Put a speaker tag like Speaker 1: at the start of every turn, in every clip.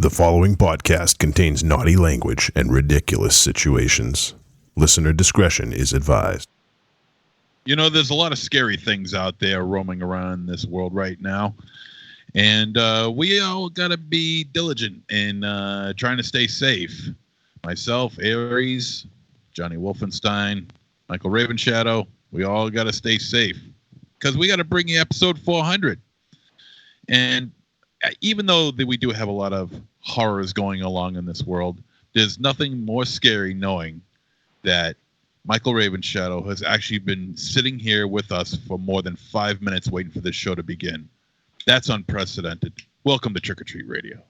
Speaker 1: The following podcast contains naughty language and ridiculous situations. Listener discretion is advised.
Speaker 2: You know, there's a lot of scary things out there roaming around in this world right now. And we all got to be diligent in trying to stay safe. Myself, Aries, Johnny Wolfenstein, Michael Ravenshadow, we all got to stay safe. Because we got to bring you episode 400. And even though we do have a lot of horrors going along in this world, there's nothing more scary knowing that Michael Ravenshadow has actually been sitting here with us for more than 5 minutes waiting for this show to begin. That's unprecedented. Welcome to Trick or Treat Radio.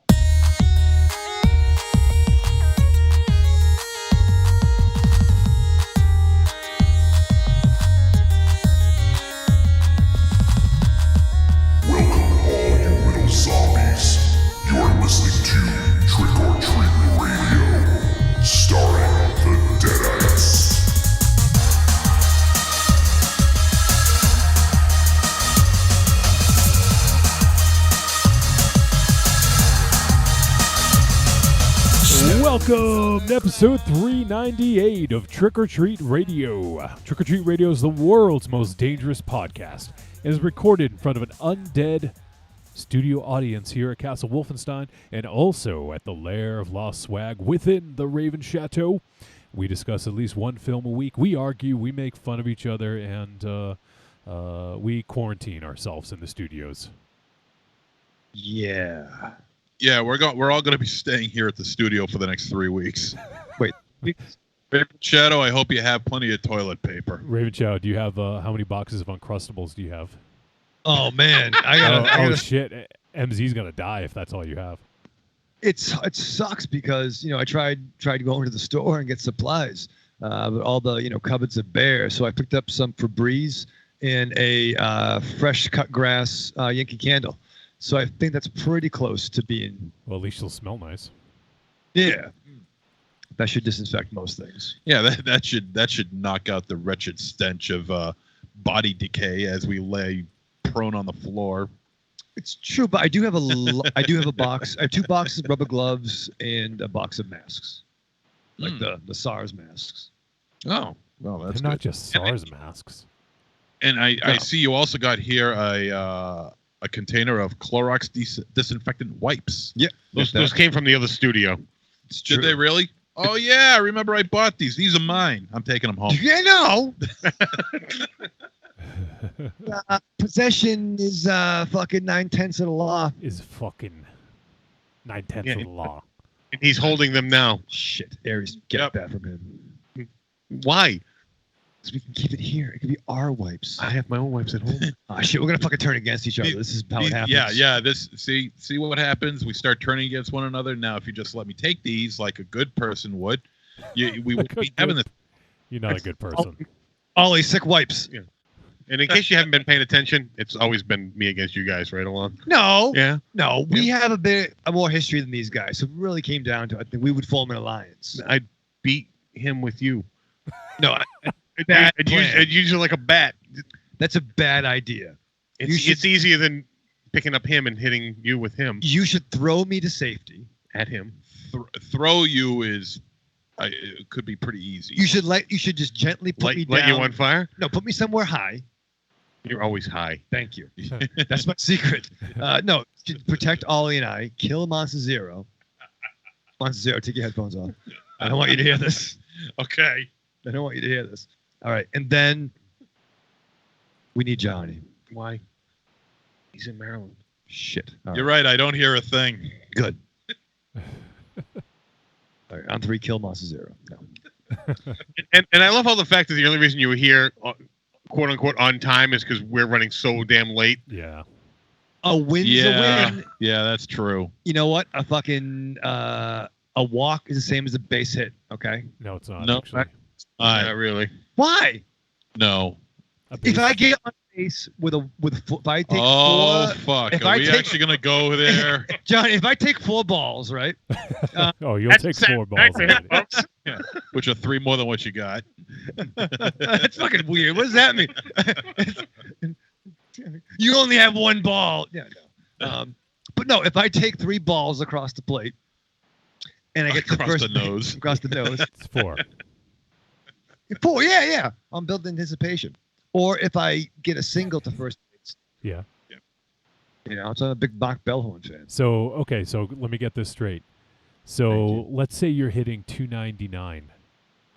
Speaker 3: Zombies. You're listening to Trick or Treat Radio, starring the Deadites.
Speaker 4: Welcome to episode 398 of Trick or Treat Radio. Trick or Treat Radio is the world's most dangerous podcast. It is recorded in front of an undead studio audience here at Castle Wolfenstein and also at the Lair of Lost Swag within the Raven Chateau. We discuss at least one film a week. We argue, we make fun of each other, and we quarantine ourselves in the studios.
Speaker 2: Yeah, we're all going to be staying here at the studio for the next 3 weeks.
Speaker 5: Wait.
Speaker 2: Raven Shadow, I hope you have plenty of toilet paper.
Speaker 4: Raven Shadow, do you have how many boxes of Uncrustables do you have?
Speaker 5: Oh man, I gotta
Speaker 4: shit! MZ's gonna die if that's all you have.
Speaker 5: It sucks because I tried going to the store and get supplies, but all the cupboards are bare. So I picked up some Febreze and a fresh cut grass Yankee Candle. So I think that's pretty close to being.
Speaker 4: Well, at least she'll smell nice.
Speaker 5: Yeah, that should disinfect most things.
Speaker 2: Yeah, that should knock out the wretched stench of body decay as we lay prone on the floor.
Speaker 5: It's true, but I do have a box. I have 2 boxes of rubber gloves and a box of masks, like the SARS masks.
Speaker 2: Oh, well, that's
Speaker 4: They're not
Speaker 2: good.
Speaker 4: just SARS masks.
Speaker 2: And I see you also got here a container of Clorox disinfectant wipes.
Speaker 5: Yeah,
Speaker 6: those came from the other studio.
Speaker 2: Did they really? Oh yeah, I remember I bought these. These are mine. I'm taking them home.
Speaker 5: Yeah, no. Possession is fucking 9/10 of the law.
Speaker 4: Is fucking 9/10 of the law.
Speaker 6: And he's holding them now.
Speaker 5: Shit, Aries, get that from him.
Speaker 6: Why?
Speaker 5: So we can keep it here. It could be our wipes.
Speaker 6: I have my own wipes at home.
Speaker 5: Oh shit, we're gonna fucking turn against each other. This is how it happens.
Speaker 2: Yeah. This see what happens. We start turning against one another. Now, if you just let me take these like a good person would, we would be having this.
Speaker 4: You're not a good person.
Speaker 5: Ollie, sick wipes.
Speaker 6: Yeah. And in case you haven't been paying attention, it's always been me against you guys right along.
Speaker 5: No.
Speaker 6: Yeah.
Speaker 5: No, we have a bit more history than these guys. So it really came down to, I think we would form an alliance.
Speaker 6: I'd beat him with you.
Speaker 5: No,
Speaker 6: I'd use you like a bat.
Speaker 5: That's a bad idea.
Speaker 6: It's easier than picking up him and hitting you with him.
Speaker 5: You should throw me to safety.
Speaker 6: At him.
Speaker 2: Throw you is... it could be pretty easy.
Speaker 5: You should just gently put me down.
Speaker 6: Light you on fire?
Speaker 5: No, put me somewhere high.
Speaker 6: You're always high.
Speaker 5: Thank you. That's my secret. No, protect Ollie and I. Kill Monster Zero. Monster Zero, take your headphones off. I don't want you to hear this.
Speaker 2: Okay.
Speaker 5: I don't want you to hear this. All right, and then we need Johnny.
Speaker 6: Why? He's in Maryland.
Speaker 5: Shit. All
Speaker 2: You're right. I don't hear a thing.
Speaker 5: Good. All right, on 3, kill Monster Zero. No.
Speaker 6: And I love how the fact that the only reason you were here, quote unquote, on time is because we're running so damn late.
Speaker 4: Yeah.
Speaker 5: A win's a win.
Speaker 2: Yeah, that's true.
Speaker 5: You know what? A fucking a walk is the same as a base hit. Okay.
Speaker 4: No, it's not.
Speaker 2: No,
Speaker 4: actually.
Speaker 6: Not really.
Speaker 5: Why?
Speaker 2: No.
Speaker 5: If I get on base with if I take
Speaker 2: fuck.
Speaker 5: If
Speaker 2: Are
Speaker 5: I
Speaker 2: we
Speaker 5: take-
Speaker 2: actually gonna go there?
Speaker 5: John, if I take 4 balls, right?
Speaker 4: You'll take 4 balls.
Speaker 2: Yeah. Which are 3 more than what you got.
Speaker 5: That's fucking weird. What does that mean? You only have 1 ball. Yeah, no. But no, if I take 3 balls across the plate, and I get to
Speaker 2: Across
Speaker 5: first
Speaker 2: the nose.
Speaker 5: across the nose.
Speaker 4: It's 4.
Speaker 5: 4, yeah. I'm building anticipation. Or if I get a single to first base,
Speaker 4: Yeah.
Speaker 5: so I'm a big Bach Bellhorn fan.
Speaker 4: So okay, so let me get this straight.
Speaker 5: Thank
Speaker 4: So
Speaker 5: you.
Speaker 4: let's say you're hitting 299,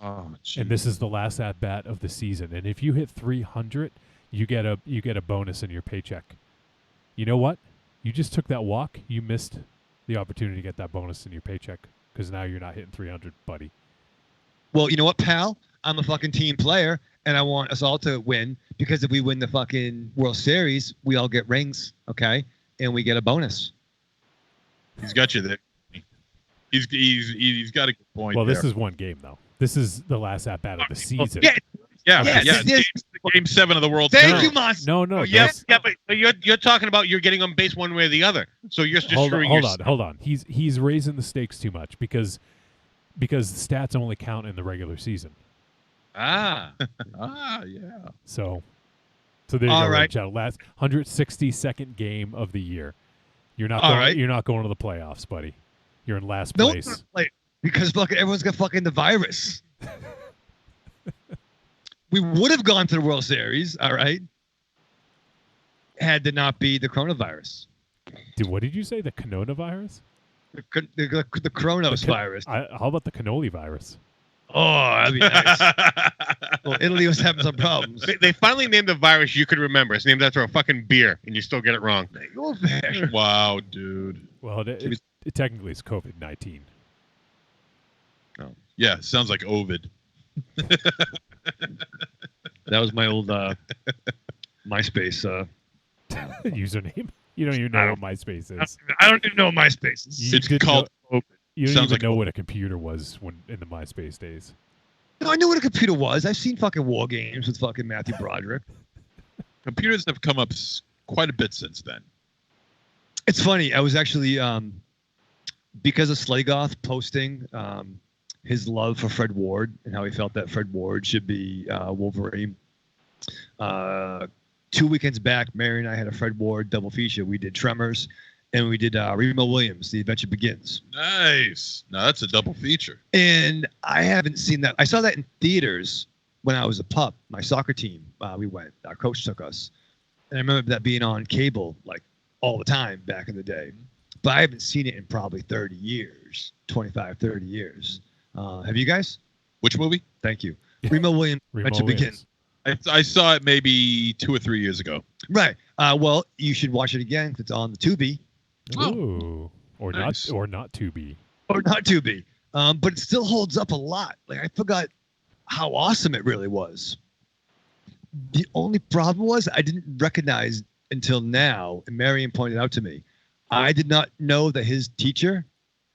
Speaker 2: Oh,
Speaker 4: and this is the last at bat of the season. And if you hit 300, you get a bonus in your paycheck. You know what? You just took that walk. You missed the opportunity to get that bonus in your paycheck because now you're not hitting 300, buddy.
Speaker 5: Well, you know what, pal? I'm a fucking team player, and I want us all to win because if we win the fucking World Series, we all get rings, okay? And we get a bonus.
Speaker 2: He's got you there. He's got a good point.
Speaker 4: Well,
Speaker 2: there.
Speaker 4: this is one game though. This is the last at bat of the season.
Speaker 5: Yeah,
Speaker 2: yeah.
Speaker 5: yes.
Speaker 2: Game 7 of the World
Speaker 5: Thank
Speaker 2: Series.
Speaker 5: you, Monster.
Speaker 4: No,
Speaker 6: Oh,
Speaker 4: that's-
Speaker 6: but you're talking about you're getting on base one way or the other. So you're just
Speaker 4: hold
Speaker 6: screwing
Speaker 4: on. He's raising the stakes too much because stats only count in the regular season.
Speaker 6: Ah.
Speaker 2: Yeah.
Speaker 4: So there you
Speaker 5: All
Speaker 4: go,
Speaker 5: right.
Speaker 4: Red Shadow. Last 162nd game of the year. You're not
Speaker 5: All
Speaker 4: going.
Speaker 5: right.
Speaker 4: You're not going to the playoffs, buddy. You're in last
Speaker 5: No,
Speaker 4: place.
Speaker 5: because fucking everyone's got fucking the virus. We would have gone to the World Series, all right, had it not be the coronavirus.
Speaker 4: Dude, what did you say? The coronavirus?
Speaker 5: The Kronos virus.
Speaker 4: How about the cannoli virus?
Speaker 5: Oh, that'd be nice. Well, Italy was having some problems.
Speaker 6: They finally named a virus you could remember. It's named after a fucking beer, and you still get it wrong.
Speaker 5: Go there.
Speaker 2: Wow, dude.
Speaker 4: Well, it technically it's COVID-19.
Speaker 2: Yeah, sounds like Ovid.
Speaker 5: That was my old MySpace.
Speaker 4: Username. You don't even know what MySpace is.
Speaker 5: I don't even know MySpace is.
Speaker 2: It's
Speaker 4: didn't
Speaker 2: called
Speaker 4: You don't
Speaker 2: Sounds
Speaker 4: even
Speaker 2: like
Speaker 4: know what a computer was when in the MySpace days.
Speaker 5: No, I knew what a computer was. I've seen fucking war games with fucking Matthew Broderick.
Speaker 2: Computers have come up quite a bit since then.
Speaker 5: It's funny. I was actually because of Slagoth posting his love for Fred Ward and how he felt that Fred Ward should be Wolverine. 2 weekends back, Mary and I had a Fred Ward double feature. We did Tremors, and we did Remo Williams, The Adventure Begins.
Speaker 2: Nice. Now that's a double feature.
Speaker 5: And I haven't seen that. I saw that in theaters when I was a pup. My soccer team, we went. Our coach took us. And I remember that being on cable like all the time back in the day. But I haven't seen it in probably 30 years, 25, 30 years. Have you guys?
Speaker 2: Which movie?
Speaker 5: Thank you. Remo Williams,
Speaker 4: Remo
Speaker 5: Adventure Begins.
Speaker 4: Williams.
Speaker 2: I saw it maybe 2 or 3 years ago.
Speaker 5: Right. Well, you should watch it again. It's on the Tubi.
Speaker 2: Oh.
Speaker 4: Ooh. Or
Speaker 2: Nice.
Speaker 4: not to be.
Speaker 5: Or not Tubi. But it still holds up a lot. Like, I forgot how awesome it really was. The only problem was I didn't recognize until now, and Marion pointed out to me, I did not know that his teacher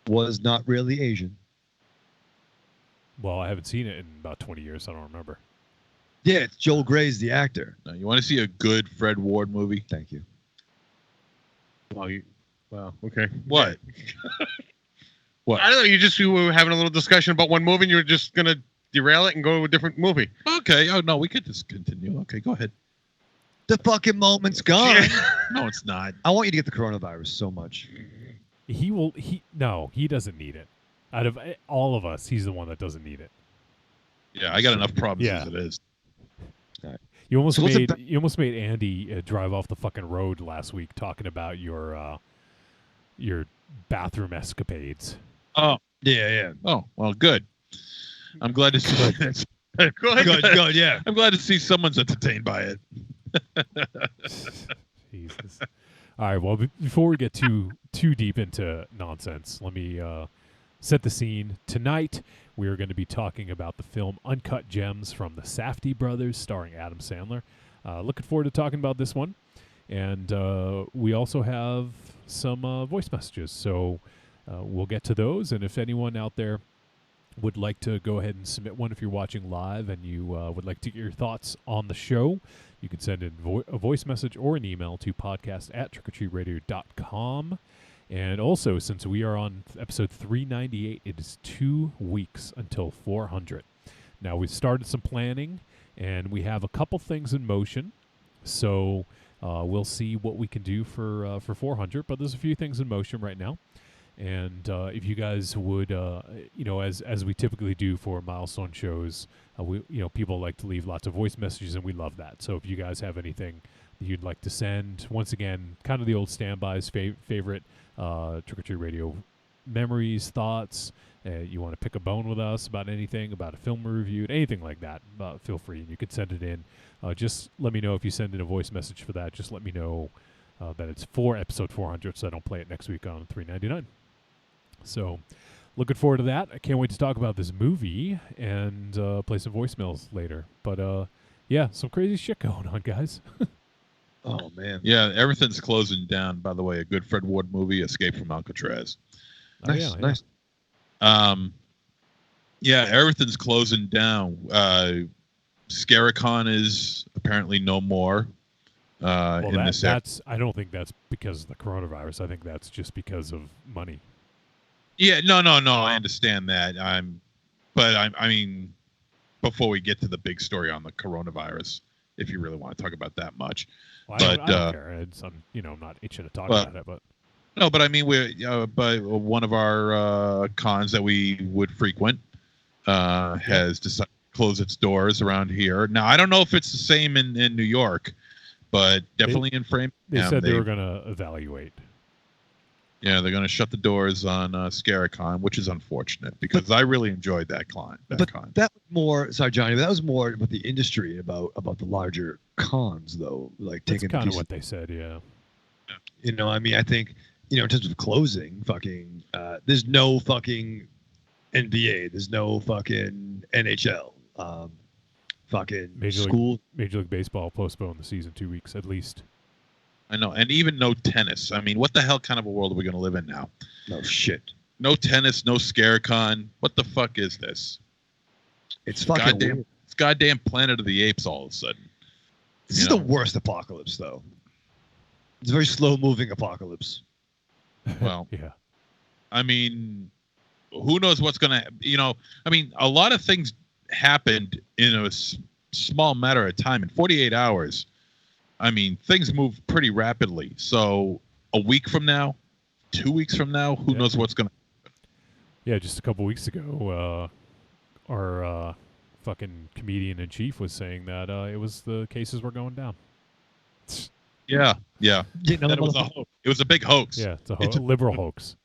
Speaker 5: was not really Asian.
Speaker 4: Well, I haven't seen it in about 20 years. So I don't remember.
Speaker 5: Yeah, it's Joel Gray's the actor.
Speaker 2: Now, you want to see a good Fred Ward movie?
Speaker 5: Thank you.
Speaker 6: Well, okay.
Speaker 2: What? What?
Speaker 6: I don't know. You were having a little discussion about one movie, and you were just gonna derail it and go to a different movie.
Speaker 2: Okay. Oh no, we could just continue. Okay, go ahead.
Speaker 5: The fucking moment's gone.
Speaker 2: No, it's not.
Speaker 5: I want you to get the coronavirus so much.
Speaker 4: He doesn't need it. Out of all of us, he's the one that doesn't need it.
Speaker 2: Yeah, I got enough problems
Speaker 4: Yeah.
Speaker 2: as it is.
Speaker 4: You almost
Speaker 5: So what's
Speaker 4: made Andy drive off the fucking road last week talking about your bathroom escapades.
Speaker 2: Oh,
Speaker 5: Yeah.
Speaker 2: oh, well, good. I'm glad to see.
Speaker 5: Good, yeah.
Speaker 2: I'm glad to see someone's entertained by it.
Speaker 4: Jesus. All right. Well, before we get too deep into nonsense, let me set the scene. Tonight, we are going to be talking about the film Uncut Gems from the Safty Brothers, starring Adam Sandler. Looking forward to talking about this one. And we also have some voice messages. So we'll get to those. And if anyone out there would like to go ahead and submit one if you're watching live and you would like to get your thoughts on the show, you can send in a voice message or an email to podcast@trickortreatradio.com. And also, since we are on episode 398, it is 2 weeks until 400. Now, we've started some planning, and we have a couple things in motion. So we'll see what we can do for 400, but there's a few things in motion right now. And if you guys would, as we typically do for milestone shows, people like to leave lots of voice messages, and we love that. So if you guys have anything that you'd like to send, once again, kind of the old standbys, favorite Trick or Treat Radio memories, thoughts. You want to pick a bone with us about anything, about a film we reviewed, anything like that, feel free. And you can send it in. Just let me know if you send in a voice message for that. Just let me know that it's for episode 400, so I don't play it next week on $3.99. So, looking forward to that. I can't wait to talk about this movie and play some voicemails later. But, yeah, some crazy shit going on, guys.
Speaker 5: Oh, man.
Speaker 2: Yeah, everything's closing down. By the way, a good Fred Ward movie, Escape from Alcatraz.
Speaker 5: Nice, nice.
Speaker 2: Yeah, everything's closing down. Scaricon is apparently no more.
Speaker 4: I don't think that's because of the coronavirus. I think that's just because of money.
Speaker 2: Yeah, no. I understand that. I mean, before we get to the big story on the coronavirus, if you really want to talk about that much,
Speaker 4: well, I don't care. I'm not itching to talk about it, but.
Speaker 2: No, but I mean, but one of our cons that we would frequent has decided to close its doors around here. Now, I don't know if it's the same in New York, but definitely in Framingham.
Speaker 4: They said they were going to evaluate.
Speaker 2: Yeah, they're going to shut the doors on Scaricon, which is unfortunate because I really enjoyed that con.
Speaker 5: That was more, sorry, Johnny, but that was more about the industry, about the larger cons, though. Like
Speaker 4: That's
Speaker 5: taking
Speaker 4: kind of what they said, yeah.
Speaker 5: I think, in terms of closing, there's no fucking NBA, there's no fucking NHL,
Speaker 4: Major League Baseball postponed the season 2 weeks at least.
Speaker 2: I know, and even no tennis. I mean, what the hell kind of a world are we going to live in now?
Speaker 5: No shit.
Speaker 2: No tennis, no Scaricon. What the fuck is this?
Speaker 5: It's fucking weird.
Speaker 2: It's goddamn Planet of the Apes all of a sudden.
Speaker 5: This is the worst apocalypse, though. It's a very slow-moving apocalypse.
Speaker 2: Well,
Speaker 4: yeah.
Speaker 2: I mean, who knows what's going to, I mean, a lot of things happened in a small matter of time. In 48 hours, I mean, things move pretty rapidly. So a week from now, 2 weeks from now, who knows what's going to happen?
Speaker 4: Yeah, just a couple weeks ago, our fucking comedian-in-chief was saying that it was the cases were going down.
Speaker 2: Yeah.
Speaker 5: That
Speaker 2: It was a big hoax.
Speaker 4: Yeah, it's a liberal hoax.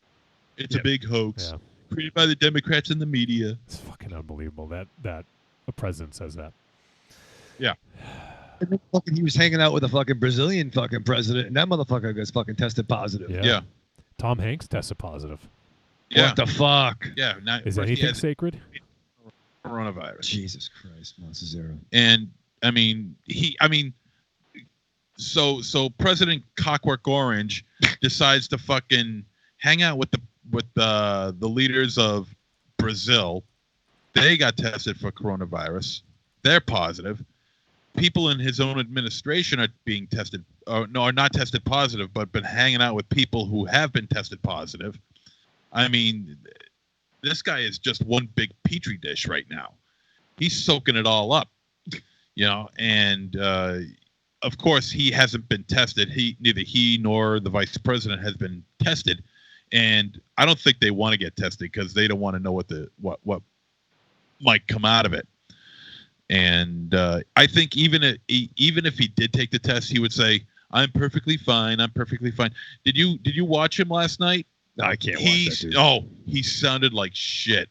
Speaker 2: It's a big hoax.
Speaker 4: Yeah.
Speaker 2: Created by the Democrats and the media.
Speaker 4: It's fucking unbelievable that a president says that.
Speaker 2: Yeah.
Speaker 5: And then he was hanging out with a fucking Brazilian fucking president, and that motherfucker gets fucking tested positive.
Speaker 2: Yeah.
Speaker 4: Tom Hanks tested positive.
Speaker 2: Yeah.
Speaker 5: What the fuck?
Speaker 2: Yeah.
Speaker 4: Is anything sacred?
Speaker 2: Coronavirus.
Speaker 5: Jesus Christ, Monster Zero.
Speaker 2: And so President Cockwork Orange decides to fucking hang out with the leaders of Brazil. They got tested for coronavirus. They're positive. People in his own administration are being tested, are not tested positive, but been hanging out with people who have been tested positive. I mean, this guy is just one big petri dish right now. He's soaking it all up, and of course he hasn't been tested. Neither he nor the vice president has been tested, and I don't think they want to get tested because they don't want to know what might come out of it. And I think even if he did take the test, he would say, "I'm perfectly fine. I'm perfectly fine." Did you watch him last night?
Speaker 5: No, I can't watch that dude.
Speaker 2: Oh, he sounded like shit.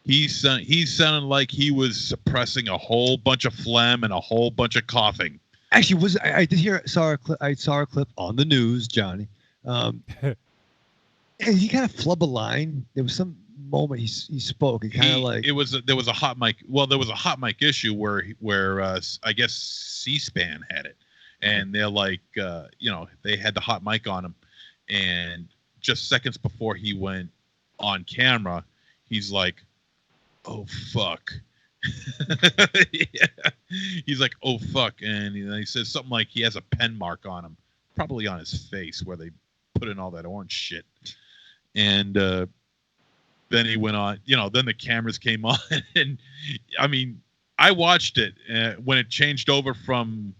Speaker 2: He sounded like he was suppressing a whole bunch of phlegm and a whole bunch of coughing.
Speaker 5: Actually, I saw a clip on the news, Johnny. And he kind of flubbed a line. There was some moment he spoke. He kind of
Speaker 2: there was a hot mic. Well, there was a hot mic issue where I guess C-SPAN had it, and they're like, they had the hot mic on him, and just seconds before he went on camera, he's like, "Oh fuck." Yeah. He's like, "Oh fuck," and he says something like he has a pen mark on him, probably on his face where they put in all that orange shit. And then he went on, then the cameras came on, and I mean, I watched it when it changed over from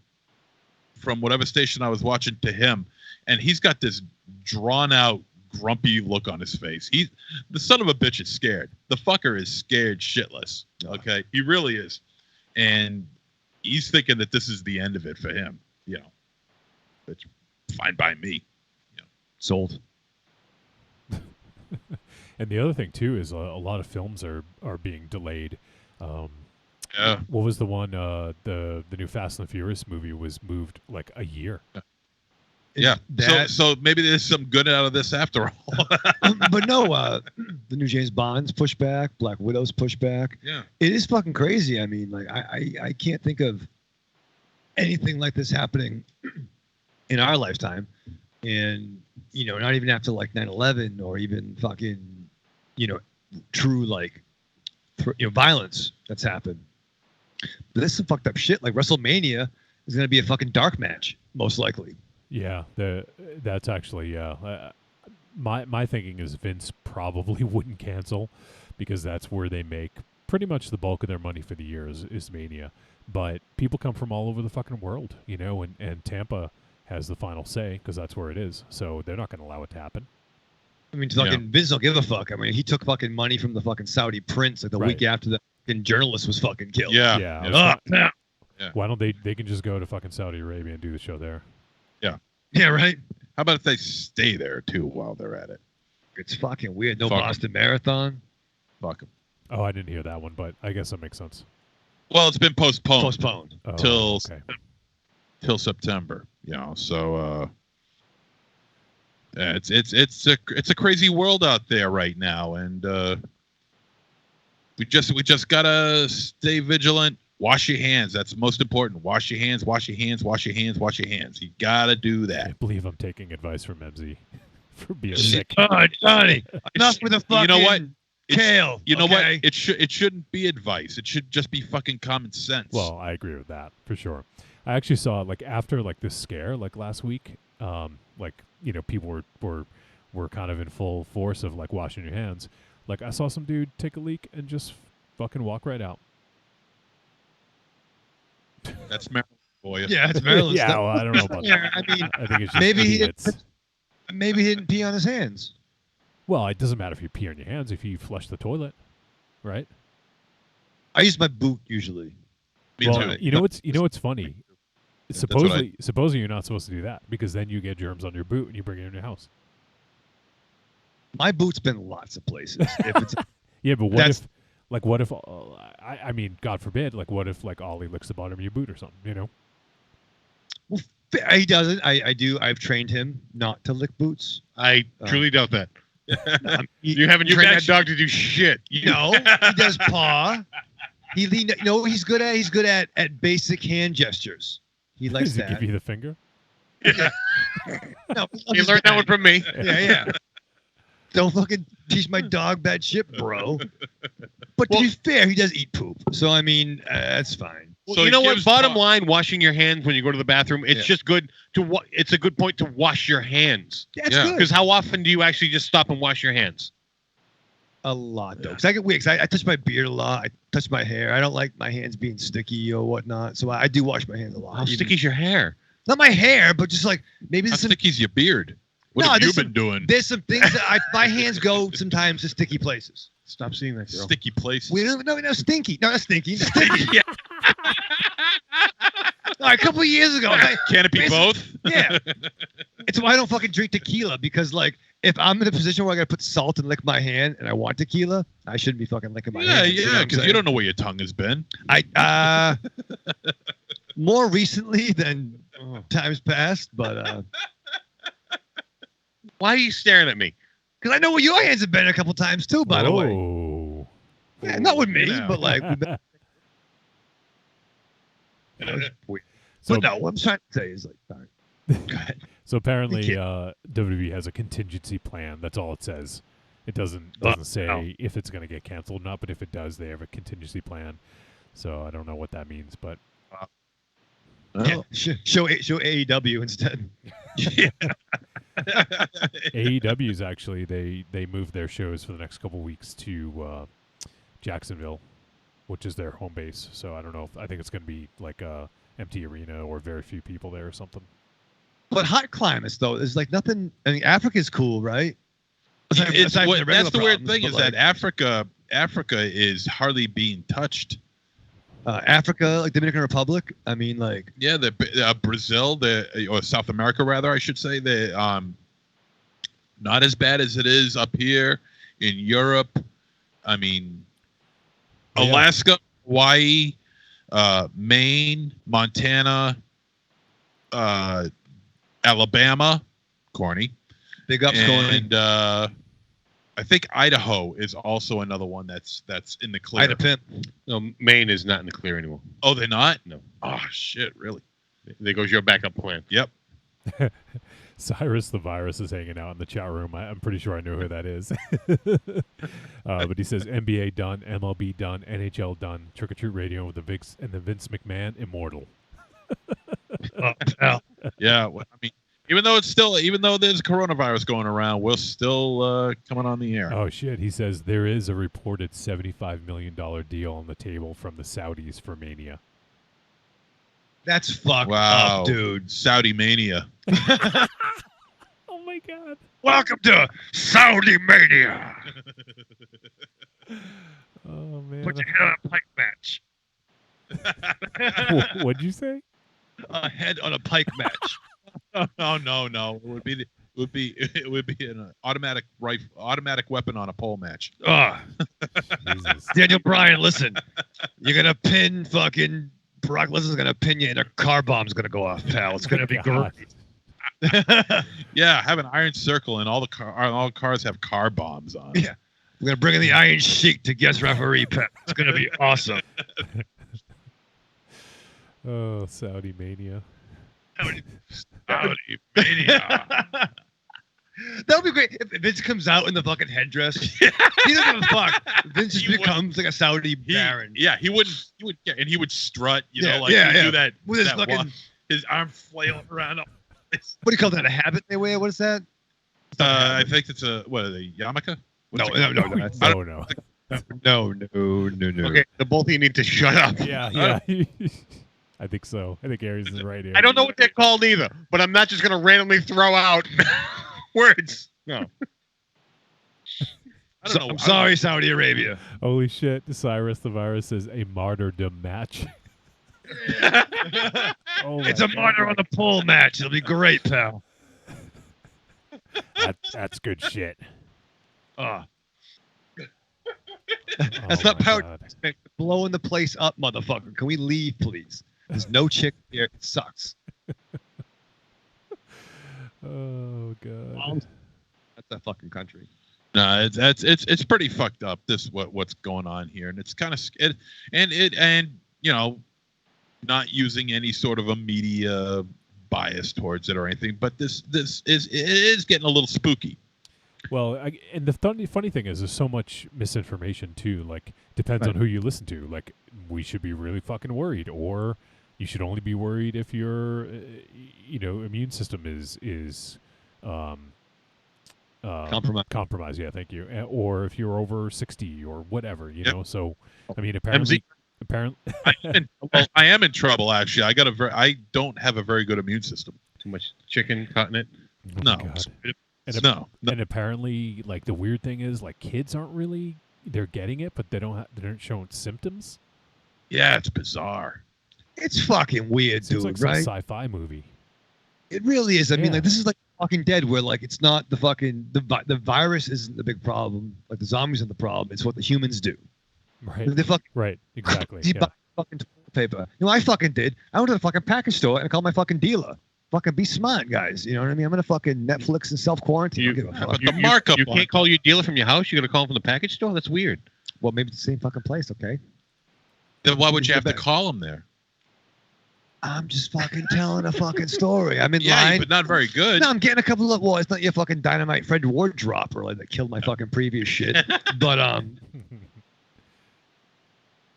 Speaker 2: whatever station I was watching to him, and he's got this drawn out grumpy look on his face. The son of a bitch is scared. The fucker is scared shitless. Okay, he really is, and he's thinking that this is the end of it for him. It's fine by me.
Speaker 5: Sold.
Speaker 4: And the other thing too is a lot of films are being delayed.
Speaker 2: Yeah.
Speaker 4: What was the one? The new Fast and the Furious movie was moved like a year.
Speaker 2: Yeah. So maybe there's some good out of this after all.
Speaker 5: But no, the new James Bond's pushed back, Black Widow's pushed back.
Speaker 2: Yeah.
Speaker 5: It is fucking crazy. I mean, like I can't think of anything like this happening in our lifetime. And, not even after like 9/11 or even fucking, true like, violence that's happened. But this is some fucked up shit. Like WrestleMania is going to be a fucking dark match, most likely.
Speaker 4: Yeah, that's actually my thinking is Vince probably wouldn't cancel because that's where they make pretty much the bulk of their money for the year is Mania. But people come from all over the fucking world, and Tampa has the final say because that's where it is. So they're not going to allow it to happen.
Speaker 5: I mean, Vince don't give a fuck. I mean, he took fucking money from the fucking Saudi prince like the week after the fucking journalist was fucking killed.
Speaker 2: Yeah.
Speaker 4: Why don't they can just go to fucking Saudi Arabia and do the show there?
Speaker 5: Yeah, right.
Speaker 2: How about if they stay there too while they're at it?
Speaker 5: It's fucking weird. No
Speaker 2: Fuck
Speaker 5: Boston Marathon.
Speaker 2: Fuck them.
Speaker 4: Oh, I didn't hear that one, but I guess that makes sense.
Speaker 2: Well, it's been postponed.
Speaker 4: Oh,
Speaker 2: till September. So it's a crazy world out there right now, and we just gotta stay vigilant. Wash your hands. That's most important. Wash your hands. Wash your hands. Wash your hands. Wash your hands. You gotta do
Speaker 4: I
Speaker 2: that.
Speaker 4: can't believe I'm taking advice from MZ for being sick.
Speaker 5: Oh, Johnny, enough with the fucking.
Speaker 2: You know what?
Speaker 5: Kale.
Speaker 2: You know what? It shouldn't be advice. It should just be fucking common sense.
Speaker 4: Well, I agree with that for sure. I actually saw like after like this scare like last week, people were kind of in full force of like washing your hands. Like I saw some dude take a leak and just fucking walk right out.
Speaker 2: That's Maryland for you.
Speaker 5: Yeah, it's Maryland.
Speaker 4: Yeah, well, I don't know about that.
Speaker 5: I mean,
Speaker 4: I think it's just
Speaker 5: maybe
Speaker 4: idiots.
Speaker 5: he didn't pee on his hands.
Speaker 4: Well, it doesn't matter if you pee on your hands if you flush the toilet, right?
Speaker 5: I use my boot usually.
Speaker 2: Me
Speaker 4: well,
Speaker 2: too.
Speaker 4: you know what's funny?
Speaker 2: That's what
Speaker 4: Supposedly you're not supposed to do that because then you get germs on your boot and you bring it in your house.
Speaker 5: My boot's been lots of places. If it's
Speaker 4: Yeah, but what if I mean, God forbid, like what if like Ollie licks the bottom of your boot or something,
Speaker 5: well, he doesn't. I do. I've trained him not to lick boots.
Speaker 6: I truly doubt that. You haven't trained that dog to do shit.
Speaker 5: No, he does paw. He's good at basic hand gestures. He likes
Speaker 4: Does he
Speaker 5: that.
Speaker 4: give you the finger?
Speaker 5: No,
Speaker 6: You learned that one from me.
Speaker 5: Yeah. Don't fucking teach my dog bad shit, bro. But to be fair, he does eat poop. So, I mean, that's fine.
Speaker 6: Well,
Speaker 2: So
Speaker 6: you know what?
Speaker 2: gives
Speaker 6: Bottom
Speaker 2: paw-
Speaker 6: line, washing your hands when you go to the bathroom, it's just good to it's a good point to wash your hands.
Speaker 5: That's
Speaker 2: Yeah.
Speaker 5: good.
Speaker 6: Because how often do you actually just stop and wash your hands?
Speaker 5: A lot, though. Because I get weird. 'Cause I touch my beard a lot. I touch my hair. I don't like my hands being sticky or whatnot. So I do wash my hands a lot.
Speaker 6: How sticky's your hair?
Speaker 5: Not my hair, but just like maybe
Speaker 2: How
Speaker 5: there's some,
Speaker 2: sticky's your beard? What
Speaker 5: No,
Speaker 2: have you
Speaker 5: there's
Speaker 2: been doing?
Speaker 5: there's some things that my hands go sometimes to sticky places.
Speaker 6: Stop seeing that, girl.
Speaker 2: Sticky places.
Speaker 5: No, stinky. No, not stinky. Sticky. No, a couple of years ago.
Speaker 2: Can it be
Speaker 5: Basically-
Speaker 2: both?
Speaker 5: Yeah. It's why I don't fucking drink tequila because, like, if I'm in a position where I got to put salt and lick my hand and I want tequila, I shouldn't be fucking licking my hand.
Speaker 2: Yeah, because you don't know where your tongue has been.
Speaker 5: I more recently than times past, but
Speaker 6: Why are you staring at me?
Speaker 5: because I know where your hands have been a couple times too. By the way,
Speaker 4: Whoa.
Speaker 5: yeah, not with me,
Speaker 2: Yeah.
Speaker 5: but like. We've been,
Speaker 4: So,
Speaker 5: but no, what I'm trying to say is like, all right, go ahead.
Speaker 4: so apparently
Speaker 5: You
Speaker 4: WWE has a contingency plan. That's all it says. It doesn't say if it's going to get canceled or not, but if it does, they have a contingency plan. So I don't know what that means, but
Speaker 5: Yeah, show AEW instead.
Speaker 4: AEW's actually they moved their shows for the next couple weeks to Jacksonville, which is their home base. So I don't know. I think it's going to be like a empty arena or very few people there or something.
Speaker 5: But hot climates though, there's like nothing. I mean, Africa's cool, right?
Speaker 2: That's the weird
Speaker 5: problems,
Speaker 2: thing
Speaker 5: but,
Speaker 2: is that Africa is hardly being touched.
Speaker 5: Africa, like Dominican Republic. I mean, like
Speaker 2: Yeah, the Brazil, or South America rather, I should say, not as bad as it is up here in Europe. I mean, Alaska, Hawaii, Maine, Montana, Alabama, corny.
Speaker 5: big ups going.
Speaker 2: And I think Idaho is also another one that's in the clear.
Speaker 5: Ida Pimp.
Speaker 6: No, Maine is not in the clear anymore.
Speaker 2: Oh, they're not?
Speaker 6: No.
Speaker 2: Oh shit, really?
Speaker 6: There goes your backup plan.
Speaker 2: Yep.
Speaker 4: Cyrus the Virus is hanging out in the chat room. I'm pretty sure I know who that is. But he says NBA done, MLB done, NHL done, Trick or Treat Radio with the Vince McMahon immortal.
Speaker 2: Yeah, well, I mean, even though there's coronavirus going around, we're still coming on the air.
Speaker 4: Oh shit! He says there is a reported $75 million deal on the table from the Saudis for Mania.
Speaker 5: That's fucked
Speaker 2: Wow,
Speaker 5: up, dude.
Speaker 2: Saudi mania.
Speaker 4: Oh my god!
Speaker 5: Welcome to Saudi Mania.
Speaker 4: Oh man!
Speaker 5: Put your head on a pike match.
Speaker 4: What'd you say?
Speaker 5: A head on a pike match.
Speaker 2: No. It would be an automatic weapon on a pole match.
Speaker 4: Jesus.
Speaker 5: Daniel Bryan, listen. You're gonna pin fucking Brock Lesnar's gonna pin you, and a car bomb's gonna go off, pal. It's gonna be
Speaker 4: God.
Speaker 5: great.
Speaker 2: Yeah, have an iron circle, and all cars have car bombs on.
Speaker 5: Yeah. We're gonna bring in the Iron Sheik to guest referee, pal. It's gonna be awesome.
Speaker 4: Oh, Saudi mania.
Speaker 2: Saudi mania.
Speaker 5: That would be great if Vince comes out in the fucking headdress. He doesn't give a fuck. Vince just becomes like a Saudi baron.
Speaker 2: Yeah, he would get, and he would strut, do that
Speaker 5: with his
Speaker 2: that
Speaker 5: fucking
Speaker 2: walk, his arm flailing around.
Speaker 5: What do you call that? A habit they wear? What is that?
Speaker 2: I think it's a yarmulke?
Speaker 5: No.
Speaker 6: Okay, the both of you need to shut up.
Speaker 4: Yeah. I think so. I think Aries is right here.
Speaker 6: I don't know what they're called either, but I'm not just going to randomly throw out words. No.
Speaker 5: I'm sorry, Saudi Arabia.
Speaker 4: Holy shit! Cyrus the Virus says a martyrdom match. Oh
Speaker 5: It's a martyr on the pole match. It'll be great, pal.
Speaker 4: That's good shit.
Speaker 5: That's
Speaker 4: Oh
Speaker 5: not
Speaker 4: my
Speaker 5: power.
Speaker 4: God.
Speaker 5: Blowing the place up, motherfucker. Can we leave, please? There's no chick here. It sucks.
Speaker 4: Oh god.
Speaker 5: That's a fucking country.
Speaker 2: No, it's pretty fucked up. What's going on here, and it's kind of not using any sort of a media bias towards it or anything, but this is getting a little spooky.
Speaker 4: Well, and the funny thing is, there's so much misinformation too. Like, depends on who you listen to. Like, we should be really fucking worried, or you should only be worried if your, immune system is compromised. Yeah, thank you. Or if you're over 60 or whatever, you know. So, I mean, apparently,
Speaker 2: I am in trouble. Actually, I don't have a very good immune system.
Speaker 6: Too much chicken caught in it.
Speaker 4: oh
Speaker 2: No.
Speaker 4: my God.
Speaker 2: No.
Speaker 4: And apparently, like, the weird thing is, like, kids aren't really, they're getting it, but they aren't showing symptoms.
Speaker 2: Yeah, it's bizarre.
Speaker 5: It's fucking weird,
Speaker 4: Seems
Speaker 5: dude,
Speaker 4: like some
Speaker 5: right?
Speaker 4: sci-fi movie.
Speaker 5: It really is. I mean,
Speaker 4: Yeah.
Speaker 5: like, this is like Walking Dead, where like it's not the fucking the virus isn't the big problem. Like the zombies are the problem. It's what the humans do.
Speaker 4: Right.
Speaker 5: They fucking
Speaker 4: Right. Exactly.
Speaker 5: you
Speaker 4: Yeah.
Speaker 5: buy fucking toilet paper. You know, I fucking did. I went to the fucking package store and I called my fucking dealer. Fucking be smart, guys. You know what I mean? I'm gonna fucking Netflix and self-quarantine. I don't give a fuck.
Speaker 2: But the markup
Speaker 6: You
Speaker 2: on
Speaker 6: can't
Speaker 2: it.
Speaker 6: call your dealer from your house. You got to call him from the package store. That's weird.
Speaker 5: Well, maybe it's the same fucking place. Okay.
Speaker 2: Then why would you have to
Speaker 5: Back.
Speaker 2: call them there?
Speaker 5: I'm just fucking telling a fucking story. I'm in
Speaker 2: Yeah,
Speaker 5: line.
Speaker 2: but not very good.
Speaker 5: No, I'm getting a couple of. Well, it's not your fucking dynamite Fred Ward dropper like that killed my fucking previous shit. But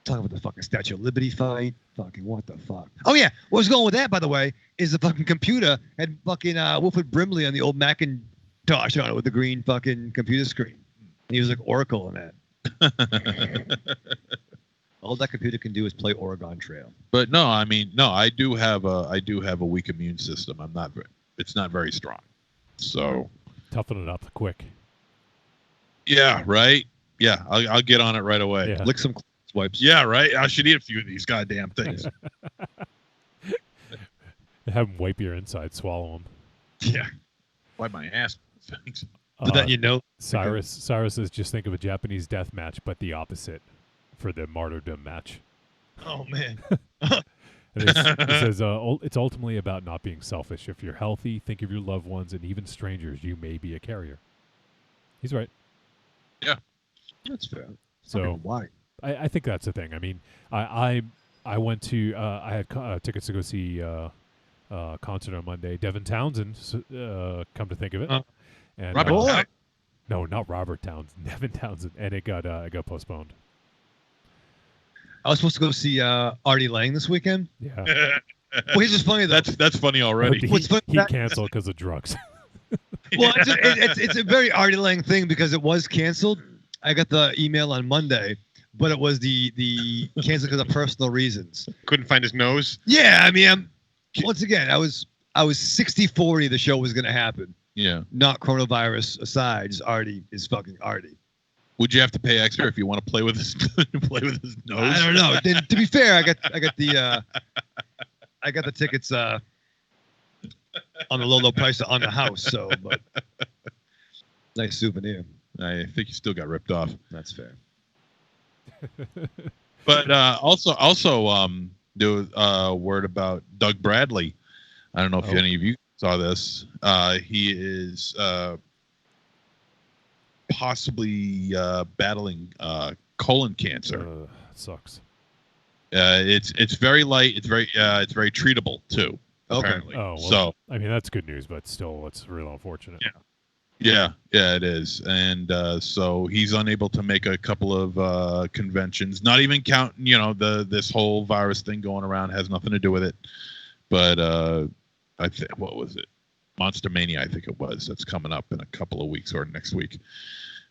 Speaker 5: talking about the fucking Statue of Liberty fight. Fucking what the fuck? Oh yeah, what was going with that, by the way, is the fucking computer had fucking Wilford Brimley on the old Macintosh on it with the green fucking computer screen. And he was like Oracle in that. All that computer can do is play Oregon Trail.
Speaker 2: But no, I mean, no, I do have a weak immune system. It's not very strong. So
Speaker 4: Toughen it up quick.
Speaker 2: Yeah, right. Yeah, I'll get on it right away.
Speaker 4: Yeah.
Speaker 5: Lick some wipes.
Speaker 2: Yeah, right. I should eat a few of these goddamn things.
Speaker 4: Have them wipe your inside, swallow them.
Speaker 5: Yeah.
Speaker 2: Wipe my ass. Thanks.
Speaker 5: But then you know.
Speaker 4: Cyrus says, just think of a Japanese death match, but the opposite for the martyrdom match.
Speaker 5: Oh man.
Speaker 4: And it says, it's ultimately about not being selfish. If you're healthy, think of your loved ones and even strangers. You may be a carrier. He's right.
Speaker 5: That's fair.
Speaker 4: So
Speaker 5: Why?
Speaker 4: I think that's the thing. I mean, I went to I had tickets to go see concert on Monday. Devin Townsend, come to think of it, and
Speaker 2: Robert Townsend?
Speaker 4: no, not Robert Townsend, Devin Townsend, and it got postponed.
Speaker 5: I was supposed to go see Artie Lang this weekend.
Speaker 4: Yeah,
Speaker 5: Well, he's just funny though.
Speaker 2: That's funny already.
Speaker 5: What's funny
Speaker 4: he
Speaker 5: that-
Speaker 4: canceled because of drugs.
Speaker 5: Well, it's a very Artie Lang thing because it was canceled. I got the email on Monday, but it was the canceled because of personal reasons.
Speaker 6: Couldn't find his nose.
Speaker 5: Yeah, I mean, once again, I was 60-40 the show was going to happen.
Speaker 2: Yeah.
Speaker 5: Not coronavirus aside, just Artie is fucking Artie.
Speaker 2: Would you have to pay extra if you want to play with his nose?
Speaker 5: I don't know. Then, to be fair, I got the tickets on the low price on the house. So, but nice souvenir.
Speaker 2: I think you still got ripped off.
Speaker 5: That's fair.
Speaker 2: But also there was a word about Doug Bradley. I don't know if any of you saw this. He is possibly battling colon cancer.
Speaker 4: Sucks.
Speaker 2: It's very light. It's very treatable too.
Speaker 5: Okay.
Speaker 2: Apparently.
Speaker 4: Oh, well,
Speaker 2: So
Speaker 4: I mean that's good news, but still, it's real unfortunate.
Speaker 2: yeah, it is. And so he's unable to make a couple of conventions. Not even counting, this whole virus thing going around has nothing to do with it. But I think what was it? Monster Mania, I think it was. That's coming up in a couple of weeks or next week.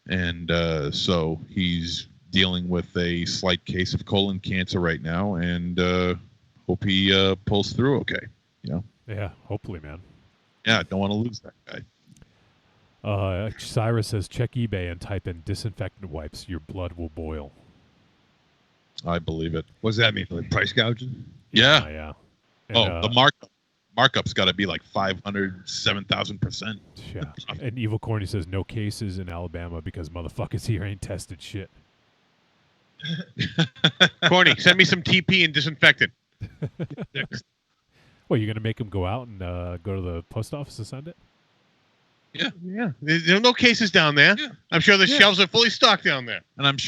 Speaker 2: And so he's dealing with a slight case of colon cancer right now, and hope he pulls through okay.
Speaker 4: Yeah, hopefully, man.
Speaker 2: Yeah, don't want to lose that guy.
Speaker 4: Cyrus says, check eBay and type in disinfectant wipes. Your blood will boil.
Speaker 2: I believe it.
Speaker 5: What does that mean? Like price gouging?
Speaker 2: Yeah.
Speaker 4: Yeah. And,
Speaker 2: The markup's got to be like 507,000%.
Speaker 4: Yeah. And Evil Corny says, no cases in Alabama because motherfuckers here ain't tested shit.
Speaker 6: Corny, send me some TP and disinfectant.
Speaker 4: Well, you're going to make them go out and go to the post office to send it?
Speaker 6: Yeah. There are no cases down there.
Speaker 2: Yeah.
Speaker 6: I'm sure the shelves are fully stocked down there.
Speaker 2: And I'm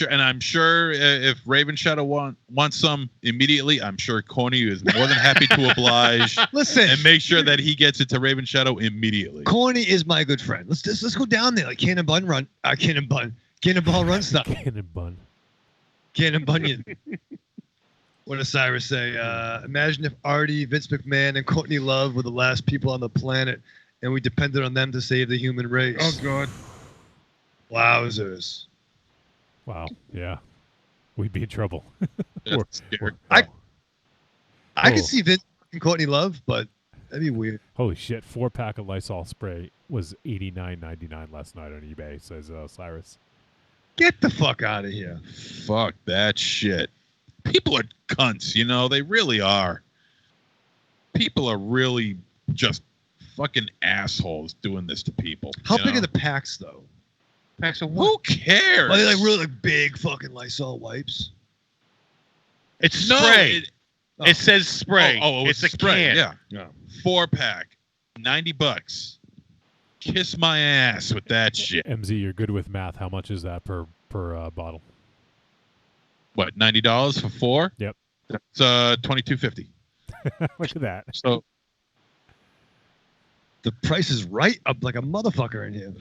Speaker 2: sure if Raven Shadow wants some immediately, I'm sure Corny is more than happy to oblige.
Speaker 5: Listen,
Speaker 2: And make sure that he gets it to Raven Shadow immediately.
Speaker 5: Corny is my good friend. Let's go down there like Cannonball Run style. Cannon Bunyan. What does Cyrus say? Imagine if Artie, Vince McMahon, and Courtney Love were the last people on the planet, and we depended on them to save the human race.
Speaker 6: Oh, God.
Speaker 5: Wowzers.
Speaker 4: Wow. Yeah. We'd be in trouble.
Speaker 2: That's scary.
Speaker 5: I
Speaker 4: Oh.
Speaker 5: could see Vince and Courtney Love, but that'd be weird.
Speaker 4: Holy shit. 4-pack of Lysol spray was $89.99 last night on eBay, says Cyrus.
Speaker 5: Get the fuck out of here.
Speaker 2: Fuck that shit. People are cunts, they really are. People are really just fucking assholes doing this to people.
Speaker 5: How big are the packs, though?
Speaker 6: Packs of what?
Speaker 2: Who cares?
Speaker 5: Are they like really big fucking Lysol wipes?
Speaker 6: It's spray.
Speaker 5: Oh.
Speaker 6: It says spray.
Speaker 2: Oh,
Speaker 6: it's a
Speaker 2: spray.
Speaker 6: can.
Speaker 2: Yeah. 4-pack, $90. Kiss my ass with that shit.
Speaker 4: MZ, you're good with math. How much is that per bottle?
Speaker 2: What, $90 for 4?
Speaker 4: Yep.
Speaker 2: It's $22.50.
Speaker 4: Look at that.
Speaker 2: So
Speaker 5: The price is right up like a motherfucker in here.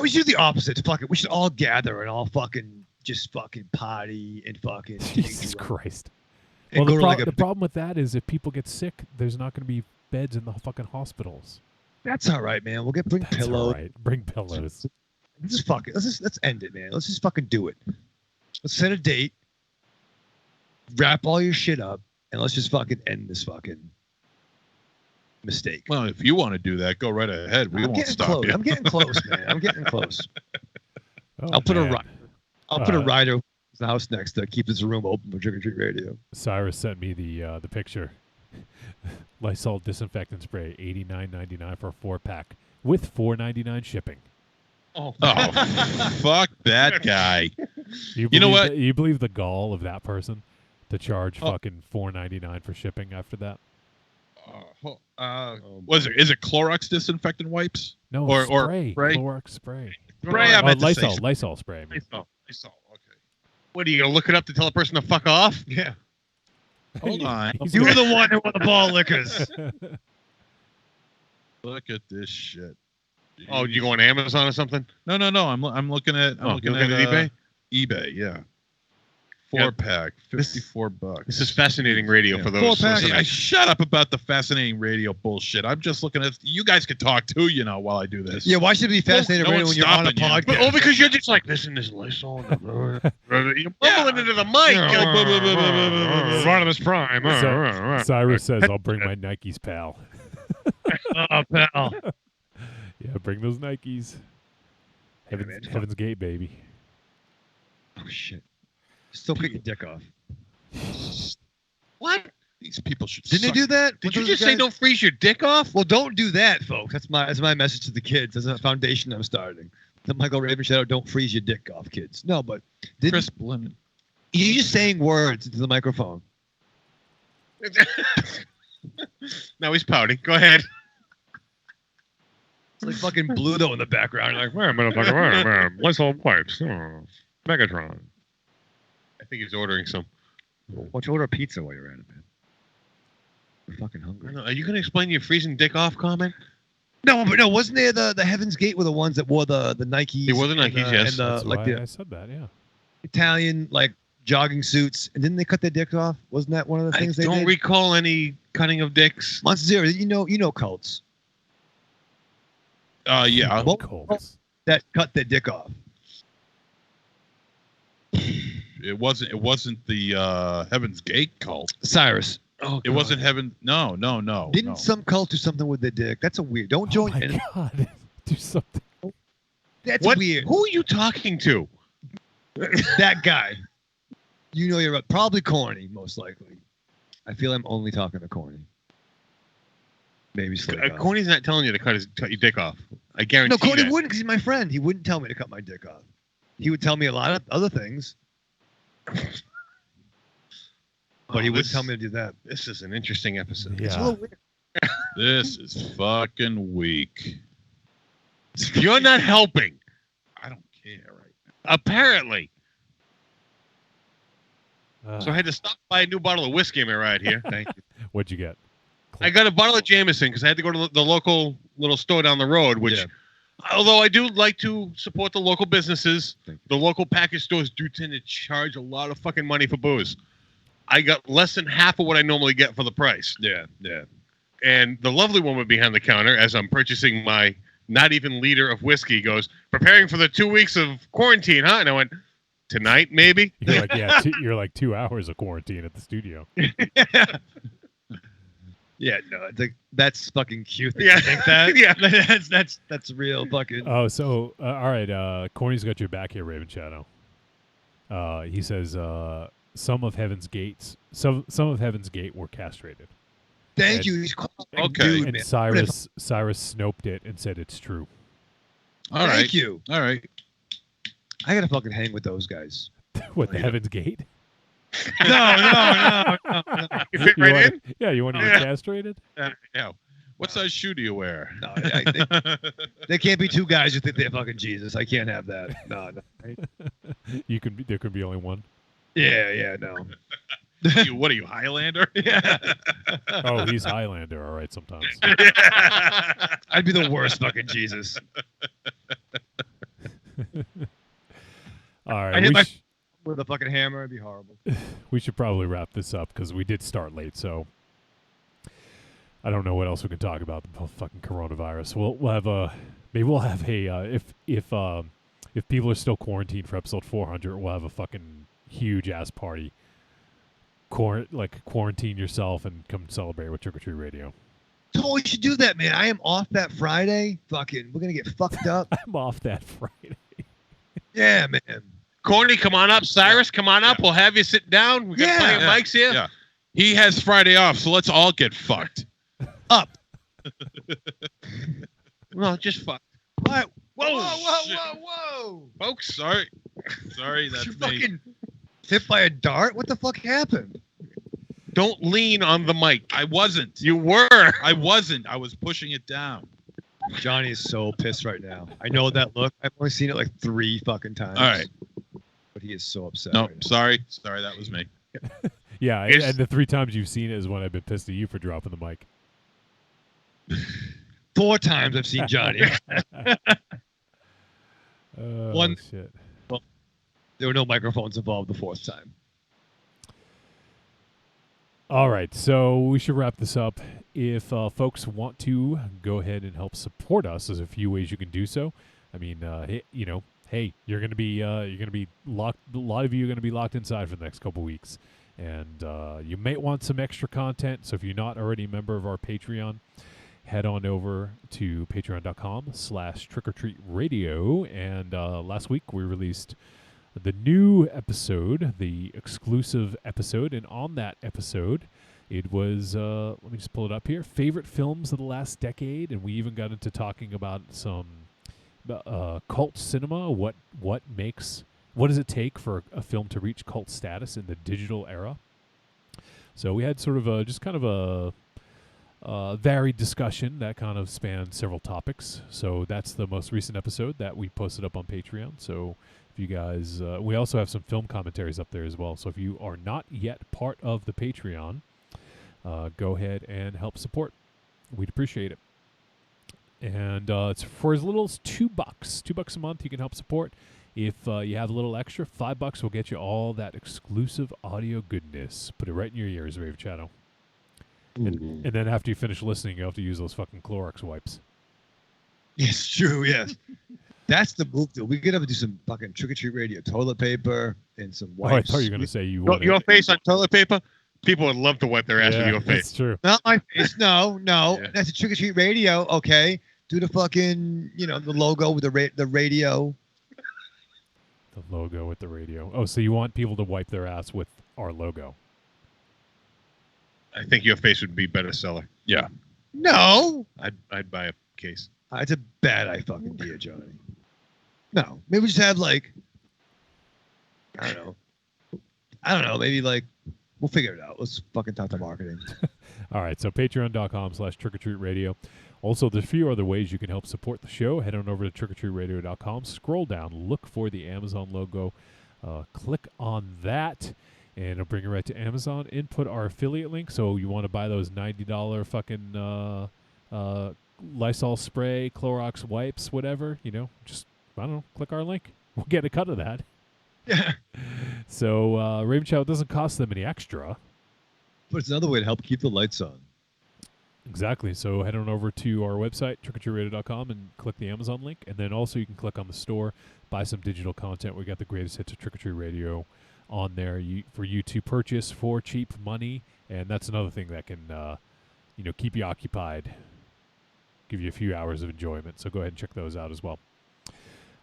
Speaker 5: We should do the opposite. Fuck it. We should all gather and all fucking just fucking party and fucking
Speaker 4: Jesus Christ.
Speaker 5: And
Speaker 4: Well,
Speaker 5: go to like a
Speaker 4: the problem with that is if people get sick, there's not going to be beds in the fucking hospitals.
Speaker 5: That's all right, man. We'll bring
Speaker 4: That's
Speaker 5: pillows.
Speaker 4: all right. Bring pillows.
Speaker 5: Let's just fuck it. Let's end it, man. Let's just fucking do it. Let's set a date. Wrap all your shit up, and let's just fucking end this fucking mistake.
Speaker 2: well, if you want to do that, go right ahead. We
Speaker 5: I'm
Speaker 2: won't
Speaker 5: getting
Speaker 2: stop
Speaker 5: close.
Speaker 2: you.
Speaker 5: I'm getting close, man. I'm getting close.
Speaker 4: Oh,
Speaker 5: I'll put
Speaker 4: man.
Speaker 5: I'll put a rider in the house next to keep this room open for Trick or Treat Radio.
Speaker 4: Cyrus sent me the picture. Lysol disinfectant spray, $89.99 for a 4-pack with $4.99 shipping.
Speaker 6: Oh,
Speaker 2: Fuck that guy.
Speaker 4: You
Speaker 2: know what?
Speaker 4: You believe the gall of that person to charge fucking $4.99 for shipping after that?
Speaker 2: Is it Clorox disinfectant wipes?
Speaker 4: No,
Speaker 2: Or
Speaker 4: spray.
Speaker 2: spray?
Speaker 4: Clorox spray.
Speaker 2: Spray, I meant to say
Speaker 4: Lysol spray. I mean.
Speaker 2: Lysol. Okay.
Speaker 6: What are you gonna look it up to tell a person to fuck off?
Speaker 5: Yeah.
Speaker 2: Hold on.
Speaker 5: You were the one who won the ball liquors.
Speaker 2: Look at this shit.
Speaker 6: Oh, you go on Amazon or something?
Speaker 2: No. I'm looking at
Speaker 6: eBay.
Speaker 2: eBay, yeah.
Speaker 6: Yeah.
Speaker 2: 4-pack, $54.
Speaker 6: This is fascinating radio for those.
Speaker 5: 4-pack,
Speaker 6: listening.
Speaker 2: Shut up about the fascinating radio bullshit. I'm just looking at. You guys can talk too, while I do this.
Speaker 5: Yeah, why should it be fascinating
Speaker 2: No
Speaker 5: radio
Speaker 2: one's
Speaker 5: when you're on a
Speaker 2: stopping you.
Speaker 5: podcast?
Speaker 6: But, because you're just like, listen, this Lysol. You're bubbling into the mic. Rodimus Prime.
Speaker 4: Cyrus says, I'll bring my Nikes, pal.
Speaker 5: Oh, pal.
Speaker 4: Yeah, bring those Nikes. Heaven's Gate, baby.
Speaker 5: Oh, shit. Still kick your dick off.
Speaker 6: What?
Speaker 2: These people should.
Speaker 5: Didn't they do that?
Speaker 6: Did
Speaker 5: What
Speaker 6: you
Speaker 5: those
Speaker 6: just say
Speaker 5: guys-
Speaker 6: don't freeze your dick off?
Speaker 5: Well, don't do that, folks. That's my message to the kids. That's a foundation I'm starting. The Michael Raven Shadow, don't freeze your dick off, kids. No, but
Speaker 2: Chris Blimmin.
Speaker 5: you're just saying words into the microphone.
Speaker 6: Now he's pouting. Go ahead.
Speaker 5: It's like fucking Bluto in the background. Like,
Speaker 7: Wait a minute, man. Lysol wipes. Oh, Megatron.
Speaker 6: I think he's ordering some.
Speaker 5: why don't you order a pizza while you're at it, man? We're fucking
Speaker 6: I
Speaker 5: hungry.
Speaker 6: don't know. Are you going to explain your freezing dick off comment?
Speaker 5: No, but no, wasn't there the Heaven's Gate were the ones that wore the Nikes?
Speaker 6: They wore the Nikes, yes.
Speaker 5: And the,
Speaker 4: That's
Speaker 5: like
Speaker 4: why
Speaker 5: the
Speaker 4: I said that, yeah.
Speaker 5: Italian like jogging suits, and didn't they cut their dicks off? Wasn't that one of the things
Speaker 6: I
Speaker 5: they
Speaker 6: don't
Speaker 5: did?
Speaker 6: recall any cutting of dicks.
Speaker 5: Monster Zero, you know cults
Speaker 2: Yeah.
Speaker 5: What-
Speaker 4: Colts.
Speaker 5: that cut their dick off.
Speaker 2: It wasn't the Heaven's Gate cult.
Speaker 5: Cyrus. Oh,
Speaker 2: It wasn't Heaven. No.
Speaker 5: Didn't
Speaker 2: no.
Speaker 5: some cult do something with their dick? That's a weird. Don't join
Speaker 4: Oh my
Speaker 5: in.
Speaker 4: God. Do something.
Speaker 5: That's
Speaker 6: What?
Speaker 5: weird.
Speaker 6: Who are you talking to?
Speaker 5: That guy. You know you're probably corny, most likely. I feel I'm only talking to corny. Maybe Slick.
Speaker 6: Corny's not telling you to cut your dick off. I guarantee
Speaker 5: No, Corny
Speaker 6: that.
Speaker 5: wouldn't because he's my friend. He wouldn't tell me to cut my dick off. He would tell me a lot of other things, but he wouldn't tell me to do that.
Speaker 6: This is an interesting episode.
Speaker 5: It's a
Speaker 4: Yeah.
Speaker 5: little weird.
Speaker 2: This is fucking weak.
Speaker 6: You're not helping.
Speaker 2: I don't care right now.
Speaker 6: Apparently.
Speaker 4: Uh,
Speaker 6: So I had to stop by a new bottle of whiskey right here.
Speaker 5: Thank you.
Speaker 4: What'd you get?
Speaker 6: I got a bottle of Jameson because I had to go to the local little store down the road, which,
Speaker 5: Yeah.
Speaker 6: although I do like to support the local businesses,
Speaker 5: Thank you.
Speaker 6: the local package stores do tend to charge a lot of fucking money for booze. I got less than half of what I normally get for the price.
Speaker 5: Yeah.
Speaker 6: And the lovely woman behind the counter, as I'm purchasing my not even liter of whiskey, goes, preparing for the 2 weeks of quarantine, huh? And I went, tonight, maybe?
Speaker 4: You're like, yeah, you're like 2 hours of quarantine at the studio.
Speaker 5: Yeah, no, it's like that's fucking cute. That
Speaker 6: Yeah.
Speaker 5: you think that.
Speaker 6: Yeah.
Speaker 5: that's real fucking.
Speaker 4: Oh, so all right. Corny's got your back here, Raven Shadow. He says some of Heaven's Gate were castrated.
Speaker 5: Thank
Speaker 4: and-
Speaker 5: you. He's cool.
Speaker 2: Okay.
Speaker 5: Dude,
Speaker 4: And
Speaker 5: man.
Speaker 4: Cyrus snoped it and said it's true.
Speaker 2: All right.
Speaker 5: Thank you.
Speaker 2: All right.
Speaker 5: I gotta fucking hang with those guys.
Speaker 4: What, the Heaven's Gate?
Speaker 5: No.
Speaker 6: You fit
Speaker 4: You
Speaker 6: right
Speaker 4: wanna-
Speaker 6: in?
Speaker 4: Yeah, you want to get castrated?
Speaker 2: Yeah. What size shoe do you wear?
Speaker 5: No, there can't be two guys who think they're fucking Jesus. I can't have that. No.
Speaker 4: There could be only one.
Speaker 5: Yeah, no.
Speaker 2: What are you, Highlander?
Speaker 4: Oh, he's Highlander, all right, sometimes.
Speaker 5: I'd be the worst fucking Jesus.
Speaker 4: All
Speaker 5: I
Speaker 4: right,
Speaker 5: hit my with a fucking hammer. It'd be horrible.
Speaker 4: we should probably wrap this up because we did start late, so I don't know what else we can talk about the fucking coronavirus. We'll have maybe we'll have a if people are still quarantined for episode 400, we'll have a fucking huge ass party. Quarantine yourself and come celebrate with Trick or Treat Radio.
Speaker 5: Totally should do that, man. I am off that Friday. Fucking, we're gonna get fucked up.
Speaker 4: I'm off that Friday.
Speaker 5: Yeah, man.
Speaker 6: Corny, come on up. Cyrus, come on up. We'll have you sit down. We got plenty of mics here.
Speaker 2: Yeah. He has Friday off, so let's all get fucked.
Speaker 5: Up.
Speaker 6: No, just fuck.
Speaker 5: What?
Speaker 6: Whoa, shit.
Speaker 5: Whoa.
Speaker 2: Folks, sorry, that's
Speaker 5: You
Speaker 2: me.
Speaker 5: fucking hit by a dart? What the fuck happened?
Speaker 6: Don't lean on the mic.
Speaker 2: I wasn't.
Speaker 6: You were.
Speaker 2: I wasn't. I was pushing it down.
Speaker 5: Johnny is so pissed right now. I know that look. I've only seen it like 3 fucking times.
Speaker 2: All right.
Speaker 5: But he is so upset.
Speaker 2: No,
Speaker 5: right now.
Speaker 2: sorry, that was me.
Speaker 4: Yeah,
Speaker 6: It's-
Speaker 4: and the 3 times you've seen it is when I've been pissed at you for dropping the mic.
Speaker 5: 4 times I've seen Johnny. One-
Speaker 4: Shit.
Speaker 5: There were no microphones involved the 4th time.
Speaker 4: All right, so we should wrap this up. If folks want to go ahead and help support us, there's a few ways you can do so. I mean, hey, you're gonna be locked. A lot of you are gonna be locked inside for the next couple weeks, and you may want some extra content. So if you're not already a member of our Patreon, head on over to patreon.com/trickortreatradio. And last week we released the new episode, the exclusive episode, and on that episode, it was, let me just pull it up here, favorite films of the last decade, and we even got into talking about some cult cinema, what does it take for a film to reach cult status in the digital era? So we had sort of just kind of a varied discussion that kind of spanned several topics. So that's the most recent episode that we posted up on Patreon. So if you guys, we also have some film commentaries up there as well. So if you are not yet part of the Patreon, go ahead and help support. We'd appreciate it. And it's for as little as $2. $2 a month you can help support. If you have a little extra, $5 will get you all that exclusive audio goodness. Put it right in your ears, Rave Channel. And then after you finish listening, you have to use those fucking Clorox wipes.
Speaker 5: Yes, true, yes. That's the move, dude. We could have to do some fucking trick-or-treat radio toilet paper and some wipes.
Speaker 4: Oh, I thought you were going to say you wanted...
Speaker 6: Your face on toilet paper? People would love to wipe their ass with your face.
Speaker 4: That's true.
Speaker 5: Not my face. No.
Speaker 6: Yeah.
Speaker 5: That's a trick-or-treat radio, okay? Do the fucking, the logo with the radio.
Speaker 4: The logo with the radio. Oh, so you want people to wipe their ass with our logo?
Speaker 6: I think your face would be better seller.
Speaker 2: Yeah.
Speaker 5: No.
Speaker 6: I'd buy a case.
Speaker 5: It's a bad idea, Johnny. No. Maybe we just have like, I don't know. Maybe like, we'll figure it out. Let's fucking talk to marketing.
Speaker 4: All right, so patreon.com/trickortreatradio. Also, there's a few other ways you can help support the show. Head on over to trickortreatradio.com. Scroll down, look for the Amazon logo. Click on that, and it'll bring you right to Amazon. Input our affiliate link. So you want to buy those $90 fucking Lysol spray, Clorox wipes, whatever, just, I don't know, click our link. We'll get a cut of that.
Speaker 5: Yeah.
Speaker 4: So Raven Chow, it doesn't cost them any extra.
Speaker 5: But it's another way to help keep the lights on.
Speaker 4: Exactly. So head on over to our website, trickortreatradio.com, and click the Amazon link. And then also you can click on the store, buy some digital content. We got the greatest hits of Trick or Treat Radio on there for you to purchase for cheap money. And that's another thing that can, keep you occupied, give you a few hours of enjoyment. So go ahead and check those out as well.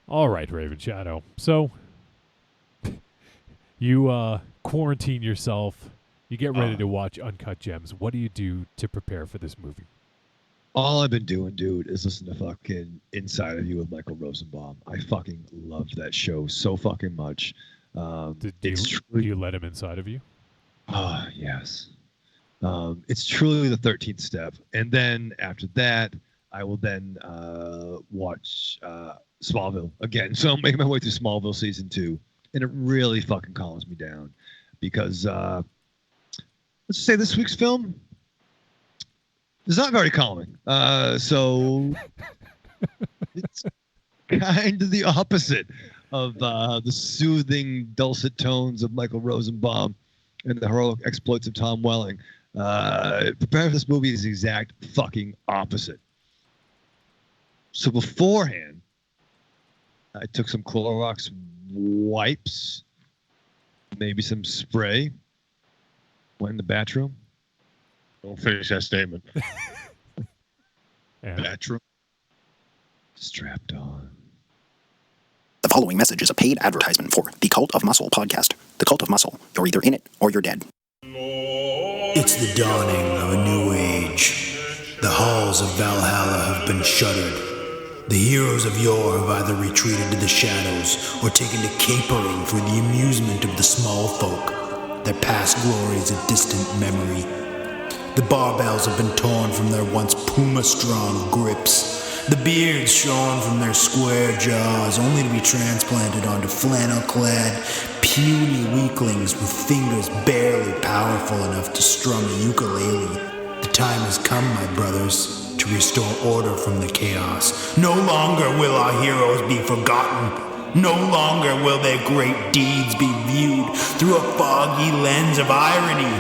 Speaker 4: All right, Raven Shadow. So you quarantine yourself. You get ready to watch Uncut Gems. What do you do to prepare for this movie?
Speaker 5: All I've been doing, dude, is listen to fucking Inside of You with Michael Rosenbaum. I fucking loved that show so fucking much.
Speaker 4: Do you let him inside of you?
Speaker 5: Oh, yes. It's truly the 13th step. And then after that, I will then watch Smallville again. So I'm making my way through Smallville season 2. And it really fucking calms me down because let's just say this week's film is not very calming. So it's kind of the opposite of the soothing, dulcet tones of Michael Rosenbaum and the heroic exploits of Tom Welling. Preparing for this movie is the exact fucking opposite. So beforehand, I took some Clorox wipes, maybe some spray, went in the bathroom.
Speaker 6: Don't finish that statement.
Speaker 4: And
Speaker 2: Bathroom.
Speaker 5: Strapped on.
Speaker 8: The following message is a paid advertisement for the Cult of Muscle podcast. The Cult of Muscle. You're either in it or you're dead.
Speaker 9: It's the dawning of a new age. The halls of Valhalla have been shuttered. The heroes of yore have either retreated to the shadows or taken to capering for the amusement of the small folk. Their past glory is a distant memory. The barbells have been torn from their once puma-strong grips. The beards shorn from their square jaws, only to be transplanted onto flannel-clad, puny weaklings with fingers barely powerful enough to strum a ukulele. The time has come, my brothers, to restore order from the chaos. No longer will our heroes be forgotten. No longer will their great deeds be viewed through a foggy lens of irony.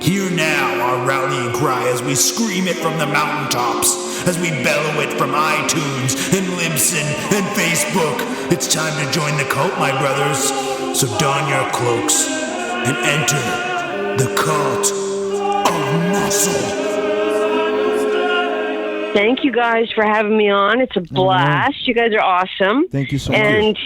Speaker 9: Hear now our rallying cry as we scream it from the mountaintops, as we bellow it from iTunes and Libsyn and Facebook. It's time to join the cult, my brothers. So don your cloaks and enter the Cult of Muscle.
Speaker 10: Thank you guys for having me on. It's a blast. You guys are awesome.
Speaker 11: Thank you so much.
Speaker 10: And,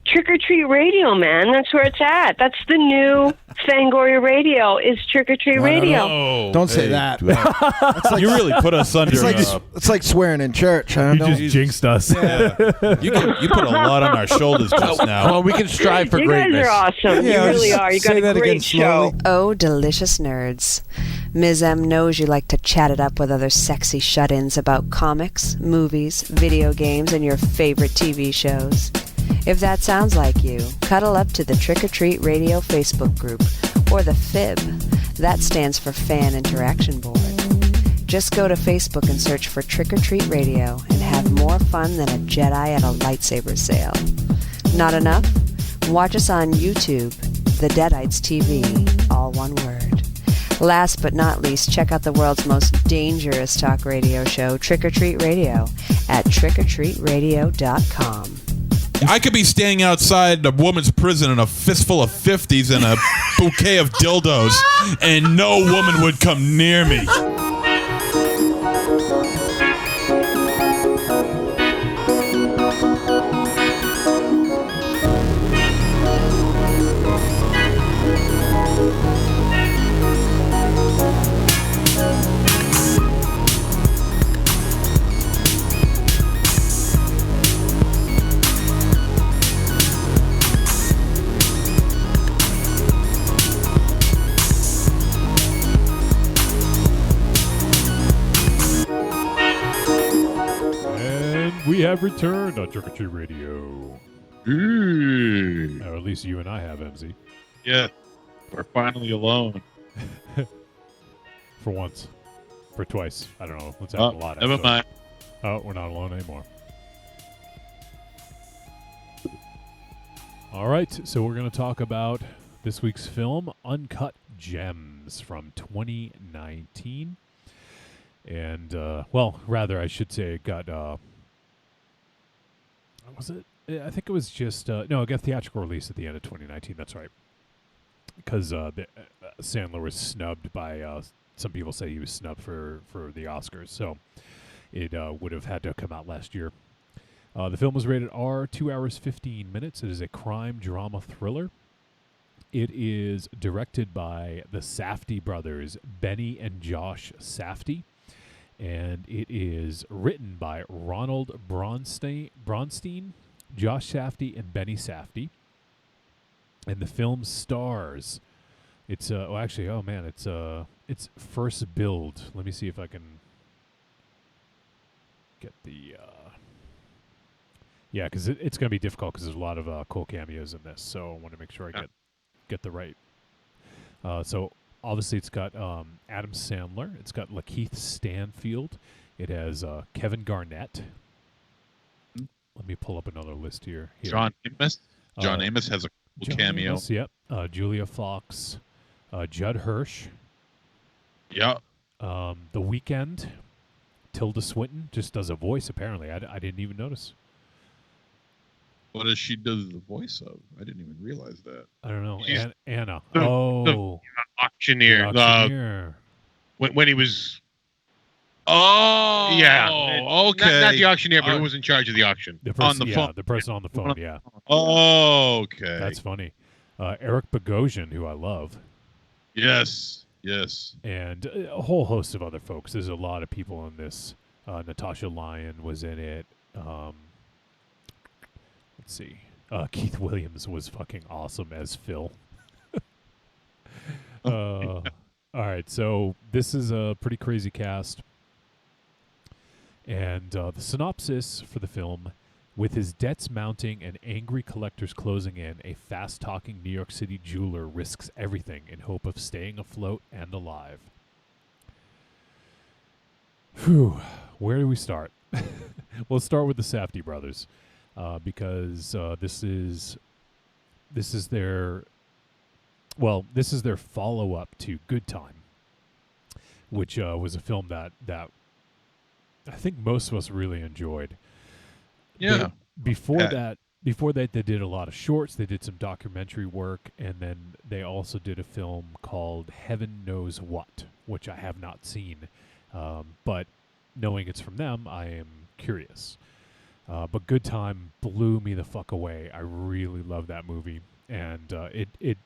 Speaker 10: Trick or Treat Radio, man. That's where it's at. That's the new Fangoria Radio is Trick or Treat Radio.
Speaker 2: No.
Speaker 11: Don't say that.
Speaker 4: That's like, you really put us under.
Speaker 11: It's like swearing in church.
Speaker 4: You just jinxed us.
Speaker 12: Yeah. you put a lot on our shoulders just now.
Speaker 6: Well, we can strive for
Speaker 10: you
Speaker 6: greatness.
Speaker 10: You guys are awesome.
Speaker 11: Yeah,
Speaker 10: you really are. You got a great show.
Speaker 13: Oh, delicious nerds. Ms. M knows you like to chat it up with other sexy shut-ins about comics, movies, video games, and your favorite TV shows. If that sounds like you, cuddle up to the Trick or Treat Radio Facebook group, or the FIB. That stands for Fan Interaction Board. Just go to Facebook and search for Trick or Treat Radio and have more fun than a Jedi at a lightsaber sale. Not enough? Watch us on YouTube, The Deadites TV, all one word. Last but not least, check out the world's most dangerous talk radio show, Trick or Treat Radio, at trickortreatradio.com.
Speaker 12: I could be staying outside a woman's prison in a fistful of 50s and a bouquet of dildos, and no woman would come near me.
Speaker 4: We have returned on Trick or Treat Radio. Or at least you and I have, MZ.
Speaker 2: Yeah, we're finally alone.
Speaker 4: For once. For twice. I don't know. Let's have a lot.
Speaker 2: Never mind.
Speaker 4: Oh, we're not alone anymore. All right, so we're going to talk about this week's film, Uncut Gems, from 2019. And, rather, I should say it got... was it? I think it was just... it got theatrical release at the end of 2019. That's right. Because Sandler was snubbed by... some people say he was snubbed for the Oscars. So it would have had to come out last year. The film was rated R, 2 hours, 15 minutes. It is a crime drama thriller. It is directed by the Safty Brothers, Benny and Josh Safty. And it is written by Ronald Bronstein, Josh Safty, and Benny Safty. And the film stars. It's first build. Let me see if I can get the. Yeah, because it's going to be difficult because there's a lot of cool cameos in this. So I want to make sure I get the right. So. Obviously, it's got Adam Sandler. It's got Lakeith Stanfield. It has Kevin Garnett. Let me pull up another list here.
Speaker 2: John Amos. John Amos has a cool cameo.
Speaker 4: Amos, yep. Julia Fox. Judd Hirsch.
Speaker 2: Yeah.
Speaker 4: The Weeknd. Tilda Swinton just does a voice, apparently. I didn't even notice.
Speaker 2: What does she do the voice of? I didn't even realize that.
Speaker 4: I don't know. Anna.
Speaker 6: The auctioneer.
Speaker 4: The auctioneer.
Speaker 6: When he was
Speaker 2: Oh,
Speaker 6: Yeah.
Speaker 2: okay.
Speaker 6: Not the auctioneer, but who was in charge of the auction?
Speaker 4: The person,
Speaker 2: On the phone.
Speaker 4: the person on the phone, yeah.
Speaker 2: Oh, okay.
Speaker 4: That's funny. Eric Bogosian, who I love.
Speaker 2: Yes.
Speaker 4: And a whole host of other folks. There's a lot of people in this. Natasha Lyon was in it. Let's see. Keith Williams was fucking awesome as Phil. All right, so this is a pretty crazy cast. And the synopsis for the film: with his debts mounting and angry collectors closing in, a fast-talking New York City jeweler risks everything in hope of staying afloat and alive. Whew. Where do we start? We'll start with the Safty Brothers, because this is their follow-up to Good Time, which was a film that I think most of us really enjoyed.
Speaker 2: Yeah.
Speaker 4: Before that, they did a lot of shorts. They did some documentary work, and then they also did a film called Heaven Knows What, which I have not seen. But knowing it's from them, I am curious. But Good Time blew me the fuck away. I really love that movie, and it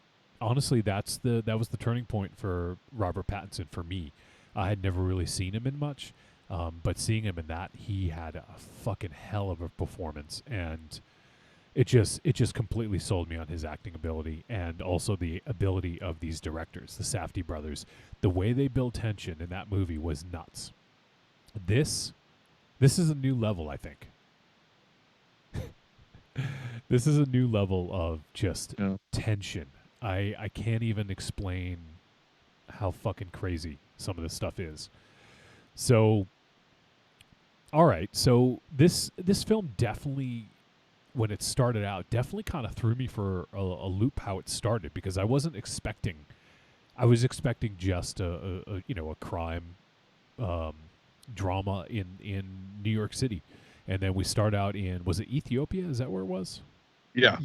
Speaker 4: honestly that was the turning point for Robert Pattinson for me. I had never really seen him in much. But seeing him in that, he had a fucking hell of a performance, and it just completely sold me on his acting ability, and also the ability of these directors, the Safdie brothers. The way they build tension in that movie was nuts. This is a new level, I think. This is a new level of just tension. I can't even explain how fucking crazy some of this stuff is. So, all right. So this film definitely, when it started out, definitely kind of threw me for a loop how it started, because I wasn't expecting. I was expecting just a crime drama in New York City, and then we start out in, was it Ethiopia? Is that where it was?
Speaker 2: Yeah.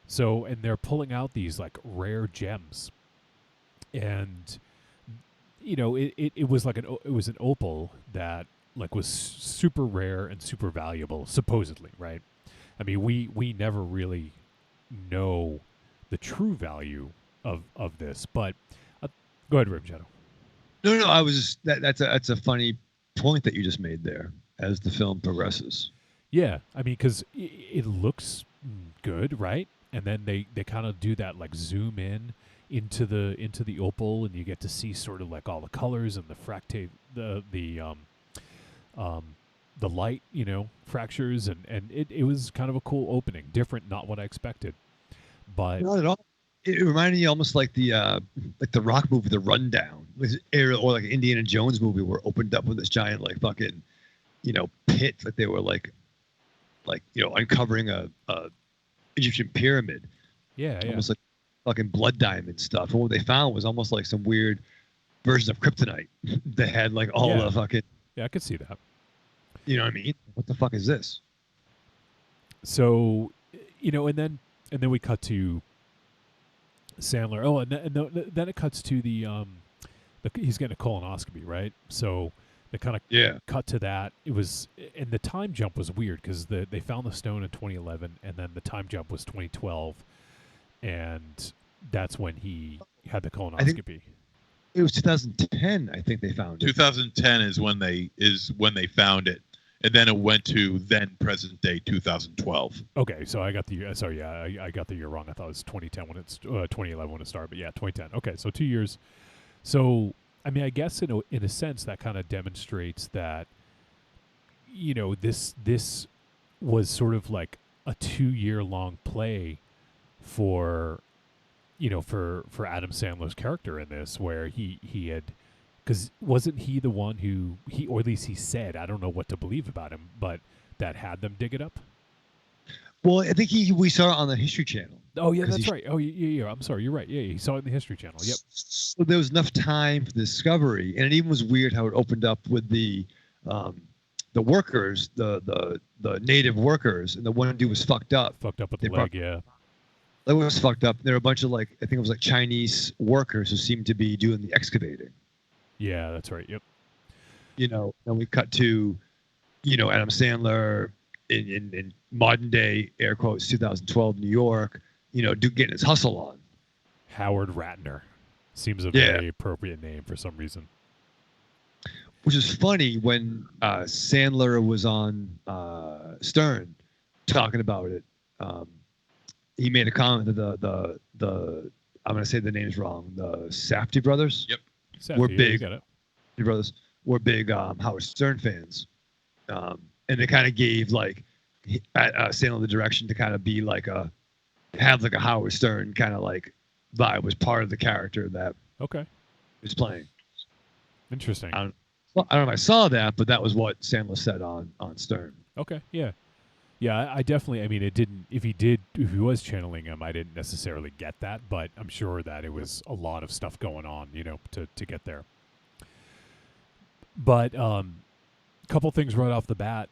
Speaker 4: So, and they're pulling out these like rare gems, and it was like it was an opal that like was super rare and super valuable, supposedly, right? I mean, we never really know the true value of this, but go ahead, Rib Shadow.
Speaker 5: No, I was just, that's a funny point that you just made there as the film progresses.
Speaker 4: Yeah, I mean, because it looks good, right? And then they kind of do that like zoom in into the opal, and you get to see sort of like all the colors and the the light, fractures, and it was kind of a cool opening, different, not what I expected. But
Speaker 5: not at all. It reminded me almost like the rock movie, The Rundown, or like an Indiana Jones movie, where it opened up with this giant like fucking pit, like they were like uncovering a Egyptian pyramid.
Speaker 4: Yeah.
Speaker 5: Almost like fucking blood diamond stuff. And what they found was almost like some weird versions of kryptonite that had like all the fucking.
Speaker 4: Yeah, I could see that.
Speaker 5: You know what I mean? What the fuck is this?
Speaker 4: So, and then we cut to Sandler. Oh, and then it cuts to the he's getting a colonoscopy, right? So they kind of cut to that. It was, and the time jump was weird because they found the stone in 2011, and then the time jump was 2012, and that's when he had the colonoscopy.
Speaker 5: It was 2010. I think they found it.
Speaker 2: 2010 is when they found it, and then it went to then present day 2012.
Speaker 4: Okay, so I got the I got the year wrong. I thought it was 2010 when it's 2011 when it started, but yeah, 2010. Okay, so 2 years. So I mean, I guess in a sense that kind of demonstrates that this was sort of like a 2-year long play for Adam Sandler's character in this, where he had, because wasn't he the one who or at least he said, I don't know what to believe about him, but that had them dig it up?
Speaker 5: Well, I think we saw it on the History Channel.
Speaker 4: Oh yeah, that's right. Oh yeah. I'm sorry, you're right. Yeah, he saw it in the History Channel. Yep.
Speaker 5: So there was enough time for discovery, and it even was weird how it opened up with the workers, the native workers, and the one dude was fucked up.
Speaker 4: Fucked up with the leg, yeah.
Speaker 5: That was fucked up. There were a bunch of I think it was like Chinese workers who seemed to be doing the excavating.
Speaker 4: Yeah, that's right. Yep.
Speaker 5: and we cut to, Adam Sandler in modern day, air quotes, 2012 New York, getting his hustle on.
Speaker 4: Howard Ratner seems a very appropriate name for some reason.
Speaker 5: Which is funny when Sandler was on Stern talking about it. He made a comment that the I'm going to say the name's wrong. The Safty Brothers.
Speaker 2: Yep.
Speaker 5: Were
Speaker 4: Safety,
Speaker 5: big.
Speaker 4: got it.
Speaker 5: Safety Brothers were big Howard Stern fans, and they kind of gave Sandler the direction to kind of be have a Howard Stern kind of vibe, was part of the character that
Speaker 4: he
Speaker 5: was playing.
Speaker 4: Interesting.
Speaker 5: I don't know if I saw that, but that was what Sandler said on Stern.
Speaker 4: Okay, yeah. Yeah, I definitely, I mean, it didn't, if he was channeling him, I didn't necessarily get that, but I'm sure that it was a lot of stuff going on, to get there. But a couple things right off the bat,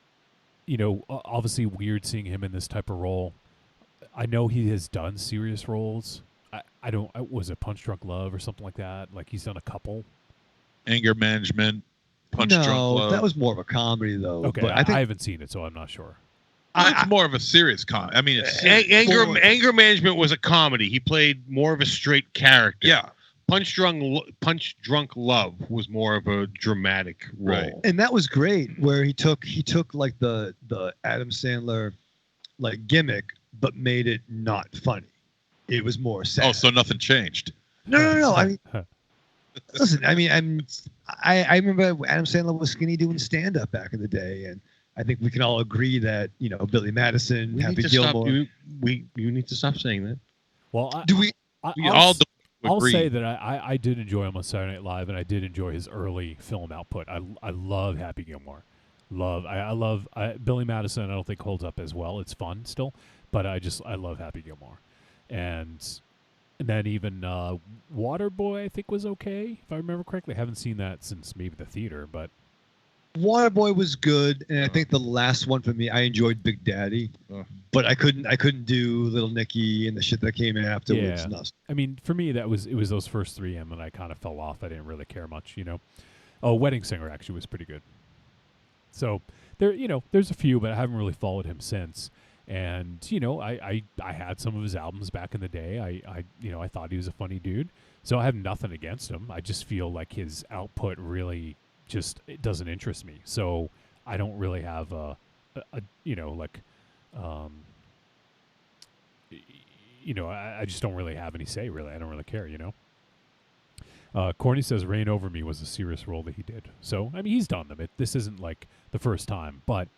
Speaker 4: obviously weird seeing him in this type of role. I know he has done serious roles. I don't, was it Punch Drunk Love or something like that? Like he's done a couple.
Speaker 2: Anger Management, Punch Drunk Love.
Speaker 5: That was more of a comedy though.
Speaker 4: Okay,
Speaker 5: but
Speaker 4: I haven't seen it, so I'm not sure.
Speaker 2: It's more of a serious comedy. I mean, it's
Speaker 6: Anger Management was a comedy. He played more of a straight character.
Speaker 2: Yeah.
Speaker 6: Punch Drunk Love was more of a dramatic role.
Speaker 2: Right.
Speaker 5: And that was great, where he took like the Adam Sandler gimmick, but made it not funny. It was more sad.
Speaker 2: Oh, so nothing changed.
Speaker 5: No. I mean, listen. I mean, I remember Adam Sandler was skinny doing stand up back in the day, and I think we can all agree that Billy Madison, Happy Gilmore.
Speaker 6: You need to stop saying that.
Speaker 4: Well, I'll say that I did enjoy him on Saturday Night Live, and I did enjoy his early film output. I love Happy Gilmore. I love Billy Madison. I don't think holds up as well. It's fun still, but I love Happy Gilmore, and then even Waterboy I think was okay, if I remember correctly. I haven't seen that since maybe the theater, but
Speaker 5: Waterboy was good, and I think the last one for me, I enjoyed Big Daddy, but I couldn't do Little Nicky and the shit that came afterwards.
Speaker 4: Yeah. I mean, for me, it was those first three, and then I kind of fell off. I didn't really care much, Oh, Wedding Singer actually was pretty good. So there, there's a few, but I haven't really followed him since. And I had some of his albums back in the day. I thought he was a funny dude, so I have nothing against him. I just feel like his output really it doesn't interest me. So I don't really have I just don't really have any say, really. I don't really care, Corny says Reign Over Me was a serious role that he did. So, I mean, he's done them. This isn't like the first time, but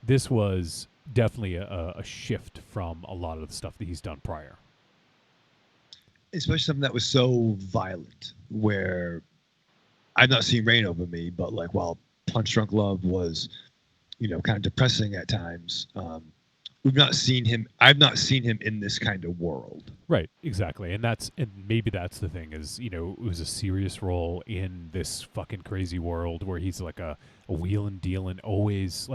Speaker 4: this was definitely a shift from a lot of the stuff that he's done prior.
Speaker 5: Especially something that was so violent, where I've not seen Reign Over Me, but while Punch Drunk Love was, kind of depressing at times, I've not seen him in this kind of world.
Speaker 4: Right, exactly. And maybe that's the thing is, it was a serious role in this fucking crazy world where he's like a wheeling, dealing, always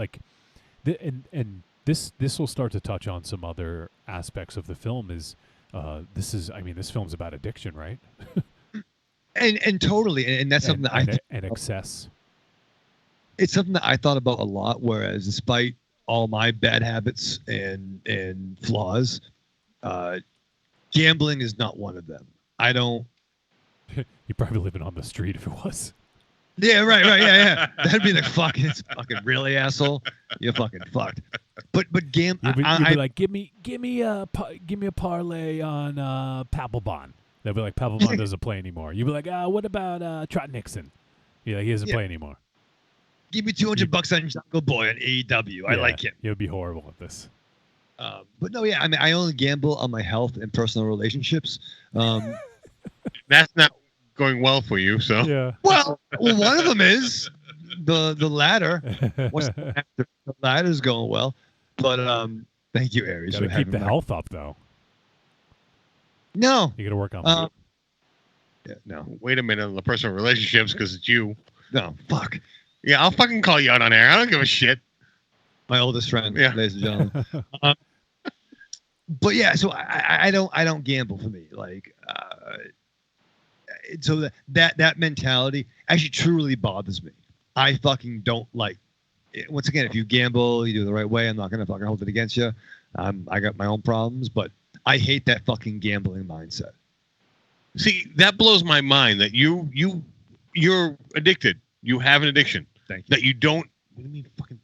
Speaker 4: and this will start to touch on some other aspects of the film this film's about addiction, right?
Speaker 5: And totally, and that's something that
Speaker 4: and excess.
Speaker 5: It's something that I thought about a lot. Whereas, despite all my bad habits and flaws, gambling is not one of them. I don't.
Speaker 4: You're probably living on the street if it was.
Speaker 5: Yeah, right, yeah. That'd be fucking really, asshole. You're fucking fucked. But gambling.
Speaker 4: You'd be like, give me a parlay on Papelbon. They'll be like, Papelbon doesn't play anymore. You'd be like, what about Trot Nixon? He doesn't play anymore.
Speaker 5: Give me $200 on Jungle Boy on AEW. I like him.
Speaker 4: You'll be horrible at this.
Speaker 5: But no, yeah. I mean, I only gamble on my health and personal relationships.
Speaker 6: That's not going well for you. So
Speaker 4: yeah.
Speaker 5: Well, one of them is the ladder. The ladder's going well. But thank you, Aries.
Speaker 4: Gotta keep the health up, though.
Speaker 5: No,
Speaker 4: you got to work on.
Speaker 5: Yeah, no.
Speaker 6: Wait a minute on the personal relationships because it's you.
Speaker 5: No, fuck.
Speaker 6: Yeah, I'll fucking call you out on air. I don't give a shit.
Speaker 5: My oldest friend, ladies and gentlemen. But yeah, so I don't gamble for me. So that mentality actually truly bothers me. I fucking don't like. Once again, if you gamble, you do it the right way. I'm not gonna fucking hold it against you. I got my own problems, but I hate that fucking gambling mindset.
Speaker 6: See, that blows my mind that you're addicted. You have an addiction.
Speaker 5: Thank you.
Speaker 6: That you don't. What do you mean, fucking?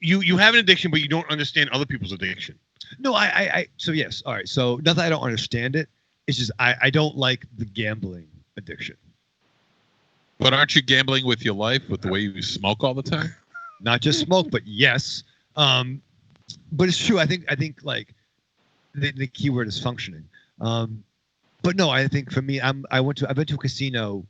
Speaker 6: you have an addiction, but you don't understand other people's addiction.
Speaker 5: No, so yes, all right. So not that I don't understand it. It's just I don't like the gambling addiction.
Speaker 2: But aren't you gambling with your life with the way you smoke all the time?
Speaker 5: Not just smoke, but yes. But it's true. I think like the key word is functioning. But no, I think for me, I've been to a casino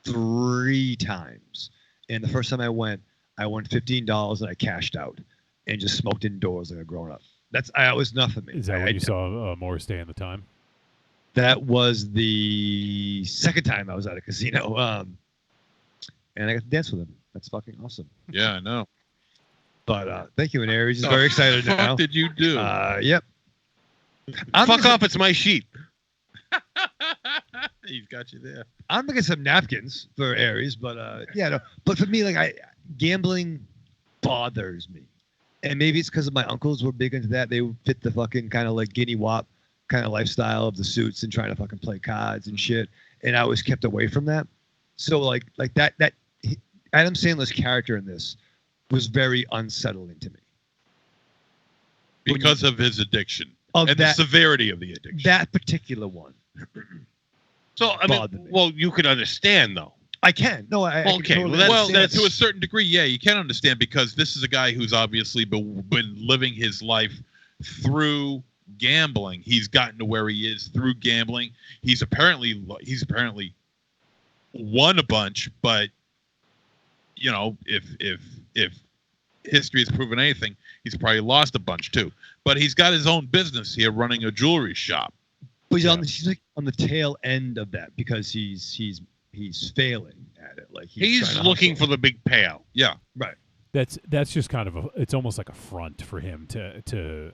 Speaker 5: 3 times, and the first time I won $15 and I cashed out and just smoked indoors like a grown up. That was nothing for me.
Speaker 4: Is that when you saw Morris Day in the time?
Speaker 5: That was the second time I was at a casino, and I got to dance with him. That's fucking awesome.
Speaker 2: Yeah, I know.
Speaker 5: But thank you, and Aries is very excited now.
Speaker 2: What did you do?
Speaker 5: Yep.
Speaker 6: Fuck off! It's my sheet.
Speaker 2: He's got you there.
Speaker 5: I'm gonna get some napkins for Aries, but yeah, no. But for me, like gambling bothers me, and maybe it's because of my uncles were big into that. They fit the fucking kind of like guinea wop kind of lifestyle of the suits and trying to fucking play cards and shit, and I was kept away from that. So like that Adam Sandler's character in this was very unsettling to me
Speaker 2: because of his addiction
Speaker 5: of
Speaker 2: and
Speaker 5: that,
Speaker 2: the severity of the addiction.
Speaker 5: That particular one.
Speaker 6: So I mean, well, you can understand though.
Speaker 5: I can. No, I
Speaker 6: okay.
Speaker 5: Can totally
Speaker 2: Well, to a certain degree, yeah, you can understand because this is a guy who's obviously been living his life through gambling. He's gotten to where he is through gambling. He's apparently won a bunch, but you know, if history has proven anything, he's probably lost a bunch too. But he's got his own business here, running a jewelry shop.
Speaker 5: But he's like on the tail end of that because he's failing at it. Like
Speaker 6: he's looking for the big payout.
Speaker 2: Yeah,
Speaker 5: right.
Speaker 4: That's just kind of it's almost like a front for him to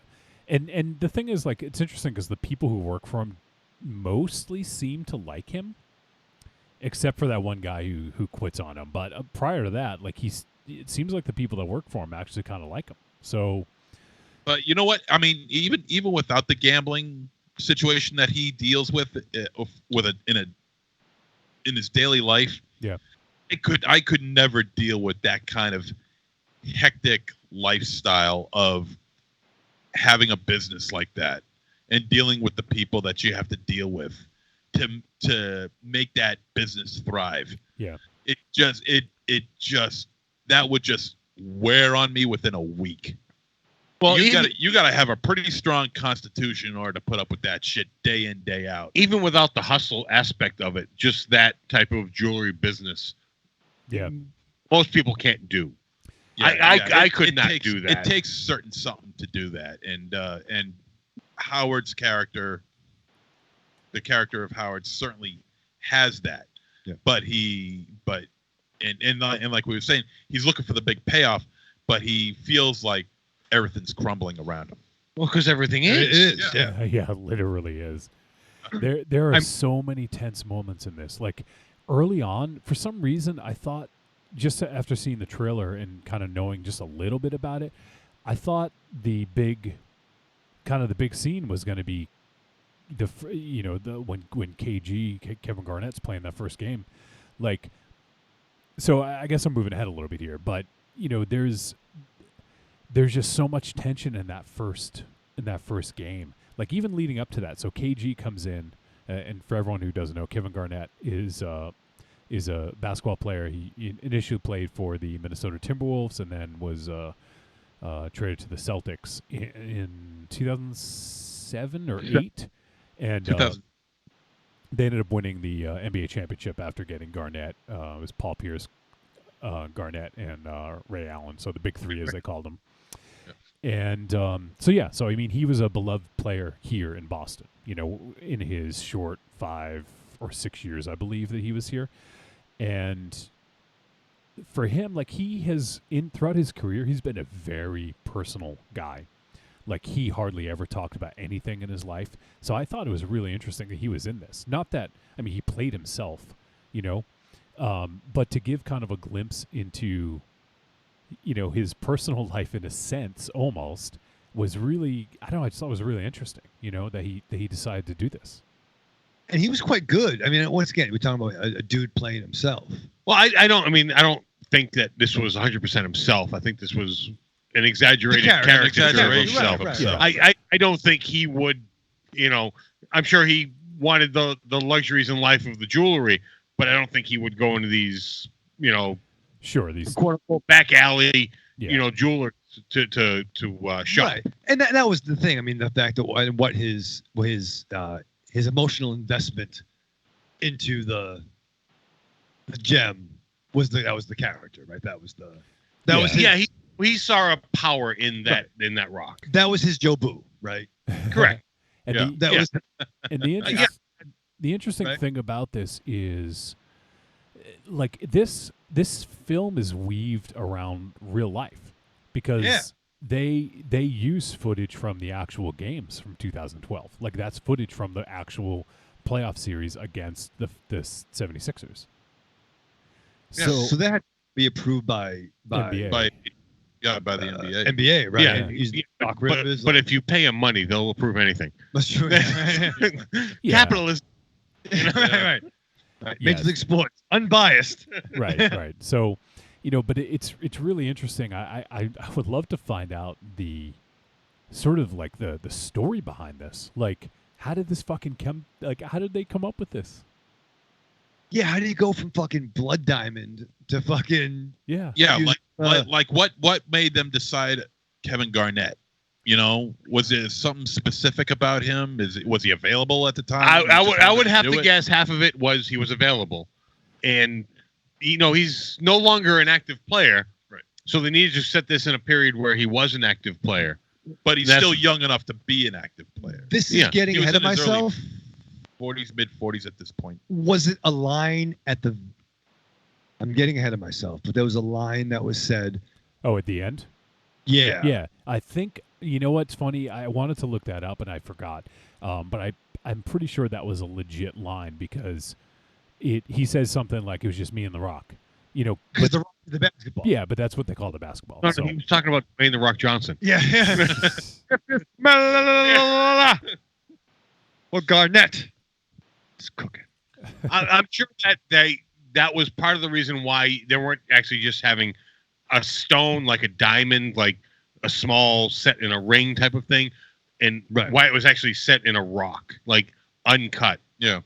Speaker 4: and the thing is, like, it's interesting because the people who work for him mostly seem to like him, except for that one guy who quits on him. But prior to that, like it seems like the people that work for him actually kind of like him. So,
Speaker 2: but you know what? I mean, even without the gambling situation that he deals with in his daily life,
Speaker 4: yeah,
Speaker 2: I could never deal with that kind of hectic lifestyle of having a business like that and dealing with the people that you have to deal with to make that business thrive.
Speaker 4: Yeah,
Speaker 2: it just that would just wear on me within a week. Well, you got to have a pretty strong constitution in order to put up with that shit day in, day out.
Speaker 6: Even without the hustle aspect of it, just that type of jewelry business.
Speaker 4: Yeah,
Speaker 6: most people can't do.
Speaker 2: Yeah,
Speaker 6: I could not do that.
Speaker 2: It takes certain something to do that, and Howard's character, the character of Howard, certainly has that.
Speaker 5: Yeah.
Speaker 2: But like we were saying, he's looking for the big payoff, but he feels like everything's crumbling around him.
Speaker 6: Well, because everything is.
Speaker 5: It is.
Speaker 4: Yeah, it literally is. There are so many tense moments in this. Like early on, for some reason, I thought, just after seeing the trailer and kind of knowing just a little bit about it, I thought the big scene was going to be when Kevin Garnett's playing that first game. Like, so I guess I'm moving ahead a little bit here, but there's just so much tension in that first game. Like even leading up to that. So KG comes in, and for everyone who doesn't know, Kevin Garnett is a basketball player. He initially played for the Minnesota Timberwolves and then was traded to the Celtics in 2007 or 8. And they ended up winning the NBA championship after getting Garnett. It was Paul Pierce, Garnett, and Ray Allen. So the big three, as they called them. And so I mean, he was a beloved player here in Boston, in his short 5 or 6 years, I believe, that he was here. And for him, like, he has, throughout his career, he's been a very personal guy. Like, he hardly ever talked about anything in his life. So I thought it was really interesting that he was in this. Not that, I mean, he played himself, But to give kind of a glimpse into, his personal life in a sense, almost, was really, I don't know, I just thought it was really interesting, that he decided to do this.
Speaker 5: And he was quite good. I mean, once again, we're talking about a dude playing himself.
Speaker 6: Well, I don't think that this was 100% himself. I think this was an exaggerated caricature of himself. Right. I don't think he would, I'm sure he wanted the luxuries in life of the jewelry, but I don't think he would go into these,
Speaker 4: these
Speaker 5: quote unquote
Speaker 6: back alley, jewelers to shop.
Speaker 5: Right. And that was the thing. I mean, the fact that what his emotional investment into the gem was the character, right? That was his,
Speaker 6: he saw a power in that in that rock.
Speaker 5: That was his Jobu, right?
Speaker 6: Correct.
Speaker 4: And
Speaker 6: the
Speaker 4: interesting thing about this is, like, this film is weaved around real life because they use footage from the actual games from 2012. Like, that's footage from the actual playoff series against the 76ers.
Speaker 5: So that had to be approved by
Speaker 4: NBA.
Speaker 2: by the NBA.
Speaker 5: NBA, right?
Speaker 6: Yeah. But if you pay them money, they'll approve anything.
Speaker 5: That's true.
Speaker 6: Capitalism.
Speaker 5: Right. Major League Sports, unbiased.
Speaker 4: Right. So, but it's really interesting. I would love to find out the sort of like the story behind this. Like, how did this fucking how did they come up with this?
Speaker 5: Yeah, how did he go from fucking Blood Diamond to fucking
Speaker 2: like what made them decide Kevin Garnett? Was it something specific about him? Was he available at the time?
Speaker 6: I would have to guess half of it was he was available, and he's no longer an active player,
Speaker 2: right?
Speaker 6: So they needed to set this in a period where he was an active player,
Speaker 2: but he's still young enough to be an active player.
Speaker 5: This is getting ahead of myself.
Speaker 2: 40s, mid-40s at this point.
Speaker 5: Was it a line I'm getting ahead of myself, but there was a line that was said.
Speaker 4: Oh, at the end?
Speaker 5: Yeah.
Speaker 4: Yeah. I think, what's funny? I wanted to look that up and I forgot. But I'm pretty sure that was a legit line because he says something like it was just me and The Rock.
Speaker 5: Because the basketball.
Speaker 4: Yeah, but that's what they call the basketball.
Speaker 6: No, he was talking about Dwayne The Rock Johnson.
Speaker 5: Yeah. Well, Garnett. Cooking.
Speaker 6: I'm sure that was part of the reason why they weren't actually just having a stone, like a diamond, like a small set in a ring type of thing, and why it was actually set in a rock, like uncut.
Speaker 2: Yeah.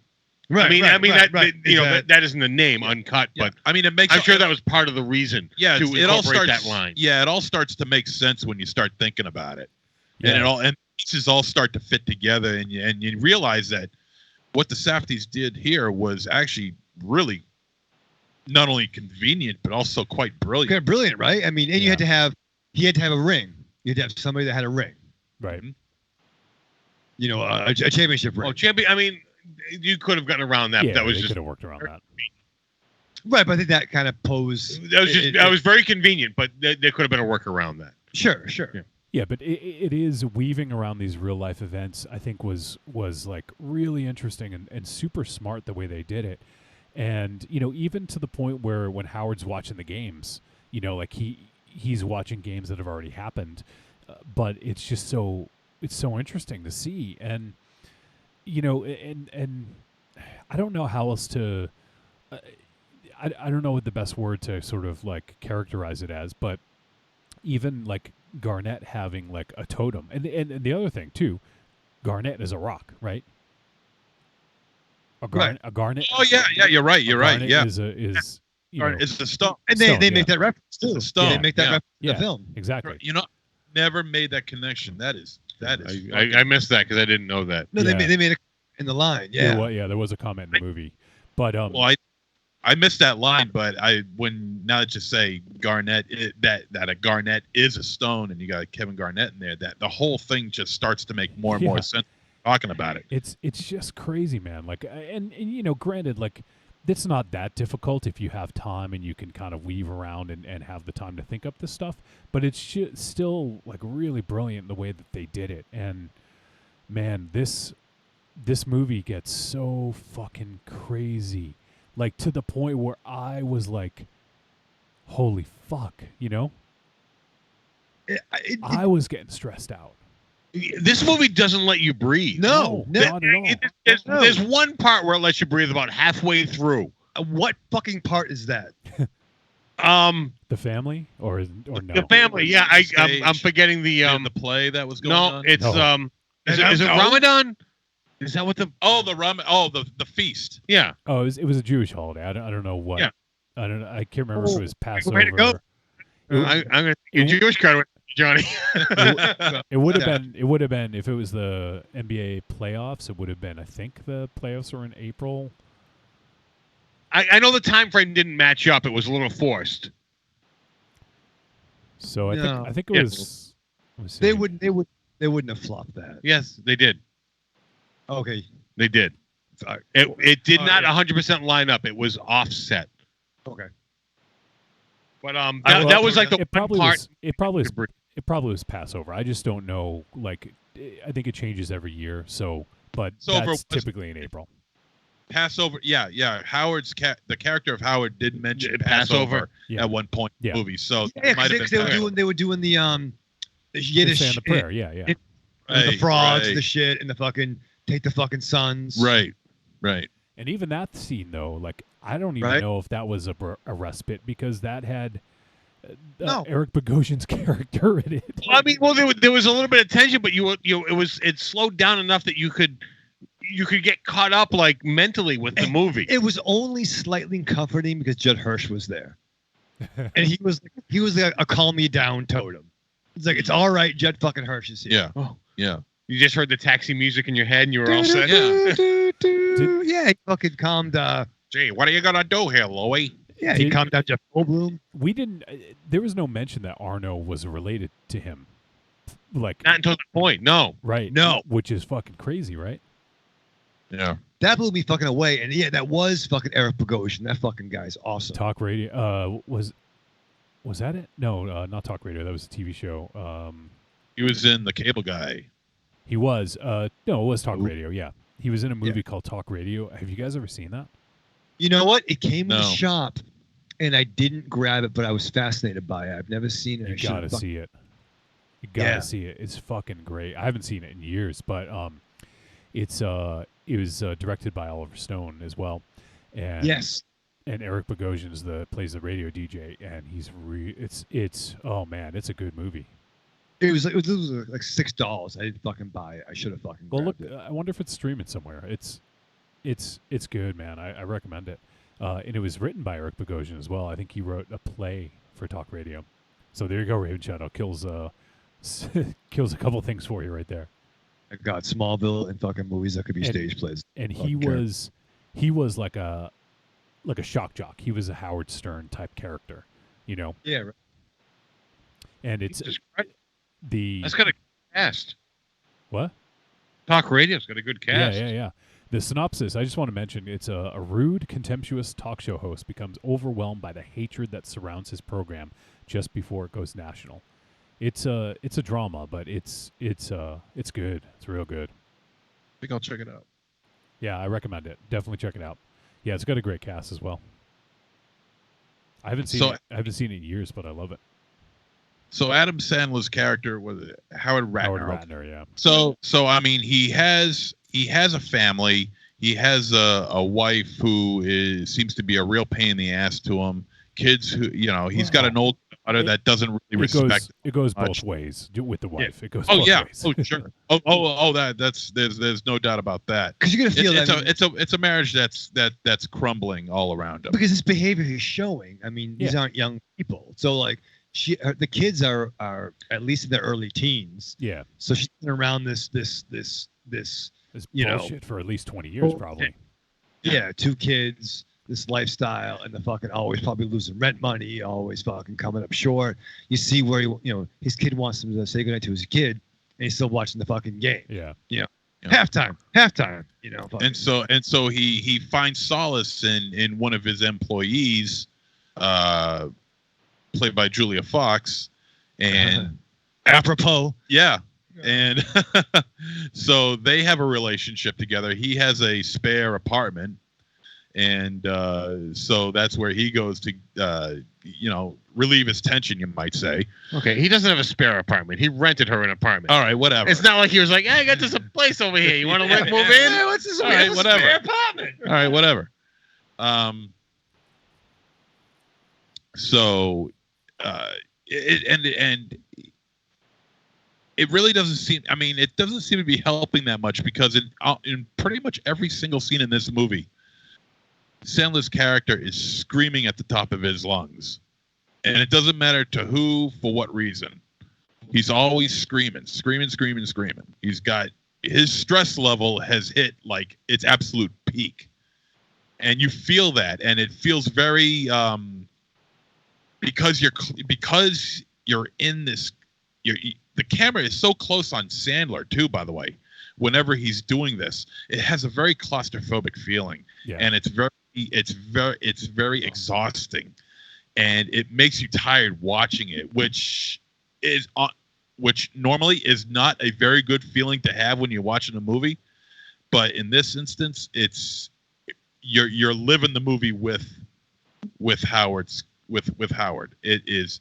Speaker 6: Right. That isn't the name, uncut, but
Speaker 2: I mean,
Speaker 6: I'm sure that was part of the reason.
Speaker 2: Yeah,
Speaker 6: to
Speaker 2: it all starts.
Speaker 6: That line.
Speaker 2: Yeah, it all starts to make sense when you start thinking about it,
Speaker 4: yeah.
Speaker 2: and pieces all start to fit together, and you realize that what the Safdies did here was actually really not only convenient but also quite brilliant.
Speaker 5: Kind of brilliant, right? I mean, and he had to have a ring. You had to have somebody that had a ring,
Speaker 4: right?
Speaker 5: A championship ring.
Speaker 6: Oh, champion! I mean, you could have gotten around that.
Speaker 4: Yeah,
Speaker 6: that was
Speaker 4: they
Speaker 6: just
Speaker 4: could have worked around that.
Speaker 5: Right, but I think that kind of posed.
Speaker 6: That was very convenient, but there could have been a workaround that.
Speaker 5: Sure.
Speaker 6: Yeah.
Speaker 4: Yeah, but it is weaving around these real life events. I think was like really interesting and super smart the way they did it, and even to the point where when Howard's watching the games, like he's watching games that have already happened, but it's just so interesting to see, and and I don't know how else to, I don't know what the best word to sort of like characterize it as, but even like Garnett having like a totem, and the other thing too, Garnett is a rock, right? A garnet.
Speaker 2: Oh yeah, you're right. Yeah,
Speaker 4: is
Speaker 2: it's the stone,
Speaker 5: and they make that reference too.
Speaker 2: The stone.
Speaker 5: They make that reference in the film.
Speaker 4: Exactly.
Speaker 2: Never made that connection. That is.
Speaker 6: I missed that because I didn't know that.
Speaker 5: No, they made it in the line. Yeah.
Speaker 4: There was a comment in the movie, but
Speaker 2: I missed that line, but now that you say Garnett, that a Garnett is a stone, and you got Kevin Garnett in there, that the whole thing just starts to make more and more sense talking about it.
Speaker 4: It's just crazy, man. Like, and granted, like, it's not that difficult if you have time and you can kind of weave around and have the time to think up this stuff. But it's still like really brilliant the way that they did it. And man, this movie gets so fucking crazy. like to the point where I was like, holy fuck, you know? I was getting stressed out.
Speaker 6: This movie doesn't let you breathe.
Speaker 4: No, not at all.
Speaker 6: There's one part where it lets you breathe about halfway through.
Speaker 5: What fucking part is that?
Speaker 4: The family or no?
Speaker 6: The family, yeah. I'm forgetting the
Speaker 2: play that was going on.
Speaker 6: No, it's is it Ramadan? Is that what the
Speaker 2: the feast?
Speaker 6: Yeah.
Speaker 4: Oh, it was a Jewish holiday. I don't know what.
Speaker 6: Yeah.
Speaker 4: I don't know. I can't remember if it was Passover.
Speaker 6: Way to go. I'm gonna take your Jewish card, Johnny.
Speaker 4: It would have been if it was the NBA playoffs. It would have been. I think the playoffs were in April.
Speaker 6: I know the time frame didn't match up. It was a little forced.
Speaker 4: So I think it was.
Speaker 5: They wouldn't have flopped that.
Speaker 6: Yes, they did.
Speaker 5: Okay,
Speaker 6: they did. It did not 100% line up. It was offset.
Speaker 5: Okay.
Speaker 6: But that was like the one part.
Speaker 4: It probably was Passover. I just don't know. Like, I think it changes every year. But that's typically in April.
Speaker 2: Passover, yeah. Howard's the character of Howard did mention Passover at one point in the movie, so it might have been
Speaker 5: they were doing the Yiddish
Speaker 4: the prayer, yeah.
Speaker 5: The frogs, the shit, and the fucking take the fucking sons.
Speaker 2: Right.
Speaker 4: And even that scene though, like I don't even know if that was a respite because that had Eric Bogosian's character in it.
Speaker 6: I mean, there was a little bit of tension, but it slowed down enough that you could get caught up like mentally with the movie.
Speaker 5: It was only slightly comforting because Judd Hirsch was there, and he was like a calm me down totem. It's like it's all right, Judd fucking Hirsch is here.
Speaker 2: Yeah,
Speaker 6: yeah. You just heard the taxi music in your head, and you were all set.
Speaker 5: Yeah, he fucking calmed.
Speaker 6: Gee, what are you gonna do here, Louie?
Speaker 5: Yeah, he calmed down Jeff Goldblum.
Speaker 4: We didn't. There was no mention that Arno was related to him. Like
Speaker 6: not until the point. No.
Speaker 4: Right.
Speaker 5: No.
Speaker 4: Which is fucking crazy, right?
Speaker 2: Yeah.
Speaker 5: That blew me fucking away, and yeah, that was fucking Eric Bogosian. That fucking guy's awesome.
Speaker 4: Talk Radio. Was that it? No, not Talk Radio. That was a TV show.
Speaker 2: He was in The Cable Guy.
Speaker 4: He was. No, it was Talk Radio. Yeah, he was in a movie called Talk Radio. Have you guys ever seen that?
Speaker 5: You know what? It came in the shop, and I didn't grab it, but I was fascinated by it. I've never seen it.
Speaker 4: You gotta see it. You gotta see it. It's fucking great. I haven't seen it in years, but it was directed by Oliver Stone as well, and and Eric Bogosian plays the radio DJ, and he's it's oh man, it's a good movie.
Speaker 5: It was like $6. I didn't fucking buy it. I should have fucking.
Speaker 4: Well, look,
Speaker 5: it.
Speaker 4: I wonder if it's streaming somewhere. It's good, man. I recommend it. And it was written by Eric Bogosian as well. I think he wrote a play for Talk Radio. So there you go, Raven Shadow kills kills a couple things for you right there.
Speaker 5: I got Smallville and fucking movies that could be stage plays.
Speaker 4: And he was like a shock jock. He was a Howard Stern type character, you know.
Speaker 5: Yeah. Right.
Speaker 4: And it's
Speaker 6: that's got a good cast.
Speaker 4: What?
Speaker 6: Talk Radio's got a good cast.
Speaker 4: Yeah. The synopsis, I just want to mention, it's a rude, contemptuous talk show host becomes overwhelmed by the hatred that surrounds his program just before it goes national. It's a drama, but it's good. It's real good.
Speaker 2: I think I'll check it out.
Speaker 4: Yeah, I recommend it. Definitely check it out. Yeah, it's got a great cast as well. I haven't seen it in years, but I love it.
Speaker 2: So Adam Sandler's character was Howard Ratner.
Speaker 4: Howard Ratner, yeah.
Speaker 2: So I mean, he has a family. He has a wife who seems to be a real pain in the ass to him. Kids who, he's got an old daughter that doesn't really respect.
Speaker 4: It goes both ways with the wife.
Speaker 2: Yeah.
Speaker 4: It goes both ways.
Speaker 2: Oh sure. There's no doubt about that.
Speaker 5: Because you're gonna feel
Speaker 2: it's a marriage that's crumbling all around him.
Speaker 5: Because his behavior he's showing. I mean, these aren't young people. So like the kids are at least in their early teens.
Speaker 4: Yeah.
Speaker 5: So she's been around this
Speaker 4: bullshit for at least 20 years, probably.
Speaker 5: Yeah, 2 kids, this lifestyle, and the fucking always probably losing rent money, always fucking coming up short. You see where his kid wants him to say goodnight to his kid, and he's still watching the fucking game.
Speaker 4: Yeah.
Speaker 5: Halftime.
Speaker 2: And so he finds solace in one of his employees, played by Julia Fox, and
Speaker 5: apropos.
Speaker 2: Yeah. And so they have a relationship together. He has a spare apartment, And so that's where he goes to, relieve his tension, you might say.
Speaker 6: Okay, he doesn't have a spare apartment. He rented her an apartment.
Speaker 2: All right, whatever.
Speaker 6: It's not like he was like, "Hey, I got this place over here. You want to move in?"
Speaker 5: Hey, what's this?
Speaker 2: All right, whatever.
Speaker 5: Spare apartment.
Speaker 2: All right, whatever. So, it really doesn't seem. I mean, it doesn't seem to be helping that much because in pretty much every single scene in this movie, Sandler's character is screaming at the top of his lungs, and it doesn't matter to who, for what reason. He's always screaming. He's got his stress level has hit like its absolute peak, and you feel that, and it feels very because you're in this. The camera is so close on Sandler too, by the way. Whenever he's doing this, it has a very claustrophobic feeling, and it's very exhausting, and it makes you tired watching it, which normally is not a very good feeling to have when you're watching a movie, but in this instance, you're living the movie with Howard. It's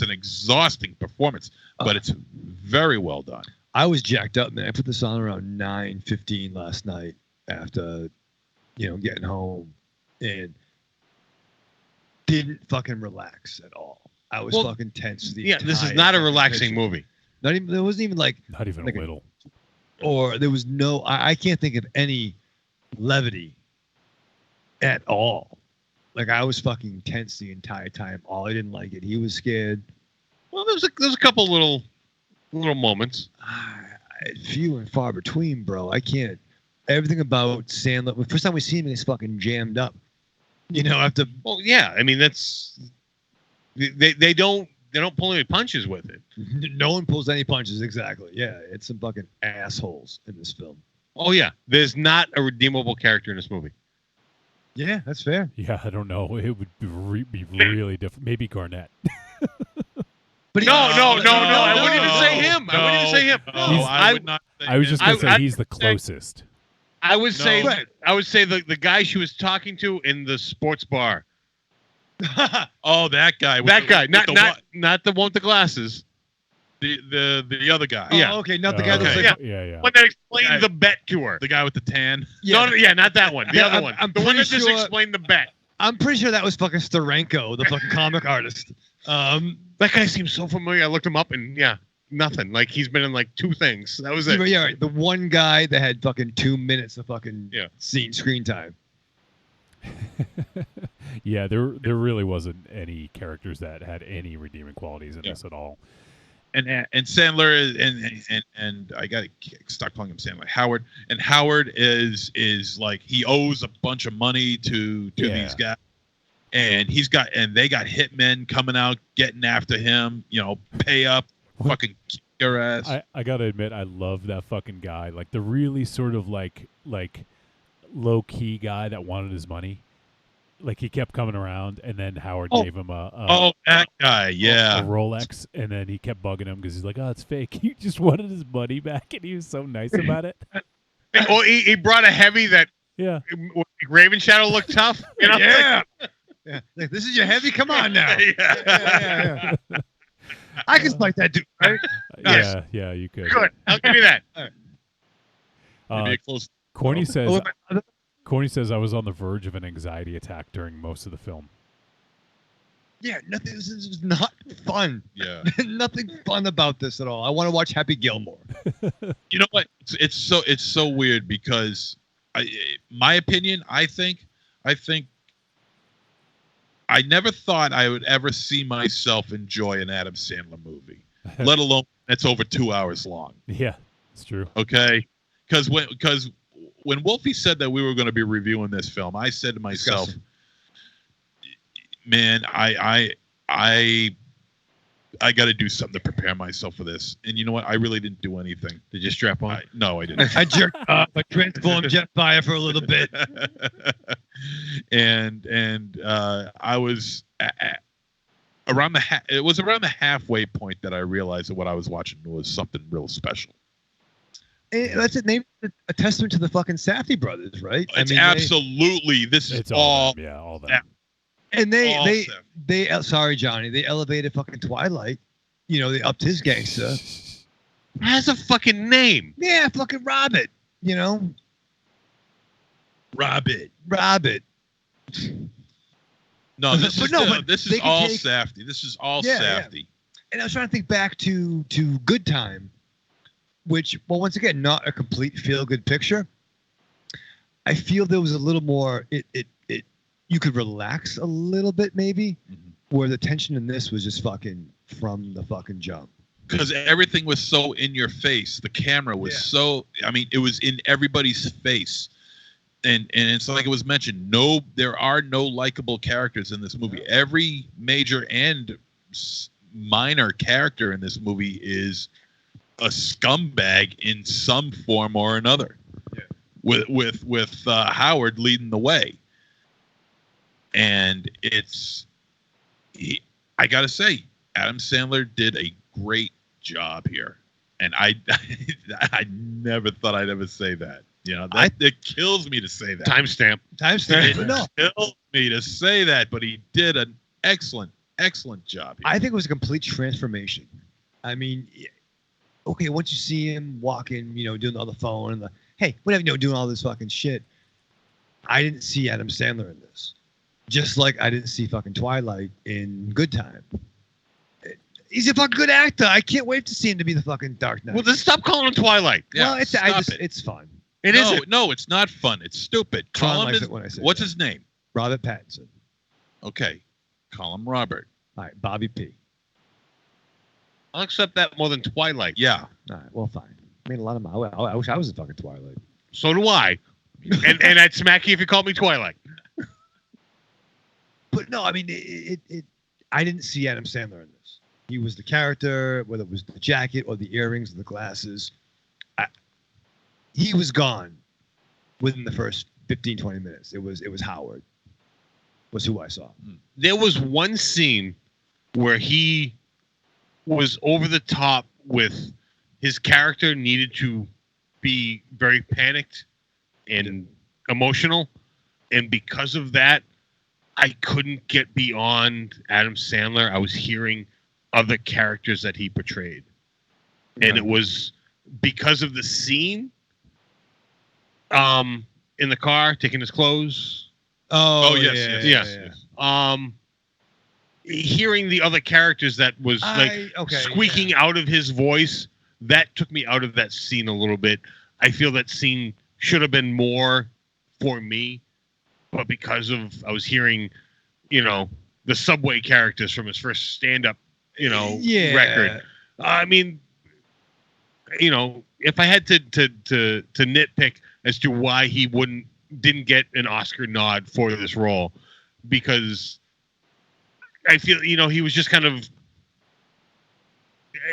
Speaker 2: an exhausting performance, but it's very well done.
Speaker 5: I was jacked up, man. I put this on around 9:15 last night after, getting home, and didn't fucking relax at all. I was fucking tense.
Speaker 6: This is not a relaxing movie.
Speaker 5: Not even. There wasn't even like.
Speaker 4: Not even
Speaker 5: like
Speaker 4: a little.
Speaker 5: Or there was no. I can't think of any levity at all. Like, I was fucking tense the entire time. Ollie didn't like it. He was scared.
Speaker 6: Well, there's a couple little moments.
Speaker 5: Few and far between, bro. I can't. Everything about Sandler. The first time we see him, he's fucking jammed up. After.
Speaker 6: Well, yeah. I mean, that's they don't pull any punches with it.
Speaker 5: No one pulls any punches. Exactly. Yeah, it's some fucking assholes in this film.
Speaker 6: Oh yeah, there's not a redeemable character in this movie.
Speaker 5: Yeah, that's fair.
Speaker 4: Yeah, I don't know. It would be really different. Maybe Garnett.
Speaker 5: But
Speaker 6: no. I wouldn't even say him. I wouldn't even say him.
Speaker 2: I would not.
Speaker 4: I was just gonna say he's the closest.
Speaker 6: I would say the guy she was talking to in the sports bar.
Speaker 2: Oh, that guy.
Speaker 6: Not the one with the glasses.
Speaker 2: The other guy.
Speaker 5: Oh, yeah. Okay, not the guy that's like...
Speaker 4: Yeah.
Speaker 6: One that explained the bet to her.
Speaker 2: The guy with the tan.
Speaker 6: Yeah. No, not that one. The other one. The one that just explained the bet.
Speaker 5: I'm pretty sure that was fucking Steranko, the fucking comic artist.
Speaker 6: That guy seems so familiar. I looked him up and nothing. Like he's been in like 2 things. That was it.
Speaker 5: Yeah, right. The one guy that had fucking 2 minutes of fucking screen time.
Speaker 4: Yeah, there really wasn't any characters that had any redeeming qualities in this at all.
Speaker 2: And Sandler and I gotta stop calling him Sandler. Howard is like he owes a bunch of money to these guys, and they got hitmen coming out getting after him. Pay up, fucking kick your ass.
Speaker 4: I gotta admit, I love that fucking guy. Like the really sort of like low key guy that wanted his money. Like he kept coming around, and then Howard gave him
Speaker 2: that guy,
Speaker 4: a Rolex, and then he kept bugging him because he's like, "Oh, it's fake." He just wanted his money back, and he was so nice about it.
Speaker 6: Well, he brought a heavy that Raven Shadow looked tough.
Speaker 5: Yeah. Like, this is your heavy. Come on now. Yeah. I can fight that dude, right?
Speaker 4: Yeah, you could.
Speaker 6: Good. I'll give you that.
Speaker 2: Maybe a close.
Speaker 4: Corny says I was on the verge of an anxiety attack during most of the film.
Speaker 5: Yeah, nothing. This is not fun.
Speaker 2: Yeah,
Speaker 5: nothing fun about this at all. I want to watch Happy Gilmore.
Speaker 2: You know what? It's so weird because, my opinion, I think I never thought I would ever see myself enjoy an Adam Sandler movie, let alone it's over 2 hours long.
Speaker 4: Yeah, it's true.
Speaker 2: Okay, because when Wolfie said that we were going to be reviewing this film, I said to myself, man, I got to do something to prepare myself for this. And you know what? I really didn't do anything.
Speaker 6: Did you strap on?
Speaker 2: No, I didn't.
Speaker 5: I jerked off. I transformed Jetfire for a little bit.
Speaker 2: and I was around the halfway point that I realized that what I was watching was something real special.
Speaker 5: That's it. Maybe a testament to the fucking Safty Brothers, right?
Speaker 2: It's absolutely. This is all.
Speaker 4: Them, all that.
Speaker 5: And they sorry, Johnny. They elevated fucking Twilight. You know, they upped his gangster.
Speaker 6: Has a fucking name.
Speaker 5: Yeah, fucking Robert. You know,
Speaker 2: Robert. No, this is all Safty. This is all Safty.
Speaker 5: Yeah. And I was trying to think back to Good Time, which, well, once again, not a complete feel-good picture. I feel there was a little more. You could relax a little bit, maybe, where the tension in this was just fucking from the fucking jump.
Speaker 2: Because everything was so in your face. The camera was so. I mean, it was in everybody's face. And it's like it was mentioned. There are no likable characters in this movie. Every major and minor character in this movie is a scumbag in some form or another. Yeah. With Howard leading the way. And I gotta say, Adam Sandler did a great job here, and I never thought I'd ever say that. You know, it kills me to say that.
Speaker 6: Timestamp.
Speaker 2: It kills me to say that, but he did an excellent job here.
Speaker 5: I think it was a complete transformation. I mean, okay, once you see him walking, you know, doing on the phone and hey, whatever, you know, doing all this fucking shit. I didn't see Adam Sandler in this. Just like I didn't see fucking Twilight in Good Time. He's a fucking good actor. I can't wait to see him to be the fucking Dark Knight.
Speaker 6: Well, then stop calling him Twilight.
Speaker 2: Yeah,
Speaker 5: well, it's fun.
Speaker 2: No, it's not fun. It's stupid. What's his name?
Speaker 5: Robert Pattinson.
Speaker 2: Okay. Call him Robert.
Speaker 5: All right, Bobby P.
Speaker 6: I'll accept that more than Twilight.
Speaker 2: Yeah.
Speaker 5: All right, well, fine. I mean, a lot of I wish I was in fucking Twilight.
Speaker 6: So do I. and I'd smack you if you called me Twilight.
Speaker 5: But no, I mean, I didn't see Adam Sandler in this. He was the character, whether it was the jacket or the earrings or the glasses. He was gone within the first 15, 20 minutes. It was Howard. Was who I saw.
Speaker 6: There was one scene where he was over the top with his character needed to be very panicked and emotional. And because of that, I couldn't get beyond Adam Sandler. I was hearing other characters that he portrayed. And it was because of the scene in the car, taking his clothes.
Speaker 2: Oh, yes.
Speaker 6: Hearing the other characters that was squeaking out of his voice, that took me out of that scene a little bit. I feel that scene should have been more for me, but because of I was hearing, you know, the Subway characters from his first stand-up, you know, record. I mean, you know, if I had to nitpick as to why he didn't get an Oscar nod for this role, because I feel, you know, he was just kind of,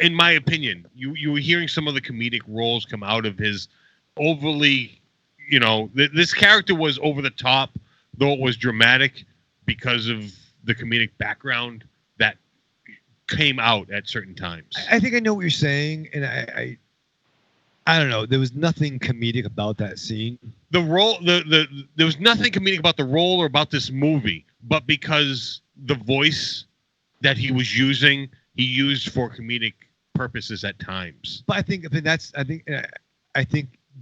Speaker 6: in my opinion, you were hearing some of the comedic roles come out of his overly, you know, this character was over the top, though it was dramatic because of the comedic background that came out at certain times.
Speaker 5: I think I know what you're saying, and I don't know. There was nothing comedic about that scene.
Speaker 6: The role, there was nothing comedic about the role or about this movie, but because the voice that he was using, he used for comedic purposes at times.
Speaker 5: But I think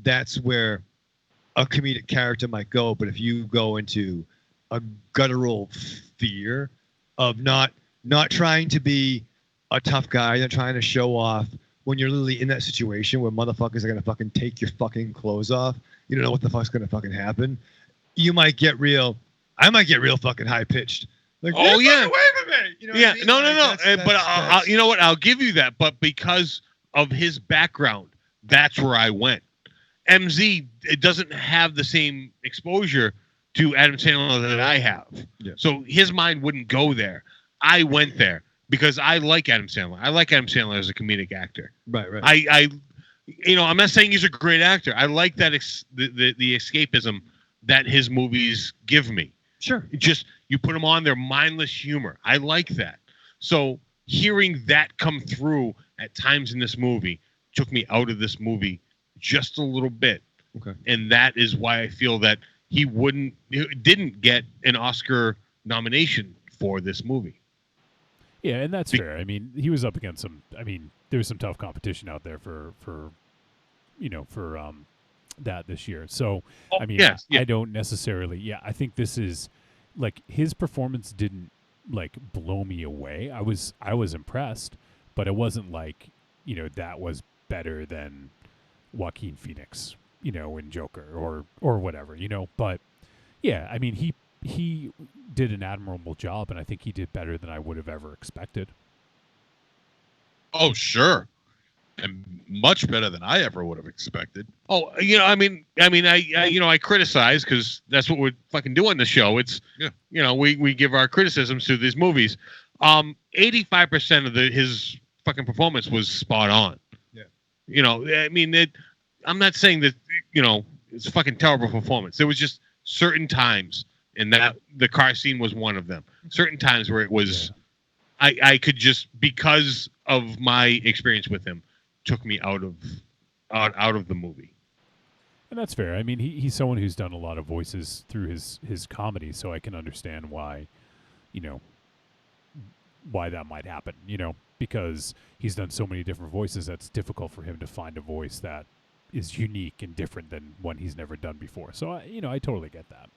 Speaker 5: that's where a comedic character might go. But if you go into a guttural fear of not trying to be a tough guy, not trying to show off, when you're literally in that situation where motherfuckers are gonna fucking take your fucking clothes off, you don't know what the fuck's gonna fucking happen. I might get real fucking high pitched. Like,
Speaker 6: oh yeah,
Speaker 5: away from me. You know
Speaker 6: yeah,
Speaker 5: what I mean?
Speaker 6: no.
Speaker 5: Like,
Speaker 6: But I'll, you know what? I'll give you that. But because of his background, that's where I went. MZ, it doesn't have the same exposure to Adam Sandler that I have.
Speaker 5: Yeah.
Speaker 6: So his mind wouldn't go there. I went there because I like Adam Sandler. I like Adam Sandler as a comedic actor.
Speaker 5: Right.
Speaker 6: I you know, I'm not saying he's a great actor. I like that the escapism that his movies give me.
Speaker 5: Sure.
Speaker 6: Just you put them on, they're mindless humor. I like that. So hearing that come through at times in this movie took me out of this movie just a little bit.
Speaker 5: Okay.
Speaker 6: And that is why I feel that he didn't get an Oscar nomination for this movie.
Speaker 4: Yeah, and that's fair. I mean, he was up against some. I mean, there was some tough competition out there for that this year. So, I mean, I don't necessarily. Yeah, I think this is like his performance didn't like blow me away. I was impressed, but it wasn't like that was better than Joaquin Phoenix, in Joker or whatever, But yeah, I mean, he did an admirable job, and I think he did better than I would have ever expected.
Speaker 2: Oh, sure. And much better than I ever would have expected.
Speaker 6: Oh, I criticize because that's what we fucking do on the show. It's, we give our criticisms to these movies. 85% of his fucking performance was spot on. Yeah. I'm not saying that, it's a fucking terrible performance. There was just certain times, and that the car scene was one of them. Certain times where it was, I could just, because of my experience with him, took me out of the movie.
Speaker 4: And that's fair. I mean, he's someone who's done a lot of voices through his comedy, so I can understand why, why that might happen, because he's done so many different voices that's difficult for him to find a voice that is unique and different than one he's never done before. So, I totally get that.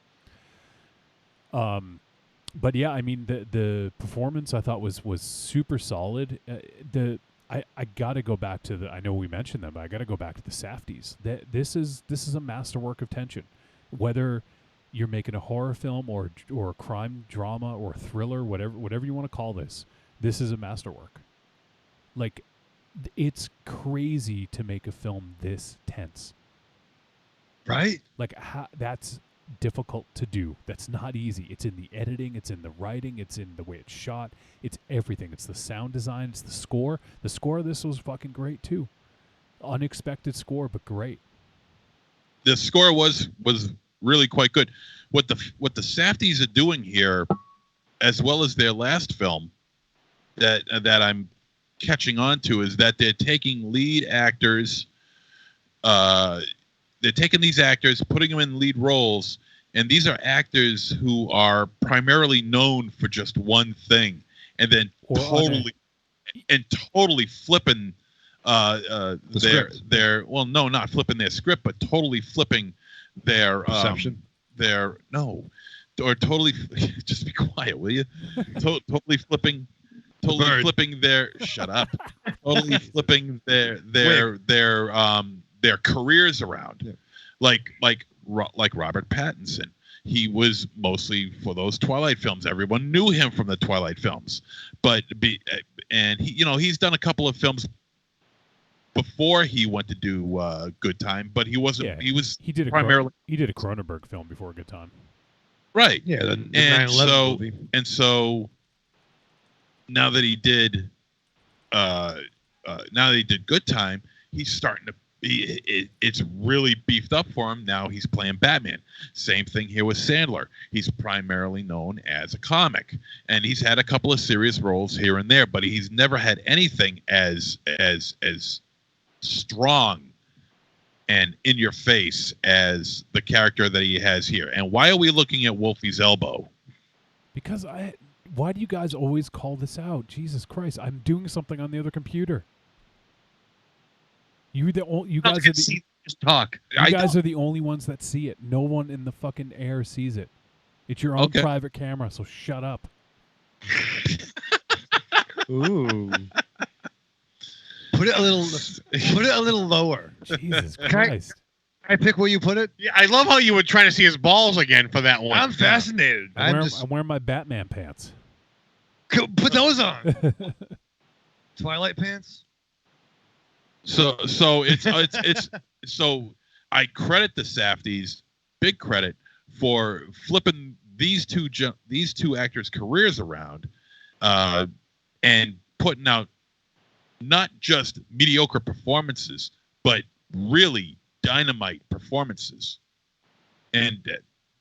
Speaker 4: But yeah, I mean, the performance I thought was super solid. I got to go back to I know we mentioned them, but I got to go back to the Safties. This is a masterwork of tension. Whether you're making a horror film or a crime drama or thriller, whatever you want to call this is a masterwork. Like, it's crazy to make a film this tense.
Speaker 5: Right?
Speaker 4: Like, that's difficult to do. That's not easy. It's in the editing, it's in the writing, it's in the way it's shot, it's everything. It's the sound design, it's the score. The score of this was fucking great too. Unexpected score, but great.
Speaker 2: The score was really quite good. What the Safties are doing here, as well as their last film, that I'm catching on to, is that they're taking lead actors. They're taking these actors, putting them in lead roles, and these are actors who are primarily known for just one thing, and then totally flipping their well, no, not flipping their script, but totally flipping their
Speaker 5: perception.
Speaker 2: Or totally just be quiet, will you? Totally flipping their shut up. Totally flipping their careers around. Yeah. Like Robert Pattinson. He was mostly for those Twilight films. Everyone knew him from the Twilight films, he's done a couple of films before he went to do Good Time, but he wasn't. Yeah, he did primarily.
Speaker 4: He did a Cronenberg film before Good Time.
Speaker 2: Right.
Speaker 5: Yeah. The 9/11 movie.
Speaker 2: And so now that he did, Good Time, he's starting to. It's really beefed up for him. Now he's playing Batman. Same thing here with Sandler. He's primarily known as a comic, and he's had a couple of serious roles here and there, but he's never had anything as strong and in your face as the character that he has here. And why are we looking at Wolfie's elbow?
Speaker 4: Because why do you guys always call this out? Jesus Christ! I'm doing something on the other computer. You guys are the
Speaker 6: just talk.
Speaker 4: You guys are the only ones that see it. No one in the fucking air sees it. It's your own private camera, so shut up.
Speaker 5: Ooh. Put it a little lower.
Speaker 4: Jesus Christ.
Speaker 5: Can I pick where you put it?
Speaker 6: Yeah, I love how you were trying to see his balls again for that one.
Speaker 5: I'm fascinated.
Speaker 4: I'm wearing my Batman pants.
Speaker 5: Put those on. Twilight pants?
Speaker 2: So it's so I credit the Safties, big credit, for flipping these two actors' careers around, and putting out not just mediocre performances, but really dynamite performances, and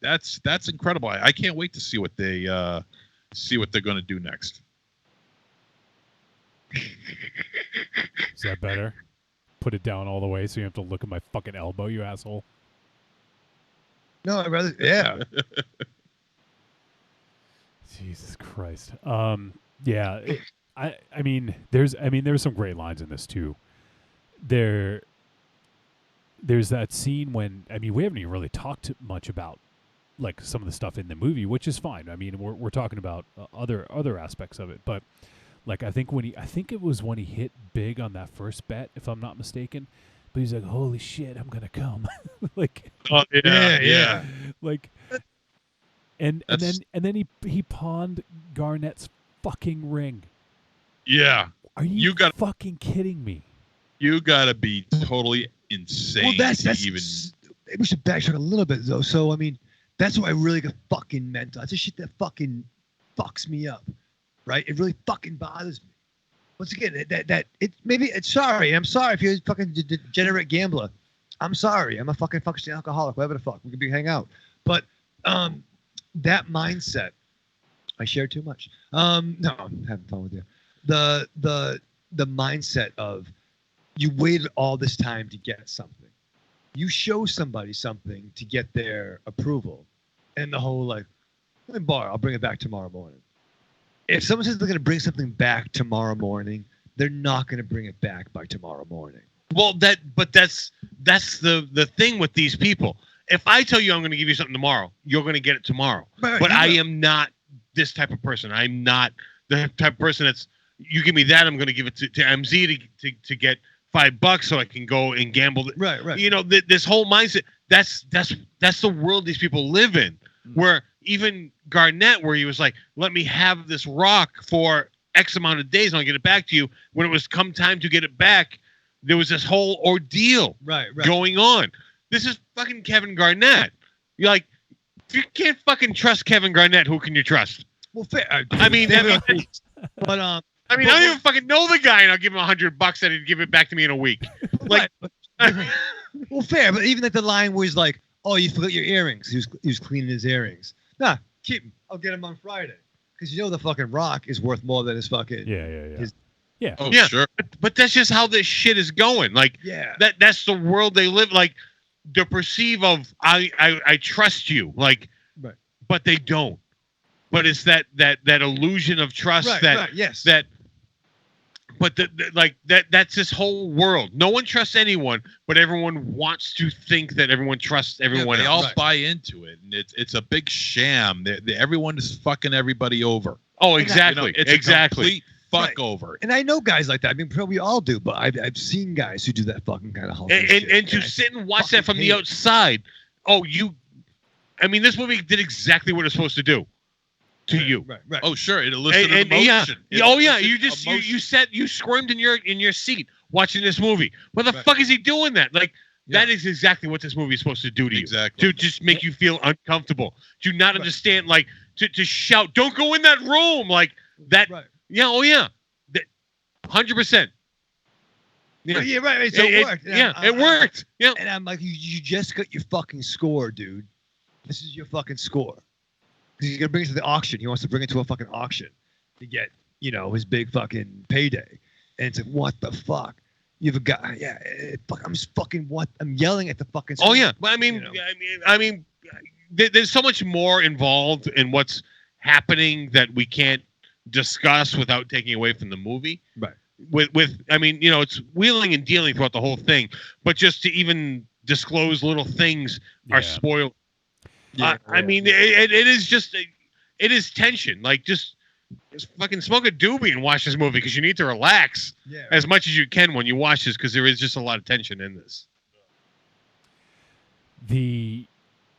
Speaker 2: that's incredible. I can't wait to see what they're going to do next.
Speaker 4: Is that better? put it down all the way so you have to look at my fucking elbow, you asshole.
Speaker 5: No, I'd rather. Yeah.
Speaker 4: Jesus Christ. Yeah. I mean, there's some great lines in this too. There's that scene when we haven't even really talked much about like some of the stuff in the movie, which is fine. I mean, we're talking about other aspects of it, but like I think it was when he hit big on that first bet, if I'm not mistaken. But he's like, "Holy shit, I'm gonna come!" Like,
Speaker 6: oh yeah.
Speaker 4: Like, and then he pawned Garnett's fucking ring.
Speaker 2: Yeah.
Speaker 4: Are you fucking kidding me?
Speaker 2: You gotta be totally insane.
Speaker 5: Well, that's we should backtrack a little bit though. So I mean, that's what I really got fucking mental. That's the shit that fucking fucks me up, right? It really fucking bothers me. Once again, I'm sorry if you're a fucking degenerate gambler. I'm sorry. I'm a fucking alcoholic. Whatever the fuck, we could hang out. But that mindset, I share too much. No, I'm having fun with you. The mindset of you waited all this time to get something. You show somebody something to get their approval, and the whole like, I'll bring it back tomorrow morning. If someone says they're going to bring something back tomorrow morning, they're not going to bring it back by tomorrow morning.
Speaker 6: Well, that's the thing with these people. If I tell you I'm going to give you something tomorrow, you're going to get it tomorrow. Right, but I am not this type of person. I'm not the type of person that's, you give me that, I'm going to give it to MZ to get $5 so I can go and gamble.
Speaker 5: Right.
Speaker 6: You know, this whole mindset, that's the world these people live in. Where even Garnett, where he was like, let me have this rock for X amount of days and I'll get it back to you. When it was come time to get it back, there was this whole ordeal going on. This is fucking Kevin Garnett. You're like, if you can't fucking trust Kevin Garnett, who can you trust?
Speaker 5: Well, fair.
Speaker 6: I don't even fucking know the guy, and I'll give him $100 and he'd give it back to me in a week. Like,
Speaker 5: well, fair. But even at the line where he's like, "Oh, you forgot your earrings." He was cleaning his earrings. Nah, keep them. I'll get them on Friday. Because you know the fucking rock is worth more than his fucking
Speaker 4: Yeah.
Speaker 2: Oh, yeah. Sure.
Speaker 6: But that's just how this shit is going. Like, that's the world they live. Like, the perceive of I trust you. Like, but they don't. But it's that illusion of trust that's this whole world. No one trusts anyone, but everyone wants to think that everyone trusts everyone
Speaker 2: they
Speaker 6: else.
Speaker 2: all buy into it, and it's a big sham. Everyone is fucking everybody over.
Speaker 6: Oh, exactly.
Speaker 2: It's
Speaker 6: exactly.
Speaker 2: A complete fuck over.
Speaker 5: And I know guys like that. I mean, probably all do, but I've seen guys who do that fucking kind of whole
Speaker 6: and to sit and watch that from the outside. This movie did exactly what it's supposed to do. To you,
Speaker 5: right.
Speaker 2: Oh, sure. It elicited emotion.
Speaker 6: You squirmed in your seat watching this movie. What the fuck is he doing that? Like, that is exactly what this movie is supposed to do to you. To just make you feel uncomfortable. To not understand, like, to shout, "Don't go in that room!" Like that. Right. Yeah. Oh yeah. 100%.
Speaker 5: Yeah. Right. So it worked.
Speaker 6: It worked. Yeah.
Speaker 5: And I'm like, you just got your fucking score, dude. This is your fucking score. Because he's gonna bring it to the auction. He wants to bring it to a fucking auction to get, his big fucking payday. And it's like, what the fuck? You have a guy, I'm just fucking I'm yelling at the fucking screen.
Speaker 6: Oh yeah. Well, I mean, there's so much more involved in what's happening that we can't discuss without taking away from the movie.
Speaker 5: Right.
Speaker 6: It's wheeling and dealing throughout the whole thing, but just to even disclose little things are spoiled. It is just it is tension. Like, just fucking smoke a doobie and watch this movie because you need to relax as much as you can when you watch this, because there is just a lot of tension in this.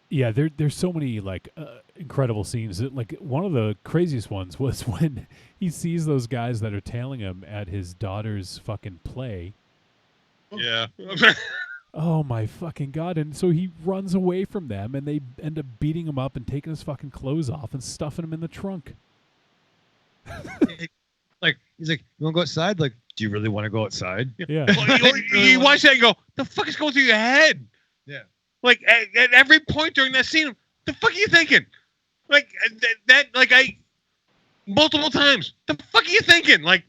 Speaker 4: There's so many incredible scenes. Like, one of the craziest ones was when he sees those guys that are tailing him at his daughter's fucking play.
Speaker 2: Yeah.
Speaker 4: Oh my fucking God. And so he runs away from them and they end up beating him up and taking his fucking clothes off and stuffing him in the trunk.
Speaker 5: Like, he's like, "You want to go outside?" Like, "Do you really want to go outside?"
Speaker 4: Yeah.
Speaker 6: You watch that and go, the fuck is going through your head?
Speaker 5: Yeah.
Speaker 6: Like, at every point during that scene, the fuck are you thinking? Like, multiple times. The fuck are you thinking? Like,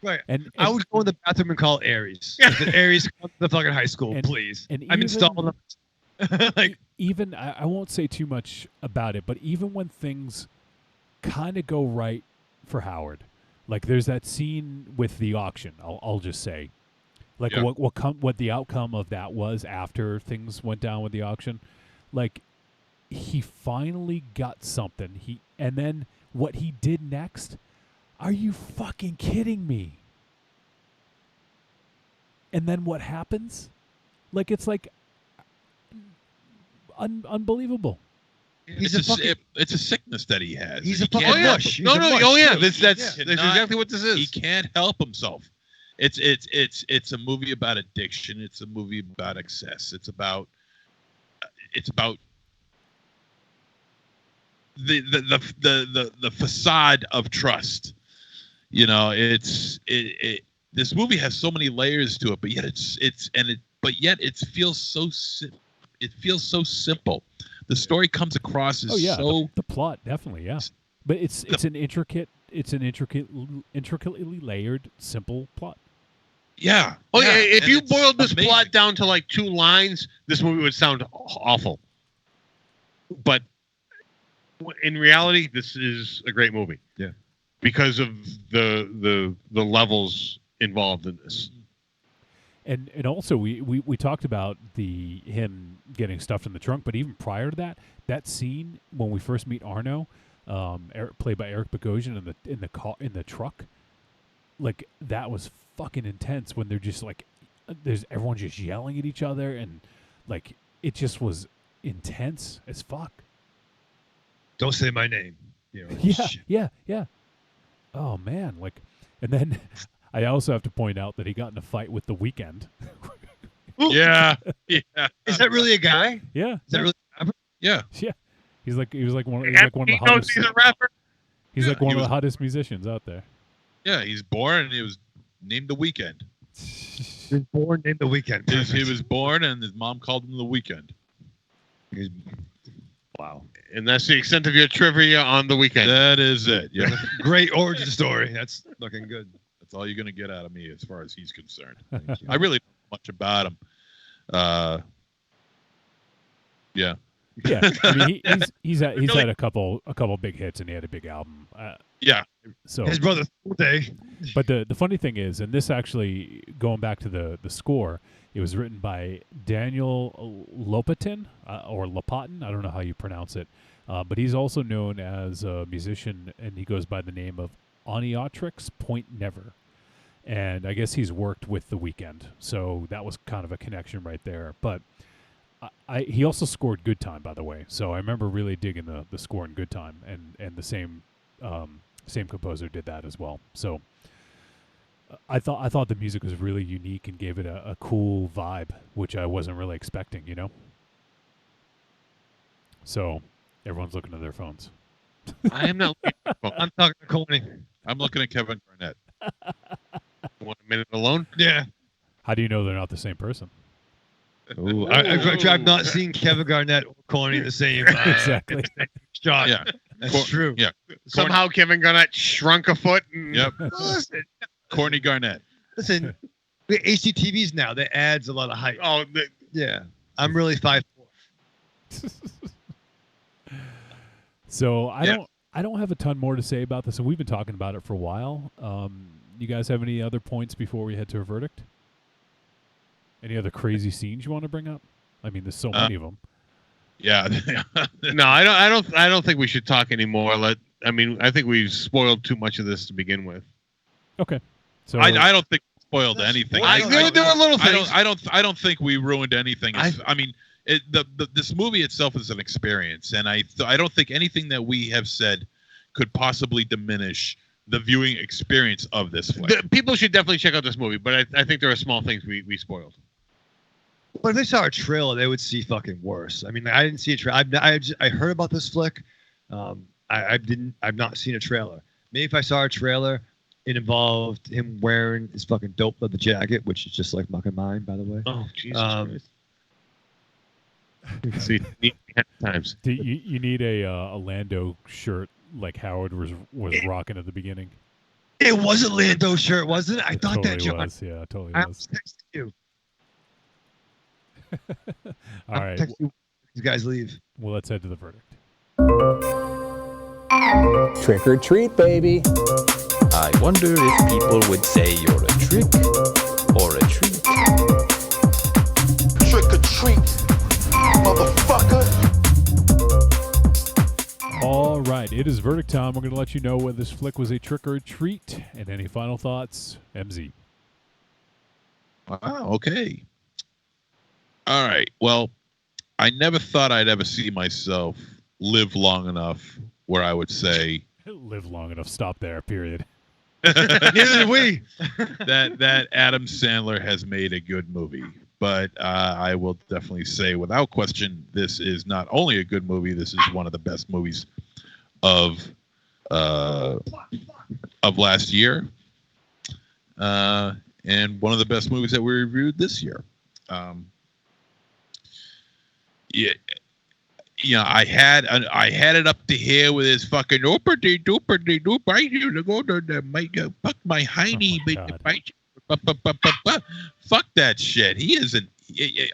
Speaker 5: Right.
Speaker 4: And
Speaker 5: I would go in the bathroom and call Aries. Aries, come to the fucking high school, please.
Speaker 4: And
Speaker 5: I'm installing them.
Speaker 4: Like, even I won't say too much about it, but even when things kind of go right for Howard, like there's that scene with the auction. I'll just say, like what the outcome of that was after things went down with the auction, like he finally got something. And then what he did next. Are you fucking kidding me? And then what happens? Like, it's like unbelievable.
Speaker 2: It's a sickness that he has.
Speaker 5: He's
Speaker 2: he
Speaker 5: a fucking mush.
Speaker 6: That's exactly what this is.
Speaker 2: He can't help himself. It's a movie about addiction. It's a movie about excess. It's about the facade of trust. You know, this movie has so many layers to it, but yet it feels so simple. The story comes across as
Speaker 4: the plot definitely, yeah. But it's an intricately layered, simple plot.
Speaker 2: Yeah.
Speaker 6: Oh yeah. If you boiled this plot down to like 2 lines, this movie would sound awful. But in reality, this is a great movie.
Speaker 5: Yeah.
Speaker 6: Because of the levels involved in this.
Speaker 4: And also we talked about him getting stuffed in the trunk, but even prior to that scene when we first meet Arno, played by Eric Bogosian in the truck, like that was fucking intense when they're just like everyone just yelling at each other, and like it just was intense as fuck.
Speaker 5: Don't say my name. You know,
Speaker 4: yeah. Oh man, like, and then I also have to point out that he got in a fight with The Weeknd.
Speaker 2: Yeah.
Speaker 5: Is that really a guy?
Speaker 4: Yeah.
Speaker 5: Is that really a rapper?
Speaker 2: Yeah.
Speaker 4: Yeah. He was like one of the hottest.
Speaker 6: He's a rapper.
Speaker 4: He's like one of the hottest musicians out there.
Speaker 2: Yeah, he's born and he was named The Weeknd.
Speaker 5: He was born named The Weeknd.
Speaker 2: He was born and his mom called him The Weeknd.
Speaker 5: Wow.
Speaker 6: And that's the extent of your trivia on The Weeknd.
Speaker 2: That is it. Yeah.
Speaker 5: Great origin story. That's looking good.
Speaker 2: That's all you're going to get out of me as far as he's concerned. I really don't know much about him. Yeah.
Speaker 4: Yeah. I mean, he's had a couple big hits, and he had a big album.
Speaker 2: Yeah.
Speaker 4: So
Speaker 5: his brother Day.
Speaker 4: But the funny thing is, and this actually going back to the score, it was written by Daniel Lopatin or Lopatin. I don't know how you pronounce it, but he's also known as a musician, and he goes by the name of Oniatrix Point Never. And I guess he's worked with The Weeknd, so that was kind of a connection right there. But he also scored Good Time, by the way. So I remember really digging the score in Good Time, and the same composer did that as well. So I thought the music was really unique and gave it a cool vibe, which I wasn't really expecting, you know. So everyone's looking at their phones.
Speaker 6: I am not.
Speaker 5: I'm talking to Corny.
Speaker 2: I'm looking at Kevin Garnett.
Speaker 6: Want a minute alone?
Speaker 5: Yeah.
Speaker 4: How do you know they're not the same person?
Speaker 5: Ooh, I've not seen Kevin Garnett or Corny in the same
Speaker 4: exactly
Speaker 5: in the same shot.
Speaker 2: Yeah,
Speaker 5: that's true.
Speaker 2: Yeah.
Speaker 6: Somehow Kevin Garnett shrunk a foot. And
Speaker 2: Yep.
Speaker 5: Listen,
Speaker 2: Corny Garnett.
Speaker 5: listen. The HDTVs now that adds a lot of height.
Speaker 6: Oh,
Speaker 5: Yeah, I'm really 5'4".
Speaker 4: So I don't have a ton more to say about this, and we've been talking about it for a while. You guys have any other points before we head to a verdict? Any other crazy scenes you want to bring up? I mean, there's so many of them.
Speaker 2: Yeah.
Speaker 6: No, I don't think we should talk anymore. I think we've spoiled too much of this to begin with.
Speaker 4: Okay. So
Speaker 2: I don't think we spoiled anything.
Speaker 6: There were little things.
Speaker 2: I don't think we ruined anything. This movie itself is an experience, and I don't think anything that we have said could possibly diminish the viewing experience of this flick.
Speaker 6: People should definitely check out this movie, but I think there are small things we spoiled.
Speaker 5: But if they saw a trailer, they would see fucking worse. I mean, I didn't see a trailer. I heard about this flick. I've not seen a trailer. Maybe if I saw a trailer, it involved him wearing his fucking dope leather jacket, which is just like fucking mine, by the way.
Speaker 6: Oh, Jesus Christ. See, times.
Speaker 4: You need a Lando shirt like Howard was rocking at the beginning.
Speaker 5: It was a Lando shirt, wasn't it? I thought
Speaker 4: totally
Speaker 5: that, John.
Speaker 4: was. Yeah, totally
Speaker 5: I
Speaker 4: was.
Speaker 5: was texting you.
Speaker 4: All right.
Speaker 5: You guys leave.
Speaker 4: Well, let's head to the verdict.
Speaker 14: Trick or treat, baby.
Speaker 15: I wonder if people would say you're a trick or a treat.
Speaker 16: Trick or treat, motherfucker.
Speaker 4: All right, it is verdict time. We're going to let you know whether this flick was a trick or a treat. And any final thoughts, MZ?
Speaker 2: Wow, okay. All right. Well, I never thought I'd ever see myself live long enough where I would say...
Speaker 4: Live long enough. Stop there, period.
Speaker 5: Neither did we.
Speaker 2: that Adam Sandler has made a good movie. But I will definitely say, without question, this is not only a good movie, this is one of the best movies of last year. And one of the best movies that we reviewed this year. I had it up to here with his fucking doopity doopity doop. I used to go to the fuck my hiney, fuck that shit. He isn't.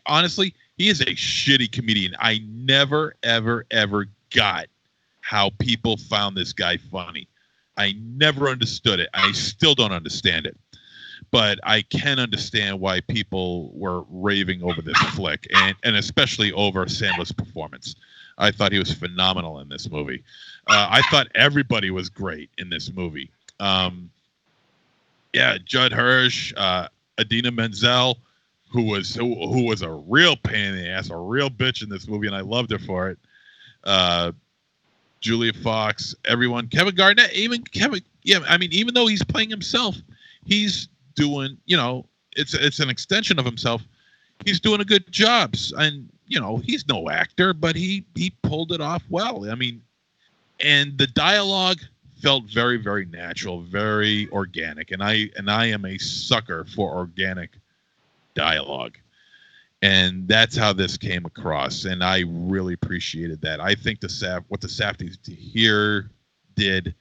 Speaker 2: Honestly, he is a shitty comedian. I never ever got how people found this guy funny. I never understood it. I still don't understand it. But I can understand why people were raving over this flick, and especially over Sandler's performance. I thought he was phenomenal in this movie. I thought everybody was great in this movie. Judd Hirsch, Idina Menzel, who was a real pain in the ass, a real bitch in this movie, and I loved her for it. Julia Fox, everyone, Kevin Garnett, even Kevin. Yeah, I mean, even though he's playing himself, he's doing, it's an extension of himself. He's doing a good job, and he's no actor, but he pulled it off well. I mean, and the dialogue felt very, very natural, very organic, and I am a sucker for organic dialogue, and that's how this came across, and I really appreciated that. I think what the Safties here did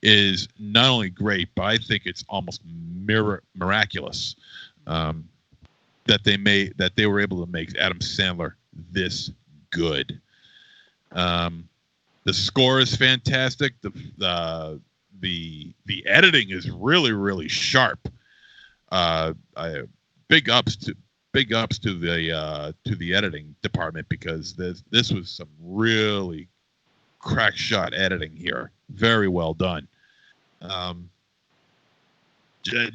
Speaker 2: is not only great, but I think it's almost miraculous that they were able to make Adam Sandler this good. The score is fantastic. The editing is really, really sharp. Big ups to the editing department, because this was some really crack shot editing here. Very well done.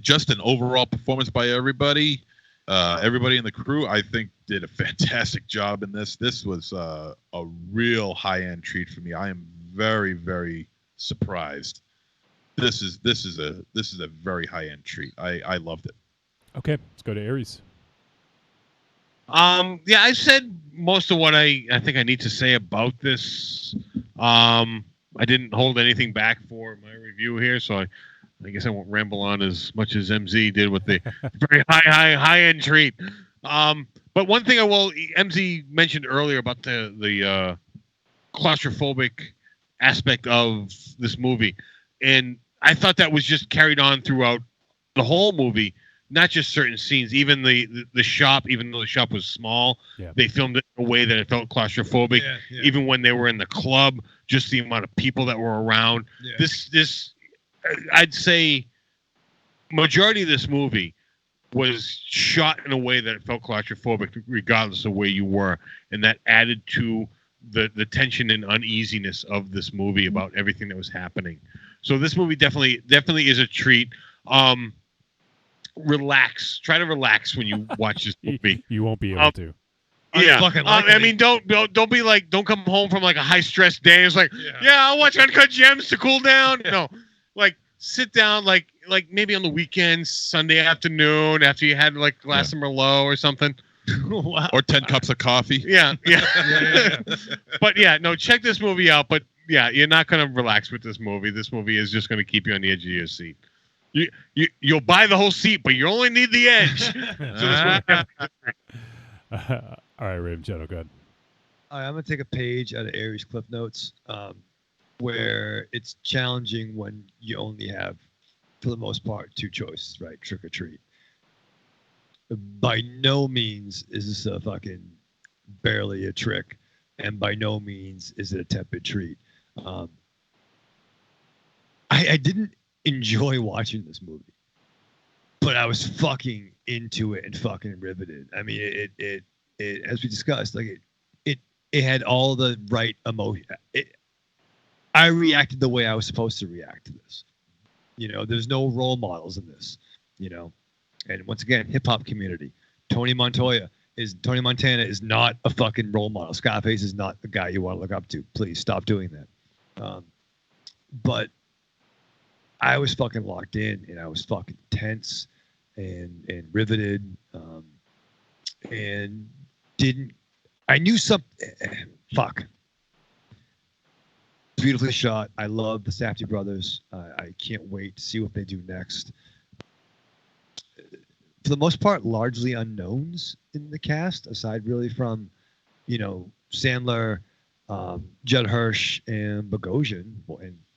Speaker 2: Just an overall performance by everybody. Everybody in the crew, I think, did a fantastic job in this. This was a real high-end treat for me. I am very, very surprised. This is a very high-end treat. I loved it.
Speaker 4: Okay, let's go to Aries.
Speaker 6: I said most of what I think I need to say about this. I didn't hold anything back for my review here, so I guess I won't ramble on as much as MZ did with the very high-end treat. But one thing MZ mentioned earlier about the claustrophobic aspect of this movie, and I thought that was just carried on throughout the whole movie, not just certain scenes. Even the shop, even though the shop was small, they filmed it in a way that it felt claustrophobic. Yeah. Even when they were in the club, just the amount of people that were around. Yeah. This I'd say majority of this movie was shot in a way that it felt claustrophobic, regardless of where you were, and that added to the tension and uneasiness of this movie about everything that was happening. So this movie definitely is a treat. Relax. Try to relax when you watch this movie.
Speaker 4: You won't be able to.
Speaker 6: Yeah, I mean, don't be like, don't come home from like a high stress day. It's like, I'll watch Uncut Gems to cool down. No, like sit down, like maybe on the weekends, Sunday afternoon, after you had like a glass of Merlot or something.
Speaker 2: Wow. Or 10 cups of coffee.
Speaker 6: Yeah. But check this movie out. But you're not gonna relax with this movie. This movie is just gonna keep you on the edge of your seat. You'll buy the whole seat, but you only need the edge.
Speaker 4: All right, Raven Shadow, go ahead.
Speaker 5: All right, I'm going to take a page out of Aries Cliff Notes, where it's challenging when you only have for the most part, two choices, right? Trick or treat. By no means is this a fucking barely a trick, and by no means is it a tepid treat. I didn't enjoy watching this movie, but I was fucking into it and fucking riveted. I mean, it as we discussed, like it had all the right emotion. I reacted the way I was supposed to react to this. You know, there's no role models in this. You know, and once again, hip hop community. Tony Montana is not a fucking role model. Scarface is not the guy you want to look up to. Please stop doing that. But I was fucking locked in, and I was fucking tense and riveted, and didn't. I knew something. Fuck. Beautifully shot. I love the Safty Brothers. I can't wait to see what they do next. For the most part, largely unknowns in the cast, aside really from, you know, Sandler, Judd Hirsch, and Bogosian,